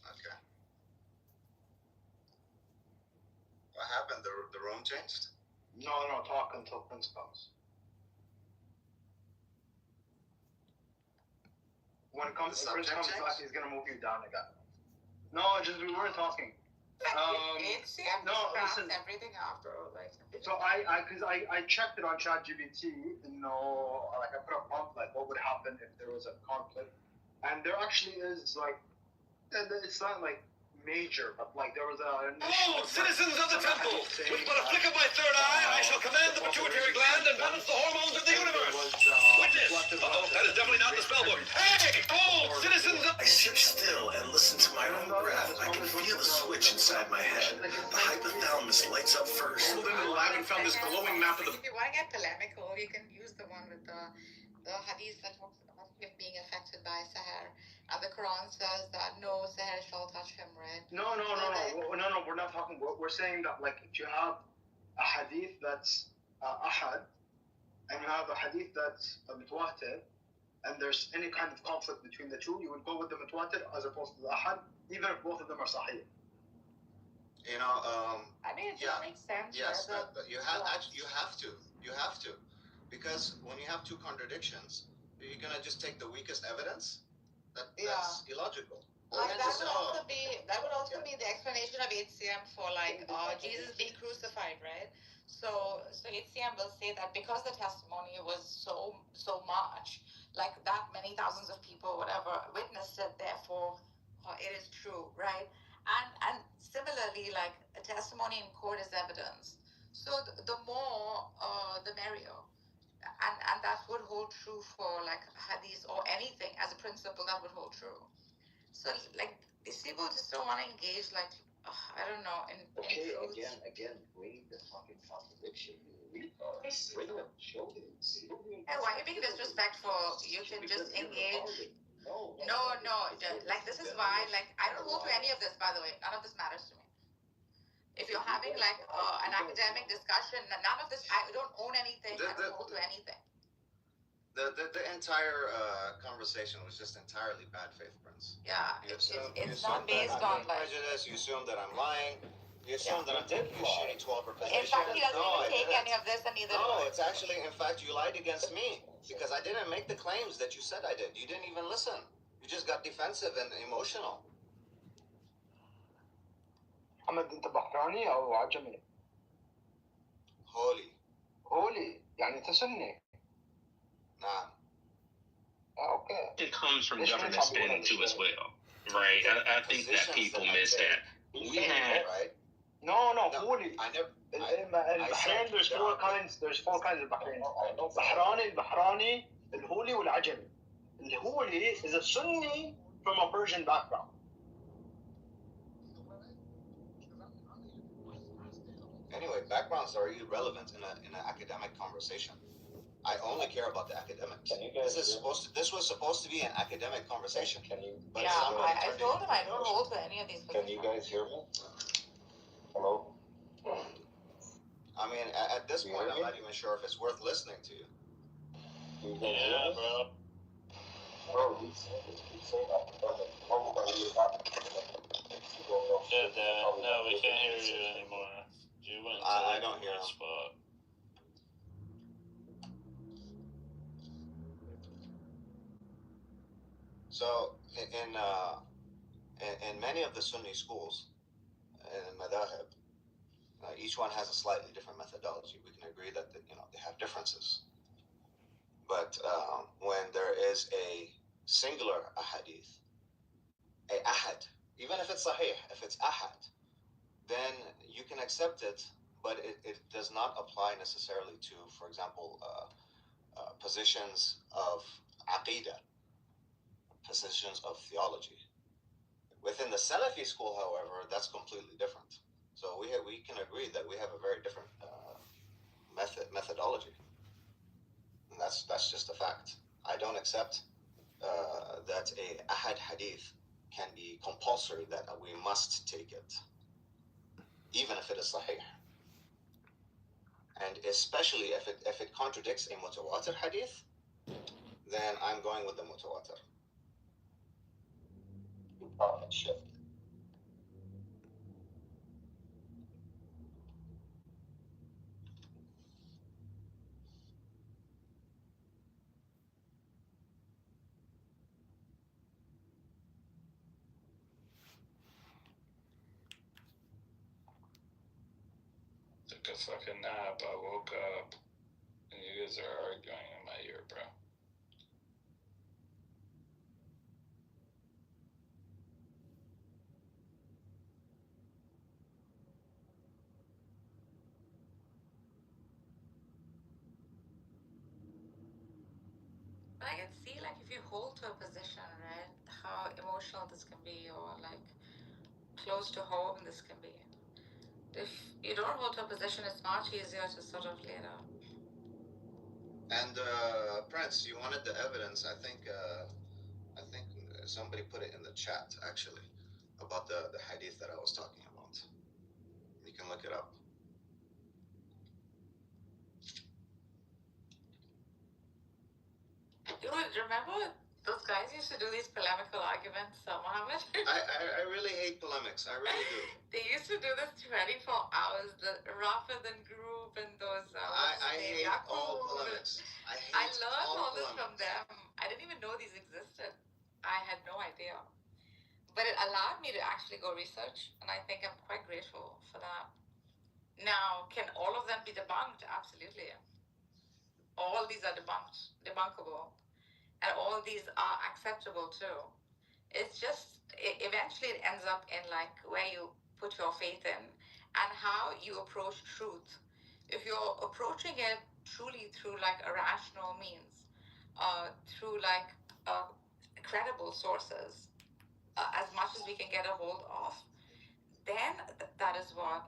Okay. What happened? The room changed? No, talk until Prince comes. When Prince comes back, he's gonna move you down again. No, just we weren't talking. Listen. Everything after, like. So I checked it on ChatGPT. Like I put a prompt like what would happen if there was a conflict, and there actually is like, and it's not like major, but like there was a. Oh, citizens of the temple! With but a flick of my third eye, I shall command the pituitary gland and balance the hormones of the universe. Witness! Uh-oh, that is definitely not the spell book. Hey! Oh, citizens of... I sit still and listen to my own breath. I can feel the switch inside my head. The hypothalamus lights up first. Pulled into the lab and found this glowing map of the... If you want to get polemical, you can use the one with the hadith that talks about him being affected by Sahar. And the Quran says that no Sahar shall touch him, right? No. We're not talking. We're saying that like if you have a hadith that's ahad, and you have a hadith that's mutawatir, and there's any kind of conflict between the two, you would go with the mutawatir as opposed to the ahad, even if both of them are sahih. I mean, it just makes sense. Yes, but you have to, because when you have two contradictions, you're gonna just take the weakest evidence. That's illogical. That would also be the explanation of HCM for like Jesus being crucified, right? So HCM will say that because the testimony was so much, like that many thousands of people, whatever, witnessed it, therefore it is true, right? And similarly, like a testimony in court is evidence. So the more, the merrier. And that would hold true for like hadith or anything as a principle that would hold true. So like these people just don't want to engage like I don't know in Again, read the fucking contradiction. Read them. Show them. Hey, why are you being disrespectful? You can just engage. No. Like this is why like I don't hold to any of this, by the way. None of this matters to me. If you're having like an academic discussion, none of this, I don't own anything, I don't hold to anything. The entire conversation was just entirely bad faith, Prince. Yeah, it's that not based I'm on like prejudice. You assume that I'm lying. You assume that I'm taking a shitty 12 position. In fact, he doesn't even take any of this, and neither do I. No, it's actually, in fact, you lied against me because I didn't make the claims that you said I did. You didn't even listen. You just got defensive and emotional. محمد انت بحراني او عجمي؟ هولي يعني انت سني. نعم. Okay. It comes from government spending too as well, right? I think that people miss that. We had No, هولي. البحرين there's four kinds. There's four kinds of Bahrain. البحراني, الهولي والعجمي. الهولي is a Sunni from a Persian background. Anyway, backgrounds are irrelevant in an academic conversation. I only care about the academics. This was supposed to be an academic conversation. But I told him I don't hold to any of these positions. Can you guys hear me? Hello? I mean, at this point, I'm not even sure if it's worth listening to you. Yeah, bro. Bro, he's saying that. No, we can't hear you anymore. You went to I don't hear him. Spot. So, in many of the Sunni schools, in madhahib, each one has a slightly different methodology. We can agree that they have differences. But when there is a singular ahadith, a ahad, even if it's sahih, if it's ahad, then you can accept it, but it does not apply necessarily to, for example, positions of aqidah, positions of theology. Within the Salafi school, however, that's completely different. So we can agree that we have a very different methodology. And that's just a fact. I don't accept that a ahad hadith can be compulsory, that we must take it. even if it is sahih. And especially if it contradicts a mutawatir hadith, then I'm going with the mutawatir. Shift. Took a fucking nap. I woke up and you guys are arguing in my ear, bro. But I can see, like, if you hold to a position, right, how emotional this can be, or like close to home this can be. If you don't hold to a position, it's much easier to sort of lay down. And Prince, you wanted the evidence. I think somebody put it in the chat actually about the hadith that I was talking about. You can look it up. Dude, remember those guys used to do these polemical arguments, Mohammed? I really hate polemics. I really do. They used to do this 24 hours, the Rockford group and those. I hate all polemics. I learned all this from them. I didn't even know these existed. I had no idea. But it allowed me to actually go research, and I think I'm quite grateful for that. Now, can all of them be debunked? Absolutely. All these are debunkable. And all these are acceptable too. It's just, eventually it ends up in like where you put your faith in and how you approach truth. If you're approaching it truly through like a rational means, through like credible sources, as much as we can get a hold of, then that is what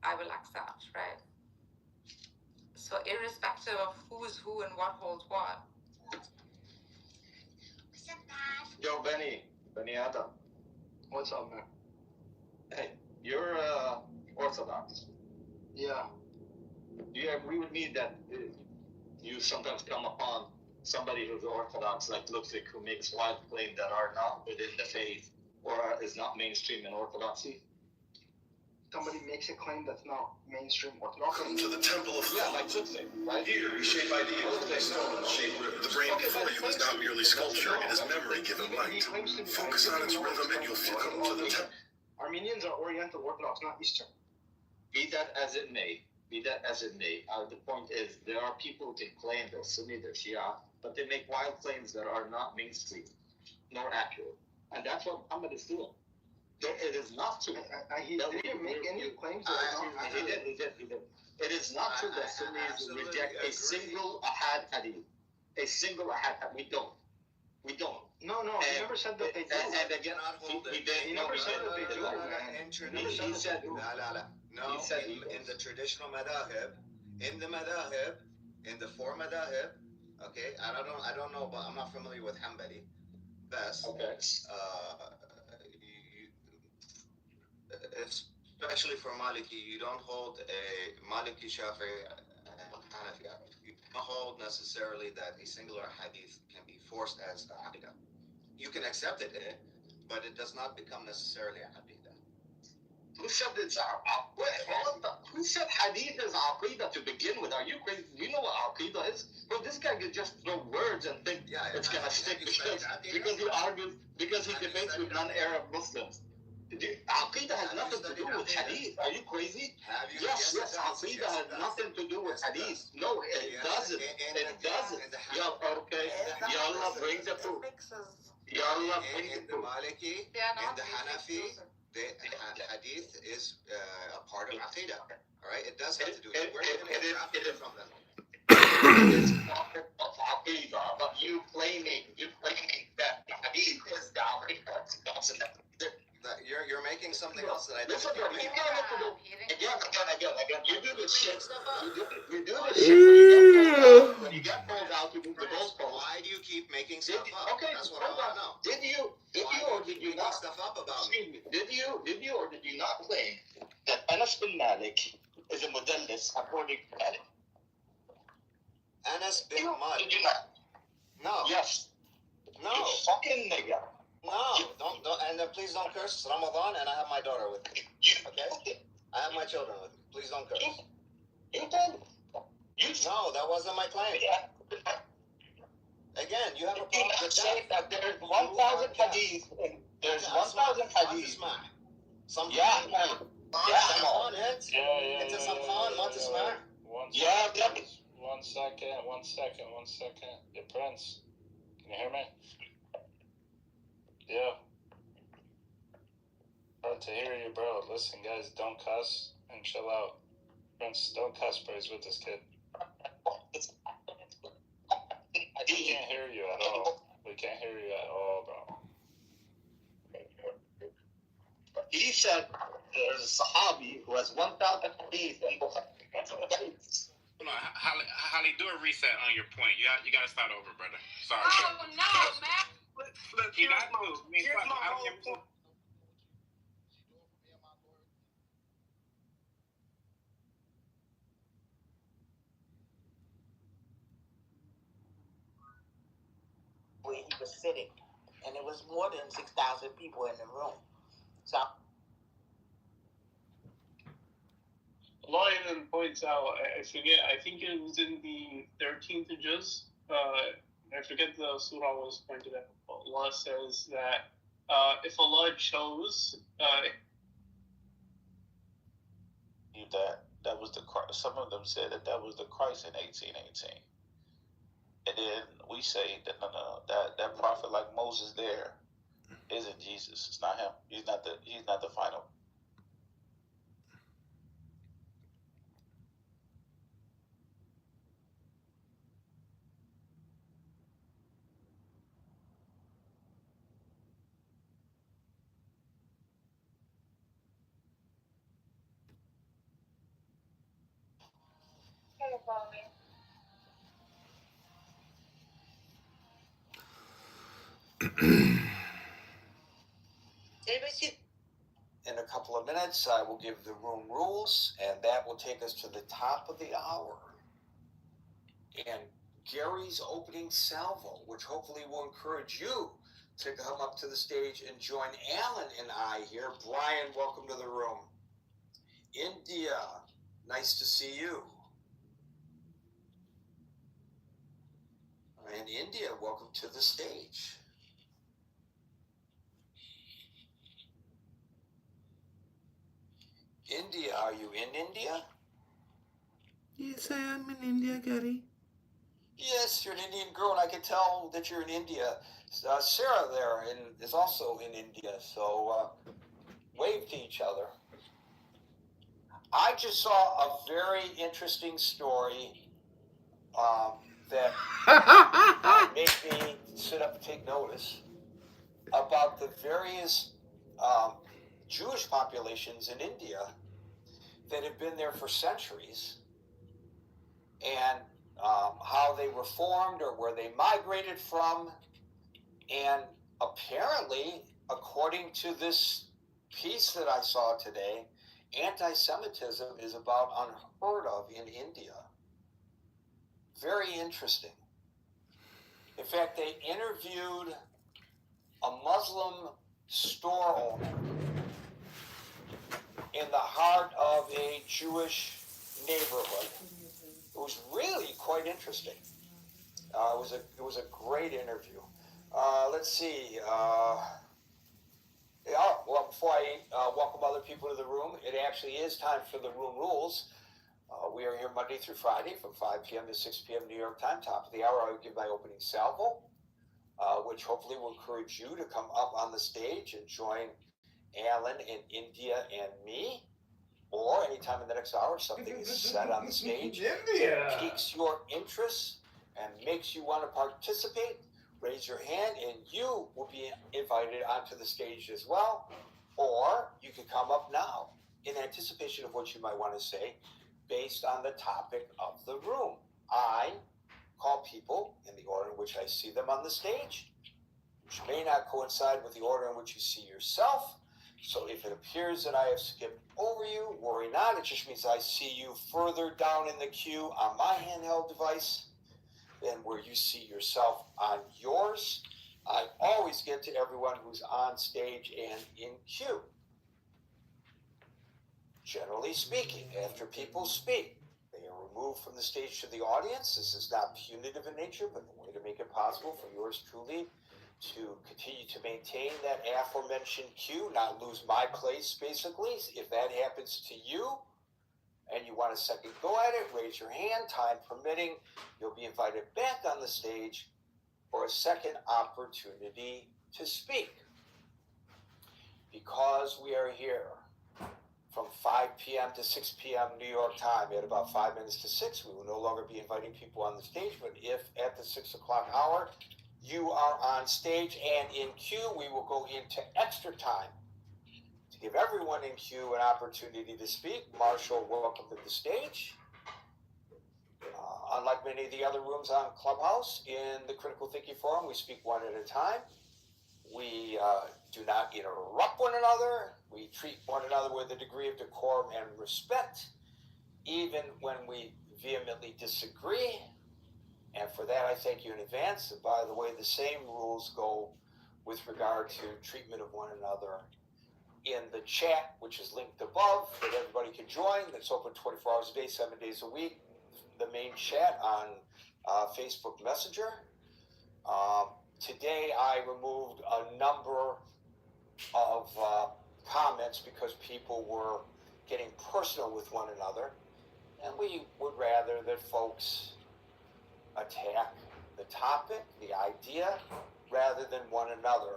I will accept, right? So irrespective of who's who and what holds what. Yo, Benny Adam. What's up, man? Hey, you're Orthodox. Yeah. Do you agree with me that you sometimes come upon somebody who's Orthodox, like Ludwig, who makes wild claims that are not within the faith or is not mainstream in Orthodoxy? Somebody makes a claim that's not mainstream Orthodox. Welcome to the Temple of Yeah, like Ludwig, right? Here, we shape ideas with stone, shape rhythm. The brain before you is not merely sculpture, it is memory given light. Focus on its rhythm and you'll come to the temple. Armenians are Oriental Orthodox, not Eastern. Be that as it may, the point is there are people who can claim they're Sunni, they're Shia, but they make wild claims that are not mainstream nor accurate. And that's what Muhammad is doing. It is not true. He didn't make any claims that are not accurate. He did. It is not true that Sunnis reject a single ahad hadith. A single ahad hadith. We don't. No, he never said that they do. And again, he never said that they do, man. He said, no, in the traditional madahib, in the four madahib, okay, I don't know, but I'm not familiar with Hanbali. Best. Okay. Especially for Maliki, you don't hold a Maliki, Shafi'i, and Hanafi. You don't hold necessarily that a singular hadith can be forced as a aqidah. You can accept it, but it does not become necessarily a aqidah. Who said it's who said hadith is aqidah to begin with? Are you crazy? Do you know what aqidah is? Bro, this guy could just throw words and think it's gonna stick because he argues, because he debates with non-Arab Muslims. Aqidah has nothing to do with hadith. Are you crazy? Yes, Aqidah has nothing to do with hadith. No, it doesn't. It doesn't. Okay. Yallah, bring the proof. Yallah, bring the proof. Maliki, in the Hanafi, the hadith is a part of Aqidah. All right? It does have to do with it. We're going to get it from them. It is part of Aqidah, but you claiming that hadith is the Aqidah. You're making something else that I don't agree with. Again. You do this shit. You do this shit when you get pulled out to move the goalpost. Why do you keep making stuff up? Okay, that's what I want to know. Did you or did you not stuff up about me? Did you or did you not claim that Anas bin Malik is a mudallis according to Malik. Anas bin Malik. Did you not? No. Yes. No. You fucking nigga. No. Don't. And please don't curse. It's Ramadan, and I have my daughter with me. Okay. I have my children with me. Please don't curse. You did. No, that wasn't my claim. Again, you have a problem with that. There's 1,000 hadith. There's 1,000 hadith. Some yeah, man. Come on, it's some fun, not to smack. One second. Yeah, Prince, can you hear me? Yeah. Hard to hear you, bro. Listen, guys, don't cuss and chill out. Prince, don't cuss, bro. He's with this kid. We can't hear you at all. We can't hear you at all, bro. He said there's a Sahabi who has 1,000 hadith and Holly, do a reset on your point. You got to start over, brother. Sorry. Oh, no, man. Look, here's my whole point. Where he was sitting, and there was more than 6,000 people in the room. So Allah even points out, I forget, I think it was in the 13th juz, I forget the surah was pointed out. Allah says that if Allah chose, that was the Christ. Some of them said that was the Christ in 1818, and then we say that no, that prophet like Moses there isn't Jesus. It's not him. He's not the final. In a couple of minutes, I will give the room rules, and that will take us to the top of the hour. And Gary's opening salvo, which hopefully will encourage you to come up to the stage and join Alan and I here. Brian, welcome to the room. India, nice to see you. And India, welcome to the stage. India, are you in India? Yes, I am in India, Gary. Yes, you're an Indian girl, and I can tell that you're in India. Sarah there is also in India, so wave to each other. I just saw a very interesting story that made me sit up and take notice about the various Jewish populations in India that have been there for centuries, and how they were formed or where they migrated from. And apparently, according to this piece that I saw today, anti-Semitism is about unheard of in India. Very interesting. In fact, they interviewed a Muslim store owner in the heart of a Jewish neighborhood. It was really quite interesting. It was a great interview. Let's see. Well, before I welcome other people to the room, it actually is time for the room rules. We are here Monday through Friday from 5 p.m. to 6 p.m. New York time. Top of the hour, I will give my opening salvo, which hopefully will encourage you to come up on the stage and join Alan and India and me. Or anytime in the next hour, something is said on the stage that piques your interest and makes you want to participate. Raise your hand and you will be invited onto the stage as well. Or you can come up now in anticipation of what you might want to say based on the topic of the room. I call people in the order in which I see them on the stage, which may not coincide with the order in which you see yourself. So if it appears that I have skipped over you, worry not. It just means I see you further down in the queue on my handheld device than where you see yourself on yours. I always get to everyone who's on stage and in queue. Generally speaking, after people speak, they are removed from the stage to the audience. This is not punitive in nature, but a way to make it possible for yours truly to continue to maintain that aforementioned queue, not lose my place, basically. If that happens to you and you want a second go at it, raise your hand. Time permitting, you'll be invited back on the stage for a second opportunity to speak. Because we are here from 5 p.m. to 6 p.m. New York time at about 5 minutes to 6, we will no longer be inviting people on the stage, but if at the 6 o'clock hour you are on stage and in queue, we will go into extra time to give everyone in queue an opportunity to speak. Marshall, welcome to the stage. Unlike many of the other rooms on Clubhouse, in the Critical Thinking Forum, we speak one at a time. We do not interrupt one another. We treat one another with a degree of decorum and respect, even when we vehemently disagree. And for that, I thank you in advance. And by the way, the same rules go with regard to treatment of one another in the chat, which is linked above, that everybody can join. That's open 24 hours a day, 7 days a week. The main chat on Facebook Messenger. Today, I removed a number of comments because people were getting personal with one another, and we would rather that folks attack the topic, the idea, rather than one another.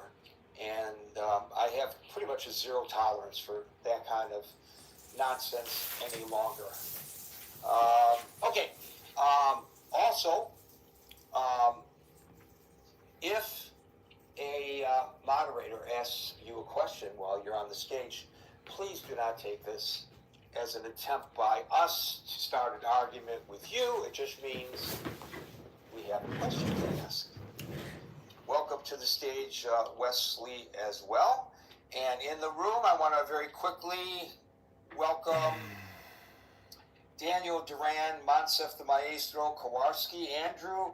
And I have pretty much a zero tolerance for that kind of nonsense any longer. Okay. Also, if a moderator asks you a question while you're on the stage, please do not take this as an attempt by us to start an argument with you. It just means we have a question to ask. Welcome to the stage, Wesley, as well. And in the room, I want to very quickly welcome Daniel Duran, Monsef the Maestro, Kowarski, Andrew,